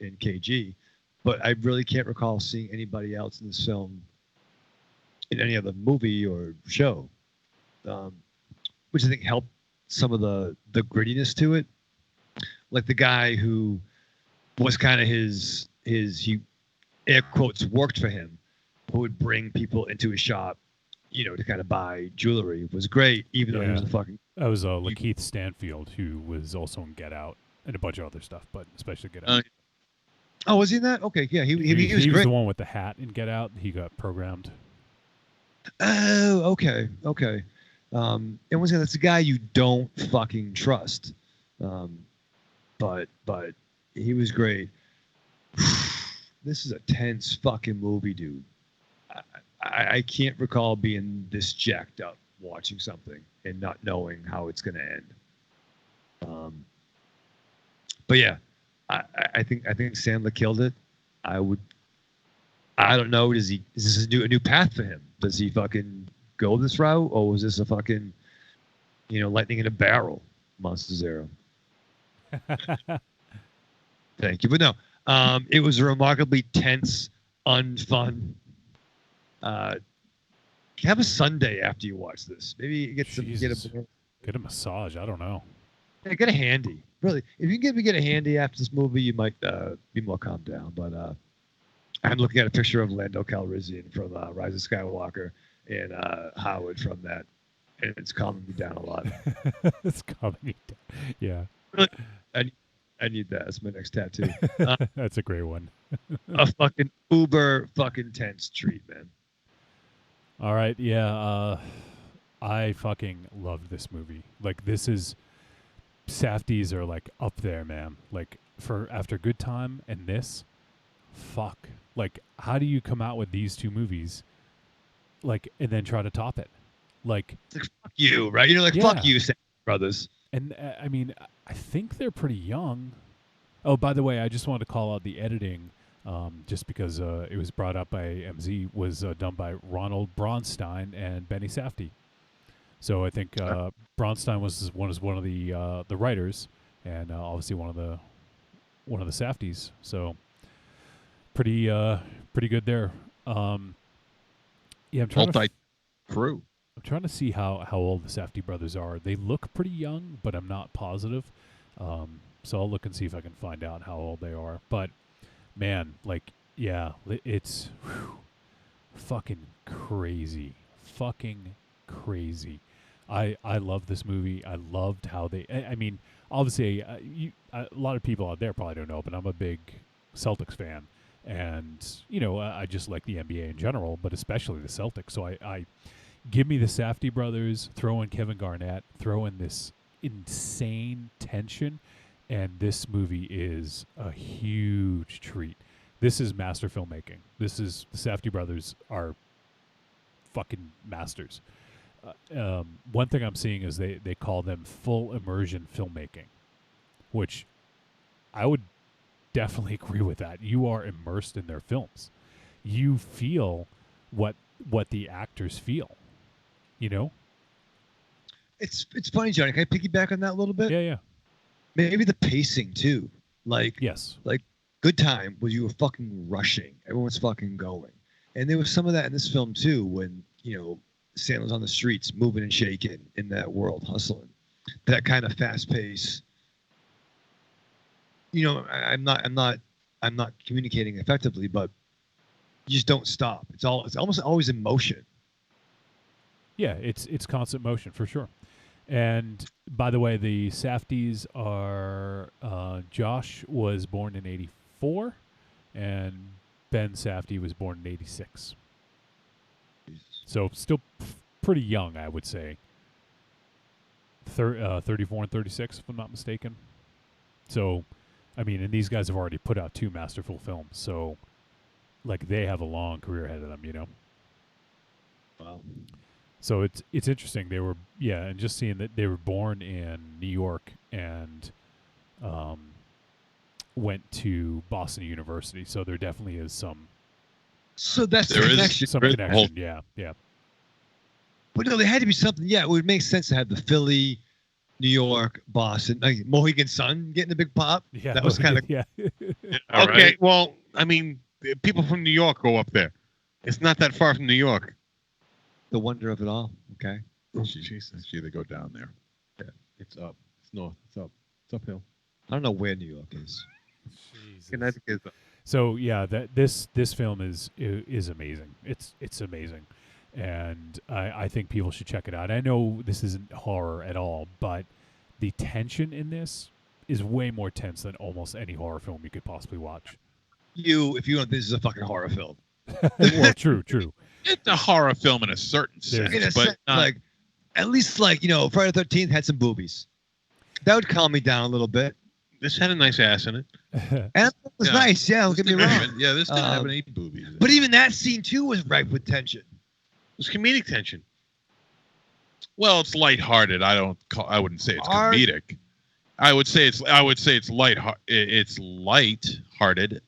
Speaker 5: and KG. But I really can't recall seeing anybody else in this film in any other movie or show, which I think helped some of the grittiness to it. Like the guy who was kind of he air quotes worked for him, who would bring people into his shop, you know, to kind of buy jewelry, was great, even though he was a fucking.
Speaker 4: That was Lakeith Stanfield, who was also in Get Out and a bunch of other stuff, but especially Get Out.
Speaker 5: Oh, was he in that? Okay, yeah, he was
Speaker 4: he
Speaker 5: great.
Speaker 4: Was the one with the hat in Get Out. He got programmed.
Speaker 5: Oh, okay. And once again, that's a guy you don't fucking trust. But he was great. This is a tense fucking movie, dude. I can't recall being this jacked up watching something and not knowing how it's going to end. But yeah, I think Sandler killed it. I don't know. Is this a new path for him? Does he fucking go this route, or was this a fucking, you know, lightning in a barrel, Monster Zero? Thank you, but no. It was a remarkably tense, unfun. Have a Sunday after you watch this. Maybe get
Speaker 4: a massage. I don't know.
Speaker 5: Yeah, get a handy. Really, if you can get a handy after this movie, you might be more calmed down. But I'm looking at a picture of Lando Calrissian from Rise of Skywalker and Howard from that, and it's calming me down a lot.
Speaker 4: It's calming me down. Yeah.
Speaker 5: Really, I need that. That's my next tattoo.
Speaker 4: That's a great one.
Speaker 5: A fucking uber fucking tense treat, man.
Speaker 4: All right, yeah. I fucking loved this movie. Like, this is Safdies are like up there, man. Like, for after Good Time and this, fuck. Like, how do you come out with these two movies, like, and then try to top it? Like
Speaker 5: fuck you, right? You know, like,
Speaker 4: yeah.
Speaker 5: Fuck you, Safety Brothers.
Speaker 4: And I mean, I think they're pretty young. Oh, by the way, I just wanted to call out the editing, just because it was brought up by MZ, was done by Ronald Braunstein and Benny Safdie. So I think Braunstein was one of the writers, and obviously one of the Safdies. So pretty good there. Yeah, I'm trying
Speaker 2: crew.
Speaker 4: I'm trying to see how old the Safety brothers are. They look pretty young, but I'm not positive. So I'll look and see if I can find out how old they are. But man, like, yeah, it's fucking crazy. Fucking crazy. I love this movie. I loved how they. I mean, obviously, a lot of people out there probably don't know, but I'm a big Celtics fan, and you know, I just like the NBA in general, but especially the Celtics. So I give me the Safdie brothers, throw in Kevin Garnett, throw in this insane tension, and this movie is a huge treat. This is master filmmaking. The Safdie brothers are fucking masters. One thing I'm seeing is they call them full immersion filmmaking, which I would definitely agree with that. You are immersed in their films. You feel what the actors feel. You know?
Speaker 5: It's funny, Johnny. Can I piggyback on that a little bit?
Speaker 4: Yeah.
Speaker 5: Maybe the pacing too. Like,
Speaker 4: yes.
Speaker 5: Like Good Time was you were fucking rushing. Everyone's fucking going. And there was some of that in this film too, when, Sandler's on the streets, moving and shaking in that world, hustling. That kind of fast pace. I'm not communicating effectively, but you just don't stop. It's almost always in motion.
Speaker 4: Yeah, it's constant motion for sure. And by the way, the Safdies are Josh was born in '84, and Ben Safdie was born in '86. So still pretty young, I would say. 34 and 36, if I'm not mistaken. So, I mean, and these guys have already put out 2 masterful films, so like they have a long career ahead of them,
Speaker 5: Wow.
Speaker 4: So it's interesting. They were and just seeing that they were born in New York and went to Boston University. So there definitely is some.
Speaker 5: So that's
Speaker 2: there
Speaker 5: the
Speaker 2: is
Speaker 5: connection.
Speaker 4: Some connection. Yeah.
Speaker 5: But no, there had to be something. Yeah, it would make sense to have the Philly, New York, Boston, like Mohegan Sun getting a big pop.
Speaker 4: Yeah,
Speaker 5: that was kind of
Speaker 4: yeah.
Speaker 6: Okay, well, I mean, people from New York go up there. It's not that far from New York.
Speaker 5: The wonder of it all. Okay.
Speaker 2: Jesus. They go down there.
Speaker 5: Yeah.
Speaker 17: It's up. It's north. It's up. It's uphill.
Speaker 5: I don't know where New York is.
Speaker 17: Connecticut is up.
Speaker 4: So yeah, this film is amazing. It's amazing, and I think people should check it out. I know this isn't horror at all, but the tension in this is way more tense than almost any horror film you could possibly watch.
Speaker 5: If you don't, this is a fucking horror film.
Speaker 4: Well, true.
Speaker 2: It's a horror film in a certain sense, but not,
Speaker 5: at least Friday the 13th had some boobies. That would calm me down a little bit.
Speaker 6: This had a nice ass in it.
Speaker 5: And it was nice, yeah, don't get me wrong.
Speaker 2: Yeah, this didn't have any boobies.
Speaker 5: But even that scene, too, was ripe with tension.
Speaker 6: It was comedic tension.
Speaker 2: Well, it's lighthearted. I wouldn't say it's comedic. I would say it's lighthearted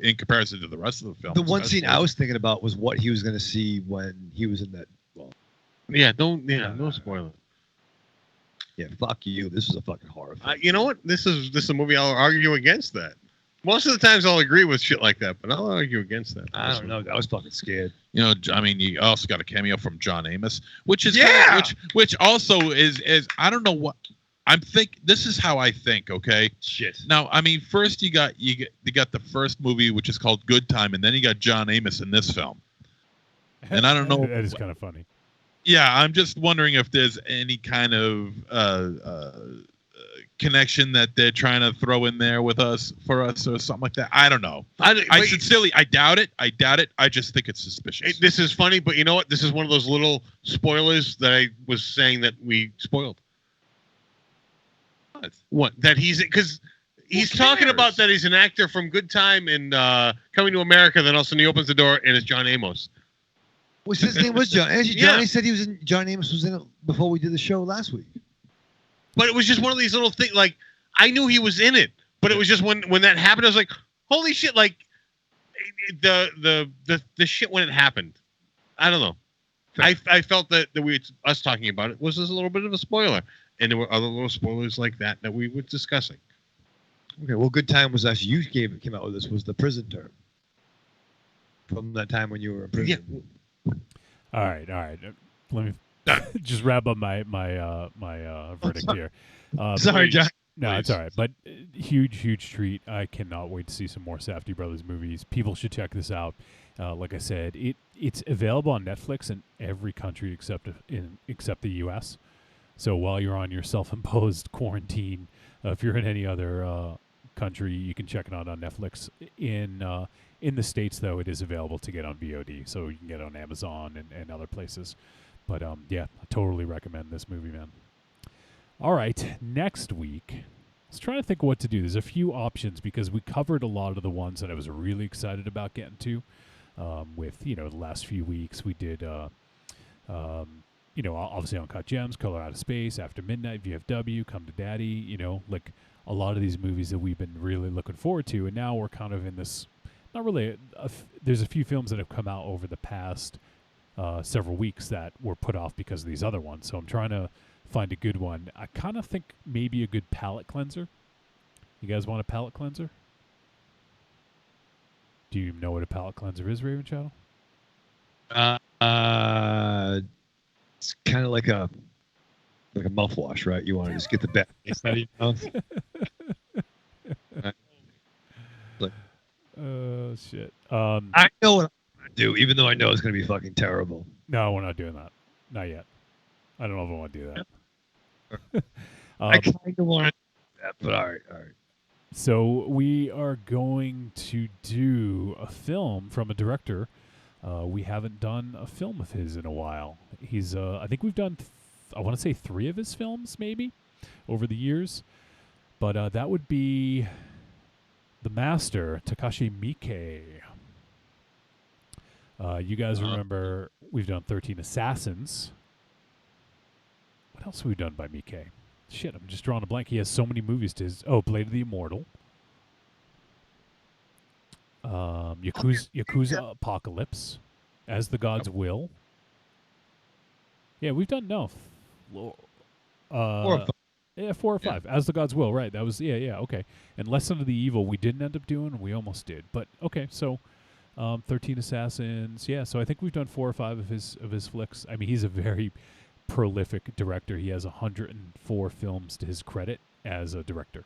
Speaker 2: in comparison to the rest of the film.
Speaker 5: The one scene I was thinking about was what he was going to see when he was in that. Well,
Speaker 6: no spoiler.
Speaker 5: Yeah, fuck you. This was a fucking horror film.
Speaker 6: You know what? This is a movie I'll argue against that. Most of the times I'll agree with shit like that, but I'll argue against that.
Speaker 5: I don't know. I was fucking scared.
Speaker 2: I mean, you also got a cameo from John Amos, which is which also is I don't know what I'm this is how I think. Okay.
Speaker 5: Shit.
Speaker 2: Now, I mean, first you got the first movie, which is called Good Time, and then you got John Amos in this film. And I don't know.
Speaker 4: That is kind of funny.
Speaker 2: Yeah, I'm just wondering if there's any kind of connection that they're trying to throw in there for us or something like that. I don't know. I sincerely, I doubt it. I just think it's suspicious.
Speaker 6: This is funny, but you know what? This is one of those little spoilers that I was saying that we spoiled. What? That because he's talking about that he's an actor from Good Time and Coming to America. Then all of a sudden he opens the door and it's John Amos.
Speaker 5: Well, his name was John. Actually, Johnny said John Amos was in it before we did the show last week.
Speaker 6: But it was just one of these little things. Like, I knew he was in it, but it was just when that happened, I was like, holy shit! Like, the shit when it happened. I don't know. I felt that us talking about it was just a little bit of a spoiler, and there were other little spoilers like that we were discussing.
Speaker 5: Okay, well, Good Time was actually came out with this was the prison term from that time when you were in prison.
Speaker 6: Yeah.
Speaker 4: All right. Let me just wrap up my verdict here.
Speaker 5: Sorry, John.
Speaker 4: No, it's all right. But huge treat. I cannot wait to see some more Safty Brothers movies. People should check this out. Like I said, it's available on Netflix in every country except the U.S. So while you're on your self-imposed quarantine, if you're in any other country, you can check it out on Netflix. In the States, though, it is available to get on VOD, so you can get it on Amazon and other places. But, I totally recommend this movie, man. All right, next week, I was trying to think of what to do. There's a few options because we covered a lot of the ones that I was really excited about getting to. With, the last few weeks, we did, obviously Uncut Gems, Color Out of Space, After Midnight, VFW, Come to Daddy, like a lot of these movies that we've been really looking forward to. And now we're kind of in this... Not really. There's a few films that have come out over the past several weeks that were put off because of these other ones. So I'm trying to find a good one. I kind of think maybe a good palate cleanser. You guys want a palate cleanser? Do you know what a palate cleanser is, Raven Shadow?
Speaker 5: It's kind of like a mouthwash, right? You want to just get the bad taste out of your mouth.
Speaker 4: Shit.
Speaker 5: I know what I'm going to do, even though I know it's going to be fucking terrible.
Speaker 4: No, we're not doing that. Not yet. I don't know if I want to do that.
Speaker 5: I kind of want to do that, but all right.
Speaker 4: So we are going to do a film from a director. We haven't done a film of his in a while. He's, I think we've done, I want to say 3 of his films, maybe, over the years. But that would be the master, Takashi Miike. You guys remember we've done 13 Assassins. What else have we done by Miike? Shit, I'm just drawing a blank. He has so many movies to his... Oh, Blade of the Immortal. Yakuza Apocalypse. As the Gods Will. Yeah, we've done... No. 4 or 5. Yeah, 4 or 5. As the Gods Will, right. That was... Yeah, okay. And Lesson of the Evil we didn't end up doing. We almost did. But, okay, so... 13 Assassins. Yeah, so I think we've done 4 or 5 of his flicks. I mean, he's a very... prolific director. He has 104 films to his credit as a director.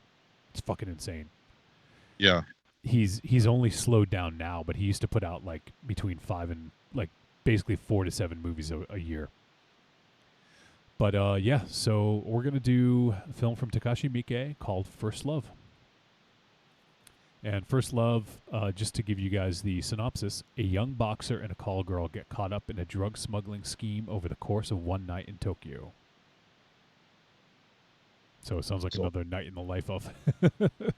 Speaker 4: It's fucking insane.
Speaker 2: Yeah.
Speaker 4: He's only slowed down now, but he used to put out like between 5 and like basically 4 to 7 movies a year. But yeah, so we're gonna do a film from Takashi Miike called First Love. And First Love, just to give you guys the synopsis, a young boxer and a call girl get caught up in a drug smuggling scheme over the course of one night in Tokyo. So it sounds like another night in the life of,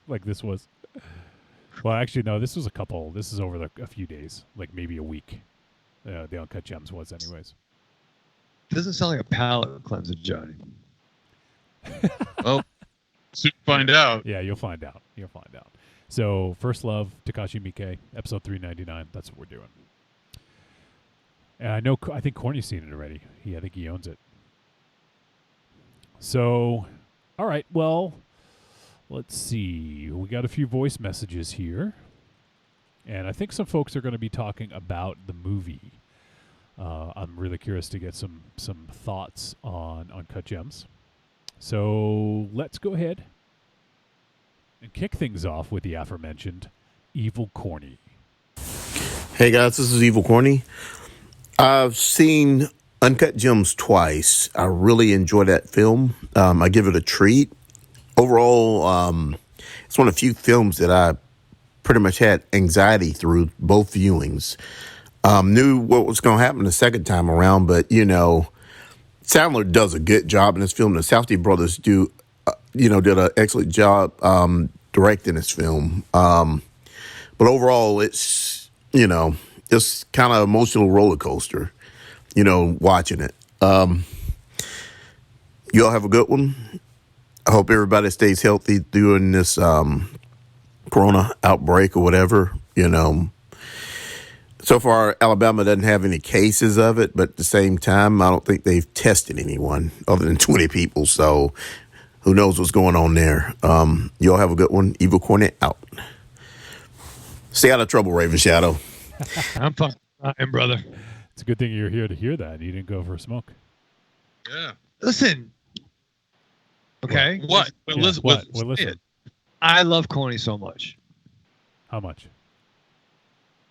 Speaker 4: like this was. Well, actually, no, this was this is over a few days, like maybe a week. The Uncut Gems was anyways.
Speaker 5: Doesn't sound like a palate cleanser, Johnny.
Speaker 2: Well, soon find out.
Speaker 4: Yeah, you'll find out. So, First Love, Takashi Miike, episode 399. That's what we're doing. And I think Corny's seen it already. I think he owns it. So, all right. Well, let's see. We got a few voice messages here. And I think some folks are going to be talking about the movie. I'm really curious to get some thoughts on Uncut Gems. So, let's go ahead and kick things off with the aforementioned Evil Corny.
Speaker 18: Hey guys, this is Evil Corny. I've seen Uncut Gems twice. I really enjoy that film. I give it a treat. Overall, it's one of the few films that I pretty much had anxiety through both viewings. Knew what was going to happen the second time around, but Sandler does a good job in this film. The Safty Brothers did an excellent job directing this film. But overall, it's kind of emotional roller coaster, watching it. You all have a good one. I hope everybody stays healthy during this corona outbreak or whatever, So far, Alabama doesn't have any cases of it, but at the same time, I don't think they've tested anyone other than 20 people, so... Who knows what's going on there? You all have a good one. Evil Corny out. Stay out of trouble, Raven Shadow.
Speaker 5: I'm fine, brother.
Speaker 4: It's a good thing you're here to hear that. You didn't go for a smoke.
Speaker 2: Yeah.
Speaker 5: Listen. Okay.
Speaker 2: What?
Speaker 4: Yeah, listen.
Speaker 5: I love Corny so much.
Speaker 4: How much?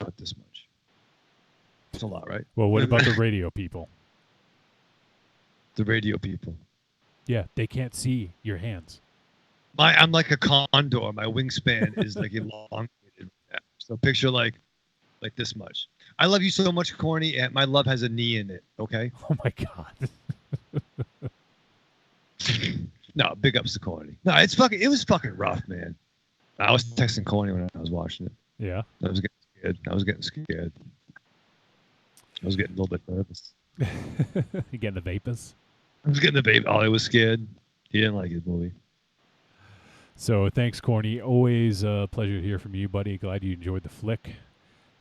Speaker 5: Not this much. It's a lot, right?
Speaker 4: Well, what about the radio people?
Speaker 5: The radio people.
Speaker 4: Yeah, they can't see your hands.
Speaker 5: I'm like a condor. My wingspan is like elongated. So picture like this much. I love you so much, Corny, and my love has a knee in it. Okay.
Speaker 4: Oh my god.
Speaker 5: No, big ups to Corny. No, it was fucking rough, man. I was texting Corny when I was watching it.
Speaker 4: Yeah.
Speaker 5: I was getting scared. I was getting a little bit nervous.
Speaker 4: You getting the vapors?
Speaker 5: I was getting the vape. Ollie was scared. He didn't like his movie.
Speaker 4: So thanks, Corny. Always a pleasure to hear from you, buddy. Glad you enjoyed the flick.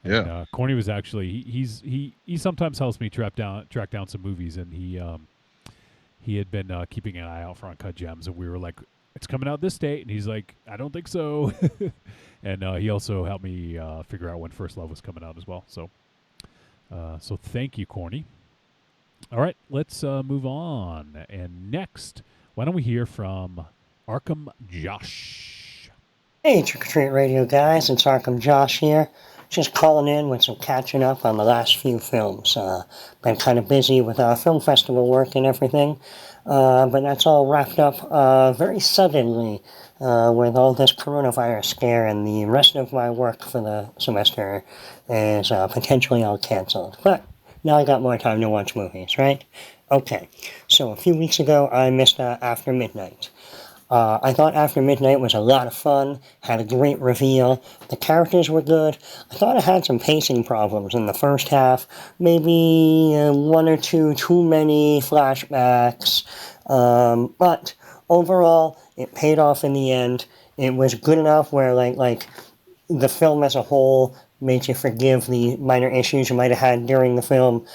Speaker 2: Yeah.
Speaker 4: And, Corny was actually he sometimes helps me track down some movies, and he had been keeping an eye out for Uncut Gems, and we were like it's coming out this date. And he's like, I don't think so. And he also helped me figure out when First Love was coming out as well. So thank you, Corny. All right, let's move on. And next, why don't we hear from Arkham Josh?
Speaker 19: Hey, Trick or Treat Radio guys, it's Arkham Josh here. Just calling in with some catching up on the last few films. Been kind of busy with film festival work and everything, but that's all wrapped up very suddenly with all this coronavirus scare, and the rest of my work for the semester is potentially all canceled. But now I got more time to watch movies, right? Okay, so a few weeks ago I missed After Midnight. I thought After Midnight was a lot of fun, had a great reveal, the characters were good. I thought it had some pacing problems in the first half, maybe one or two too many flashbacks, but overall it paid off in the end. It was good enough where like the film as a whole made you forgive the minor issues you might have had during the film.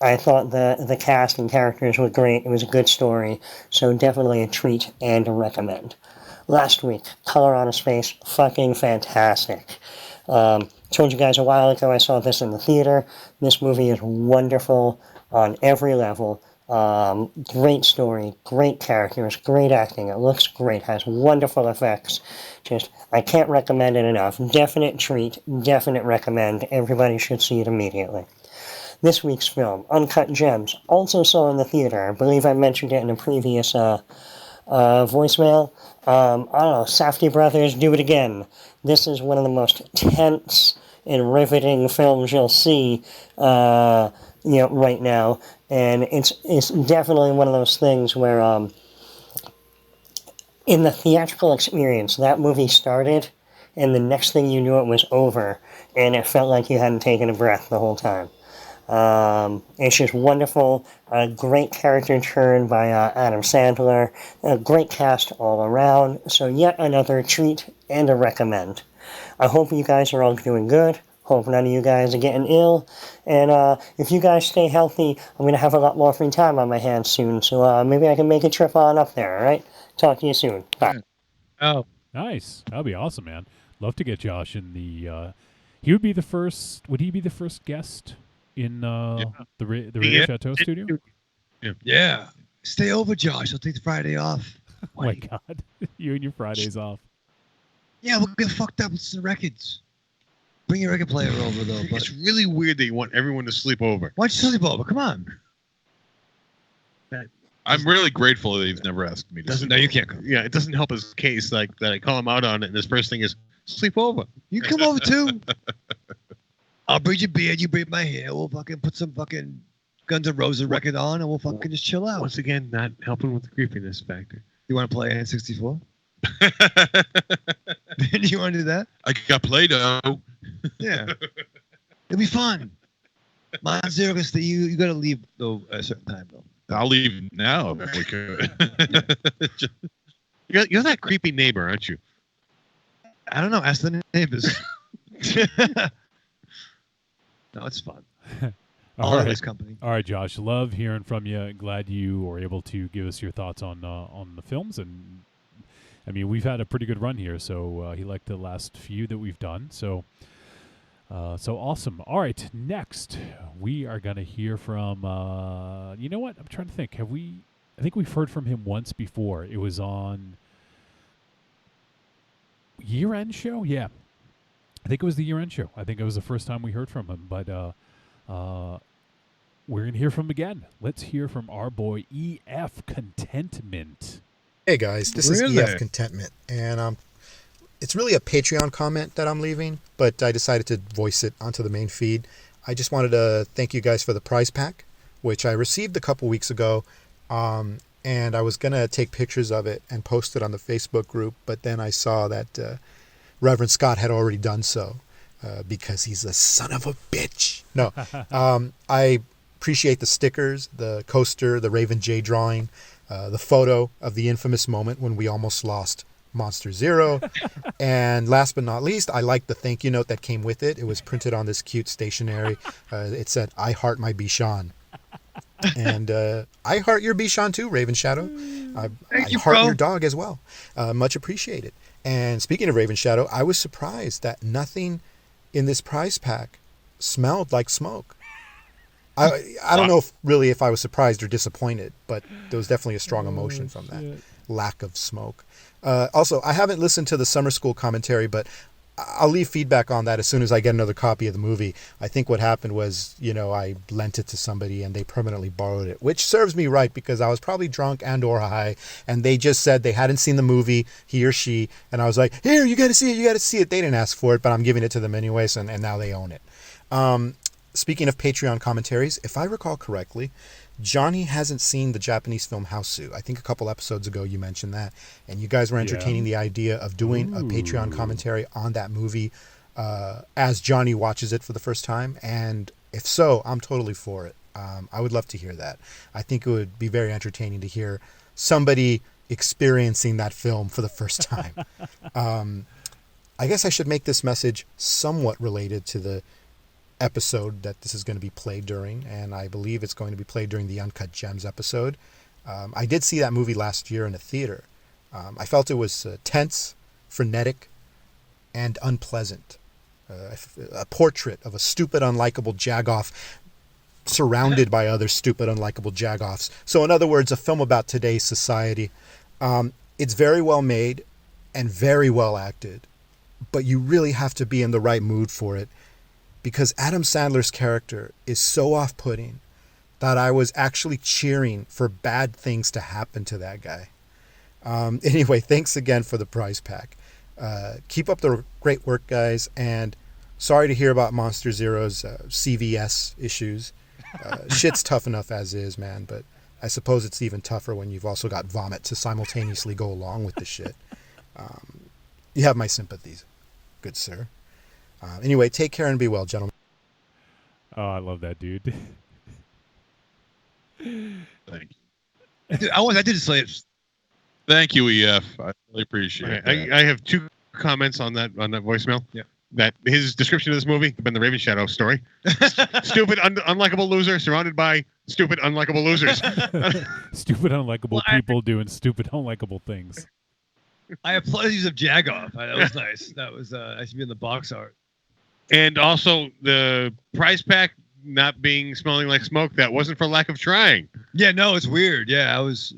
Speaker 19: I thought the cast and characters were great. It was a good story, so definitely a treat and a recommend. Last week, Color Out of Space, fucking fantastic. Told you guys a while ago I saw this in the theater. This movie is wonderful on every level. Great story, great characters, great acting. It looks great, has wonderful effects. Just, I can't recommend it enough. Definite treat, definite recommend. Everybody should see it immediately. This week's film, Uncut Gems, also saw in the theater. I believe I mentioned it in a previous voicemail. I don't know, Safty Brothers, do it again. This is one of the most tense and riveting films you'll see, right now. And it's definitely one of those things where, in the theatrical experience, that movie started, and the next thing you knew it was over, and it felt like you hadn't taken a breath the whole time. It's just wonderful. A great character turn by Adam Sandler. A great cast all around. So yet another treat and a recommend. I hope you guys are all doing good. Hope none of you guys are getting ill. And if you guys stay healthy, I'm going to have a lot more free time on my hands soon. So maybe I can make a trip on up there, all right? Talk to you soon. Bye.
Speaker 4: Oh, nice. That'd be awesome, man. Love to get Josh in the... he would be the first... Would he be the first guest in the Radio Chateau studio?
Speaker 5: Yeah. Stay over, Josh. I'll take the Friday off.
Speaker 4: Oh my God. You and your Fridays off.
Speaker 5: Yeah, we'll get fucked up with some records. Bring your record player over, though. But
Speaker 6: It's really weird that you want everyone to sleep over.
Speaker 5: why don't you sleep over? Come on.
Speaker 2: I'm really grateful that he's never asked me to.
Speaker 6: Doesn't
Speaker 5: No, you can't come.
Speaker 6: Yeah, it doesn't help his case like that I call him out on it, and his first thing is sleep over.
Speaker 5: You come over, too. I'll braid your beard, you braid my hair. We'll fucking put some fucking Guns N' Roses record on, and we'll fucking just chill out.
Speaker 6: Once again, not helping with the creepiness factor.
Speaker 5: You want to play N64? Do you want to do that?
Speaker 2: I got Play-Doh.
Speaker 5: Yeah. It'll be fun. Mine's zero because you got to leave though at a certain time though.
Speaker 2: I'll leave now if we could.
Speaker 6: You're that creepy neighbor, aren't you?
Speaker 5: I don't know. Ask the neighbors. No, it's fun.
Speaker 4: All right.
Speaker 5: This company.
Speaker 4: All right, Josh. Love hearing from you. Glad you were able to give us your thoughts on the films. And I mean, we've had a pretty good run here. So he liked the last few that we've done. So awesome. All right. Next, we are going to hear from. You know what? I'm trying to think. I think we've heard from him once before. It was on year-end show. Yeah. I think it was the year-end show. I think it was the first time we heard from him, but we're going to hear from him again. Let's hear from our boy EF Contentment.
Speaker 20: Hey guys, this is EF Contentment, and it's really a Patreon comment that I'm leaving, but I decided to voice it onto the main feed. I just wanted to thank you guys for the prize pack, which I received a couple weeks ago, and I was going to take pictures of it and post it on the Facebook group, but then I saw that Reverend Scott had already done so because he's a son of a bitch. No, I appreciate the stickers, the coaster, the Raven J drawing, the photo of the infamous moment when we almost lost Monster Zero. And last but not least, I like the thank you note that came with it. It was printed on this cute stationery. It said, "I heart my Bichon." And I heart your Bichon too, Raven Shadow. I
Speaker 5: you,
Speaker 20: heart
Speaker 5: bro.
Speaker 20: your dog as well. Much appreciated. And speaking of Raven Shadow, I was surprised that nothing in this prize pack smelled like smoke. I don't know if I was surprised or disappointed, but there was definitely a strong emotion from that lack of smoke. Also, I haven't listened to the summer school commentary, but I'll leave feedback on that as soon as I get another copy of the movie. I think what happened was, I lent it to somebody and they permanently borrowed it, which serves me right because I was probably drunk and or high, and they just said they hadn't seen the movie, he or she, and I was like, here, you got to see it. They didn't ask for it, but I'm giving it to them anyways, and now they own it. Speaking of Patreon commentaries, if I recall correctly, Johnny hasn't seen the Japanese film Houseu. I think a couple episodes ago you mentioned that, and you guys were entertaining the idea of doing a Patreon commentary on that movie as Johnny watches it for the first time. And if so, I'm totally for it. I would love to hear that. I think it would be very entertaining to hear somebody experiencing that film for the first time. I guess I should make this message somewhat related to the episode that this is going to be played during, and I believe it's going to be played during the Uncut Gems episode. I did see that movie last year in a theater. I felt it was tense, frenetic, and unpleasant. A portrait of a stupid, unlikable jagoff surrounded by other stupid, unlikable jagoffs. So in other words, a film about today's society. It's very well made and very well acted, but you really have to be in the right mood for it, because Adam Sandler's character is so off-putting that I was actually cheering for bad things to happen to that guy. Anyway, thanks again for the prize pack. Keep up the great work, guys, and sorry to hear about Monster Zero's CVS issues. Shit's tough enough as is, man, but I suppose it's even tougher when you've also got vomit to simultaneously go along with the shit. You have my sympathies, good sir. Anyway, take care and be well, gentlemen.
Speaker 4: Oh, I love that dude.
Speaker 2: Thank
Speaker 5: you. Dude, I did say it.
Speaker 2: Thank you, EF. I really appreciate it.
Speaker 6: I have two comments on that voicemail.
Speaker 5: Yeah.
Speaker 6: That his description of this movie been the Raven Shadow story. Stupid, unlikable loser surrounded by stupid, unlikable losers.
Speaker 4: Stupid, unlikable people doing stupid, unlikable things.
Speaker 5: I applaud the use of Jagoff. That was nice. That was nice to be in the box art.
Speaker 6: And also the prize pack not smelling like smoke. That wasn't for lack of trying.
Speaker 5: Yeah, no, it's weird. Yeah, I was.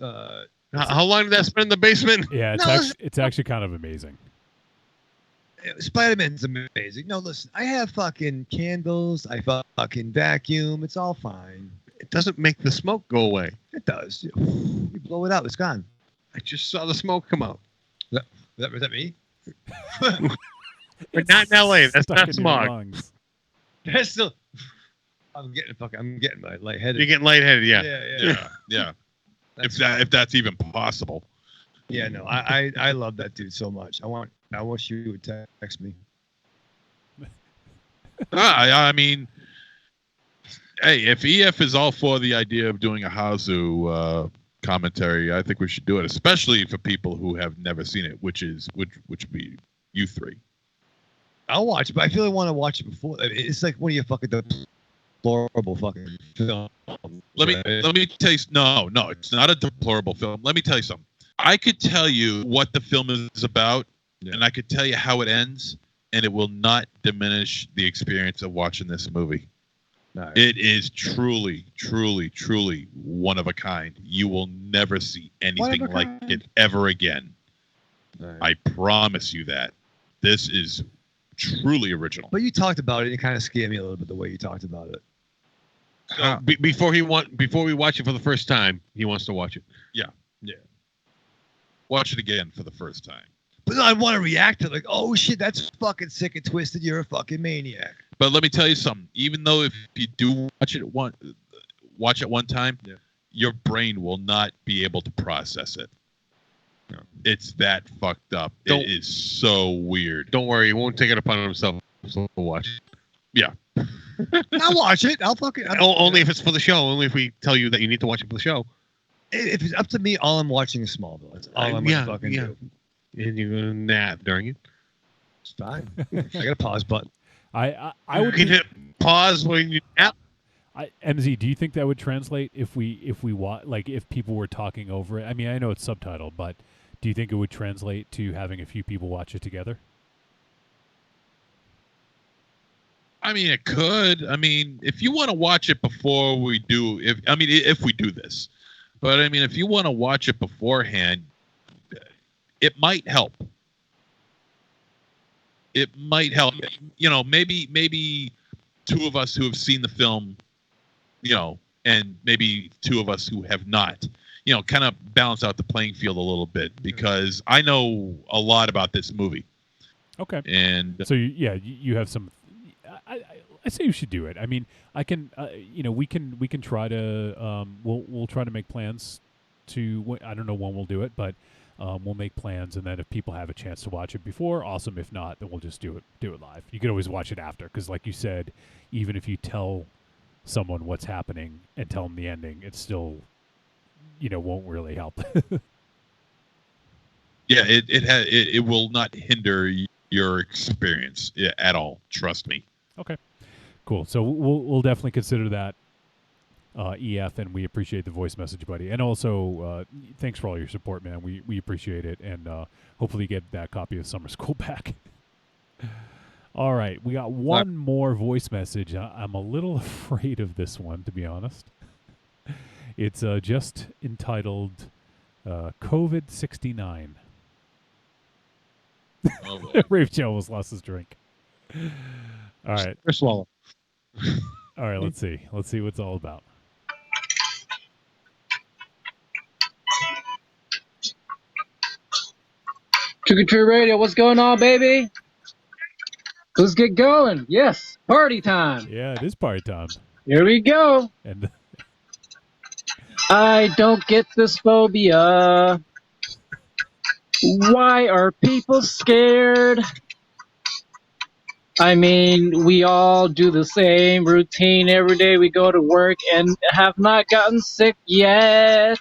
Speaker 6: How long did that spend in the basement?
Speaker 4: Yeah, it's actually kind of amazing.
Speaker 5: Spider-Man's amazing. No, listen, I have fucking candles. I fucking vacuum. It's all fine.
Speaker 6: It doesn't make the smoke go away.
Speaker 5: It does. You blow it out. It's gone.
Speaker 6: I just saw the smoke come out.
Speaker 5: Was that me?
Speaker 6: We're not in LA. That's not smog.
Speaker 5: That's still. I'm getting lightheaded.
Speaker 6: You're getting lightheaded, yeah.
Speaker 2: Yeah. If that's even possible.
Speaker 5: Yeah, no, I love that dude so much. I wish you would text me.
Speaker 2: I mean, hey, if EF is all for the idea of doing a Houseu commentary, I think we should do it, especially for people who have never seen it, which would be you three.
Speaker 5: I'll watch it, but I feel I want to watch it before. It's like one of your fucking deplorable fucking films.
Speaker 2: Let me tell you. No, it's not a deplorable film. Let me tell you something. I could tell you what the film is about, and I could tell you how it ends, and it will not diminish the experience of watching this movie. Nice. It is truly, truly, truly one of a kind. You will never see anything like it ever again. Nice. I promise you that. This is truly original.
Speaker 5: But you talked about it, and it kind of scared me a little bit the way you talked about it.
Speaker 6: So before we watch it for the first time, he wants to watch it.
Speaker 2: Yeah. Watch it again for the first time.
Speaker 5: But I want to react to it like, oh shit, that's fucking sick and twisted. You're a fucking maniac.
Speaker 2: But let me tell you something. Even though if you do watch it one time, your brain will not be able to process it. No. It's that fucked up. It is so weird.
Speaker 6: Don't worry, he won't take it upon himself to watch it.
Speaker 2: Yeah.
Speaker 5: I'll watch it.
Speaker 6: Only if it's for the show. Only if we tell you that you need to watch it for the show.
Speaker 5: If it's up to me, all I'm watching is Smallville. That's all I'm gonna fucking do.
Speaker 6: And you're gonna nap during it.
Speaker 5: It's fine. I got a pause button.
Speaker 4: I would
Speaker 6: hit pause when you nap.
Speaker 4: MZ, do you think that would translate if if people were talking over it? I mean, I know it's subtitled, but do you think it would translate to having a few people watch it together?
Speaker 2: I mean, it could. I mean, if you want to watch it before we do, if we do this, but I mean, if you want to watch it beforehand, it might help. It might help. You know, maybe two of us who have seen the film, you know, and maybe two of us who have not, you know, kind of balance out the playing field a little bit, because I know a lot about this movie.
Speaker 4: Okay.
Speaker 2: And
Speaker 4: so you have some. I say you should do it. I mean, I can. We can try to. We'll try to make plans to. I don't know when we'll do it, but we'll make plans, and then if people have a chance to watch it before, awesome. If not, then we'll just do it live. You can always watch it after, because like you said, even if you tell someone what's happening and tell them the ending, it still, won't really help.
Speaker 2: Yeah, it will not hinder your experience at all. Trust me.
Speaker 4: Okay, cool. So we'll definitely consider that, EF, and we appreciate the voice message, buddy. And also, thanks for all your support, man. We appreciate it, and hopefully get that copy of Summer School back. All right, we got one more voice message. I'm a little afraid of this one, to be honest. It's just entitled COVID-69.
Speaker 2: Oh,
Speaker 4: Rafe Joe almost lost his drink. All right.
Speaker 6: Or swallow.
Speaker 4: All right, let's see. Let's see what it's all about.
Speaker 21: Trick or Treat Radio, what's going on, baby? Let's get going. Yes, party time.
Speaker 4: Yeah, it is party time.
Speaker 21: Here we go.
Speaker 4: And
Speaker 21: I don't get this phobia. Why are people scared? I mean, we all do the same routine every day. We go to work and have not gotten sick yet.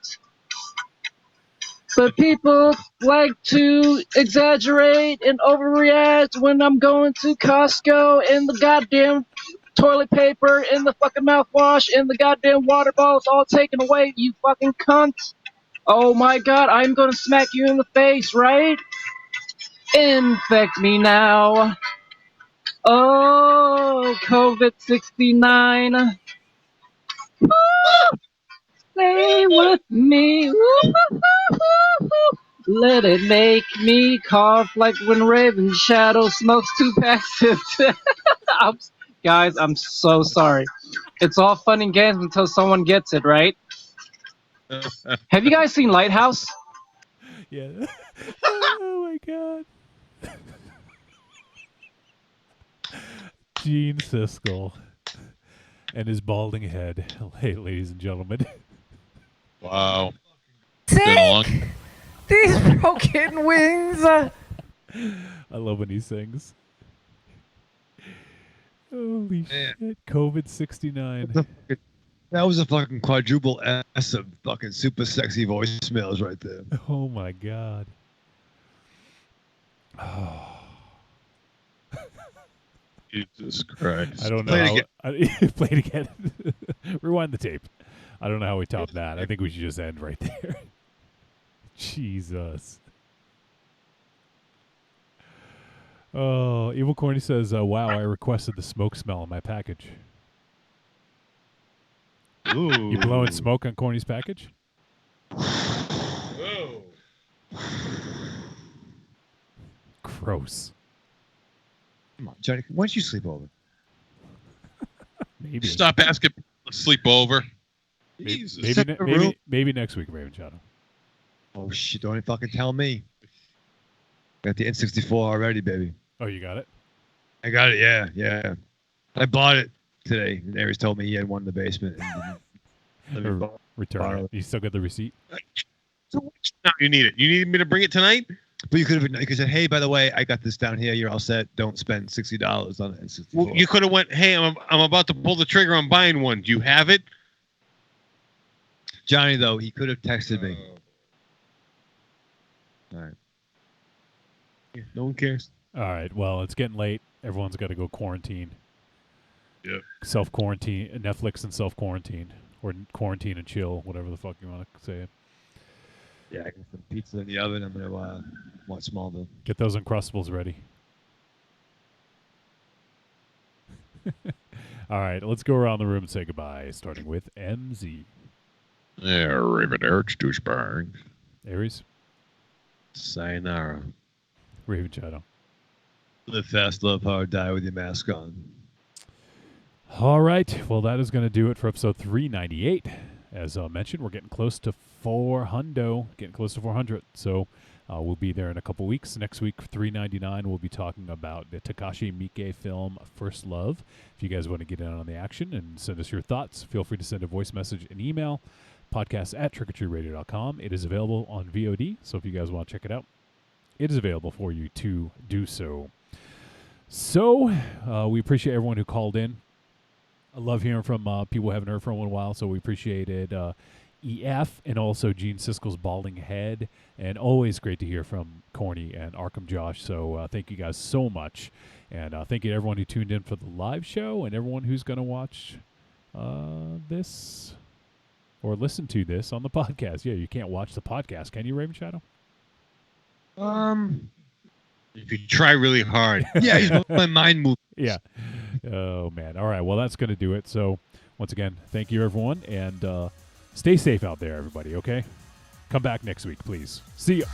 Speaker 21: But people like to exaggerate and overreact when I'm going to Costco and the goddamn toilet paper and the fucking mouthwash and the goddamn water bottles all taken away, you fucking cunt. Oh my god, I'm gonna smack you in the face, right? Infect me now. Oh, COVID-69. Stay with me. Let it make me cough like when Raven Shadow smokes two packs of Guys, I'm so sorry. It's all fun and games until someone gets it, right? Have you guys seen Lighthouse?
Speaker 4: Yeah. Oh my god. Gene Siskel and his balding head. Hey, ladies and gentlemen.
Speaker 2: Wow.
Speaker 22: Take these broken wings.
Speaker 4: I love when he sings. Holy shit. COVID-69.
Speaker 5: That was a fucking quadruple S of fucking super sexy voicemails right there.
Speaker 4: Oh my god. Oh.
Speaker 2: Jesus Christ.
Speaker 4: I don't know. Play it again. Rewind the tape. I don't know how we top that. I think we should just end right there. Jesus. Oh, Evil Corny says, wow, I requested the smoke smell in my package.
Speaker 2: Ooh.
Speaker 4: You blowing smoke on Corny's package?
Speaker 2: Whoa.
Speaker 4: Gross.
Speaker 5: Come on, Johnny, why don't you sleep over?
Speaker 4: Maybe.
Speaker 2: Stop asking people to sleep over.
Speaker 4: Maybe next week, Raven Shadow.
Speaker 5: Oh, shit, don't even fucking tell me. Got the N64 already, baby.
Speaker 4: Oh, you got it?
Speaker 5: I got it, yeah. I bought it today. And Aries told me he had one in the basement. And
Speaker 4: return it. You still got the receipt?
Speaker 6: No, you need it. You need me to bring it tonight?
Speaker 5: But you could have said, hey, by the way, I got this down here. You're all set. Don't spend $60 on it.
Speaker 6: Well, you could have went, hey, I'm about to pull the trigger on buying one. Do you have it?
Speaker 5: Johnny, though, he could have texted me. All right.
Speaker 6: Yeah, no one cares.
Speaker 4: All right. Well, it's getting late. Everyone's got to go quarantine. self-quarantine, Netflix and self-quarantine, or quarantine and chill, whatever the fuck you want to say it.
Speaker 5: Yeah, I got some pizza in the oven. I'm going to watch Smallville.
Speaker 4: Get those Uncrustables ready. All right, let's go around the room and say goodbye, starting with MZ.
Speaker 6: Yeah, Raven Arch, douchebag.
Speaker 4: Aries.
Speaker 5: Sayonara.
Speaker 4: Raven Shadow.
Speaker 5: Live fast, love hard, die with your mask on.
Speaker 4: All right, well, that is going to do it for episode 398. As mentioned, we're getting close to 400. So we'll be there in a couple weeks. Next week, 399, we'll be talking about the Takashi Miike film First Love. If you guys want to get in on the action and send us your thoughts, feel free to send a voice message and email, podcast@trickortreatradio.com. It is available on VOD, so if you guys want to check it out, it is available for you to do so. So we appreciate everyone who called in. I love hearing from people we haven't heard from in a while, so we appreciated EF and also Gene Siskel's Balding Head, and always great to hear from Corny and Arkham Josh. So thank you guys so much, and thank you to everyone who tuned in for the live show and everyone who's going to watch this or listen to this on the podcast. Yeah, you can't watch the podcast, can you, Raven Shadow?
Speaker 6: If you try really hard.
Speaker 5: Yeah, he's my mind move.
Speaker 4: Yeah. Oh, man. All right. Well, that's going to do it. So, once again, thank you, everyone. And stay safe out there, everybody, okay? Come back next week, please. See ya.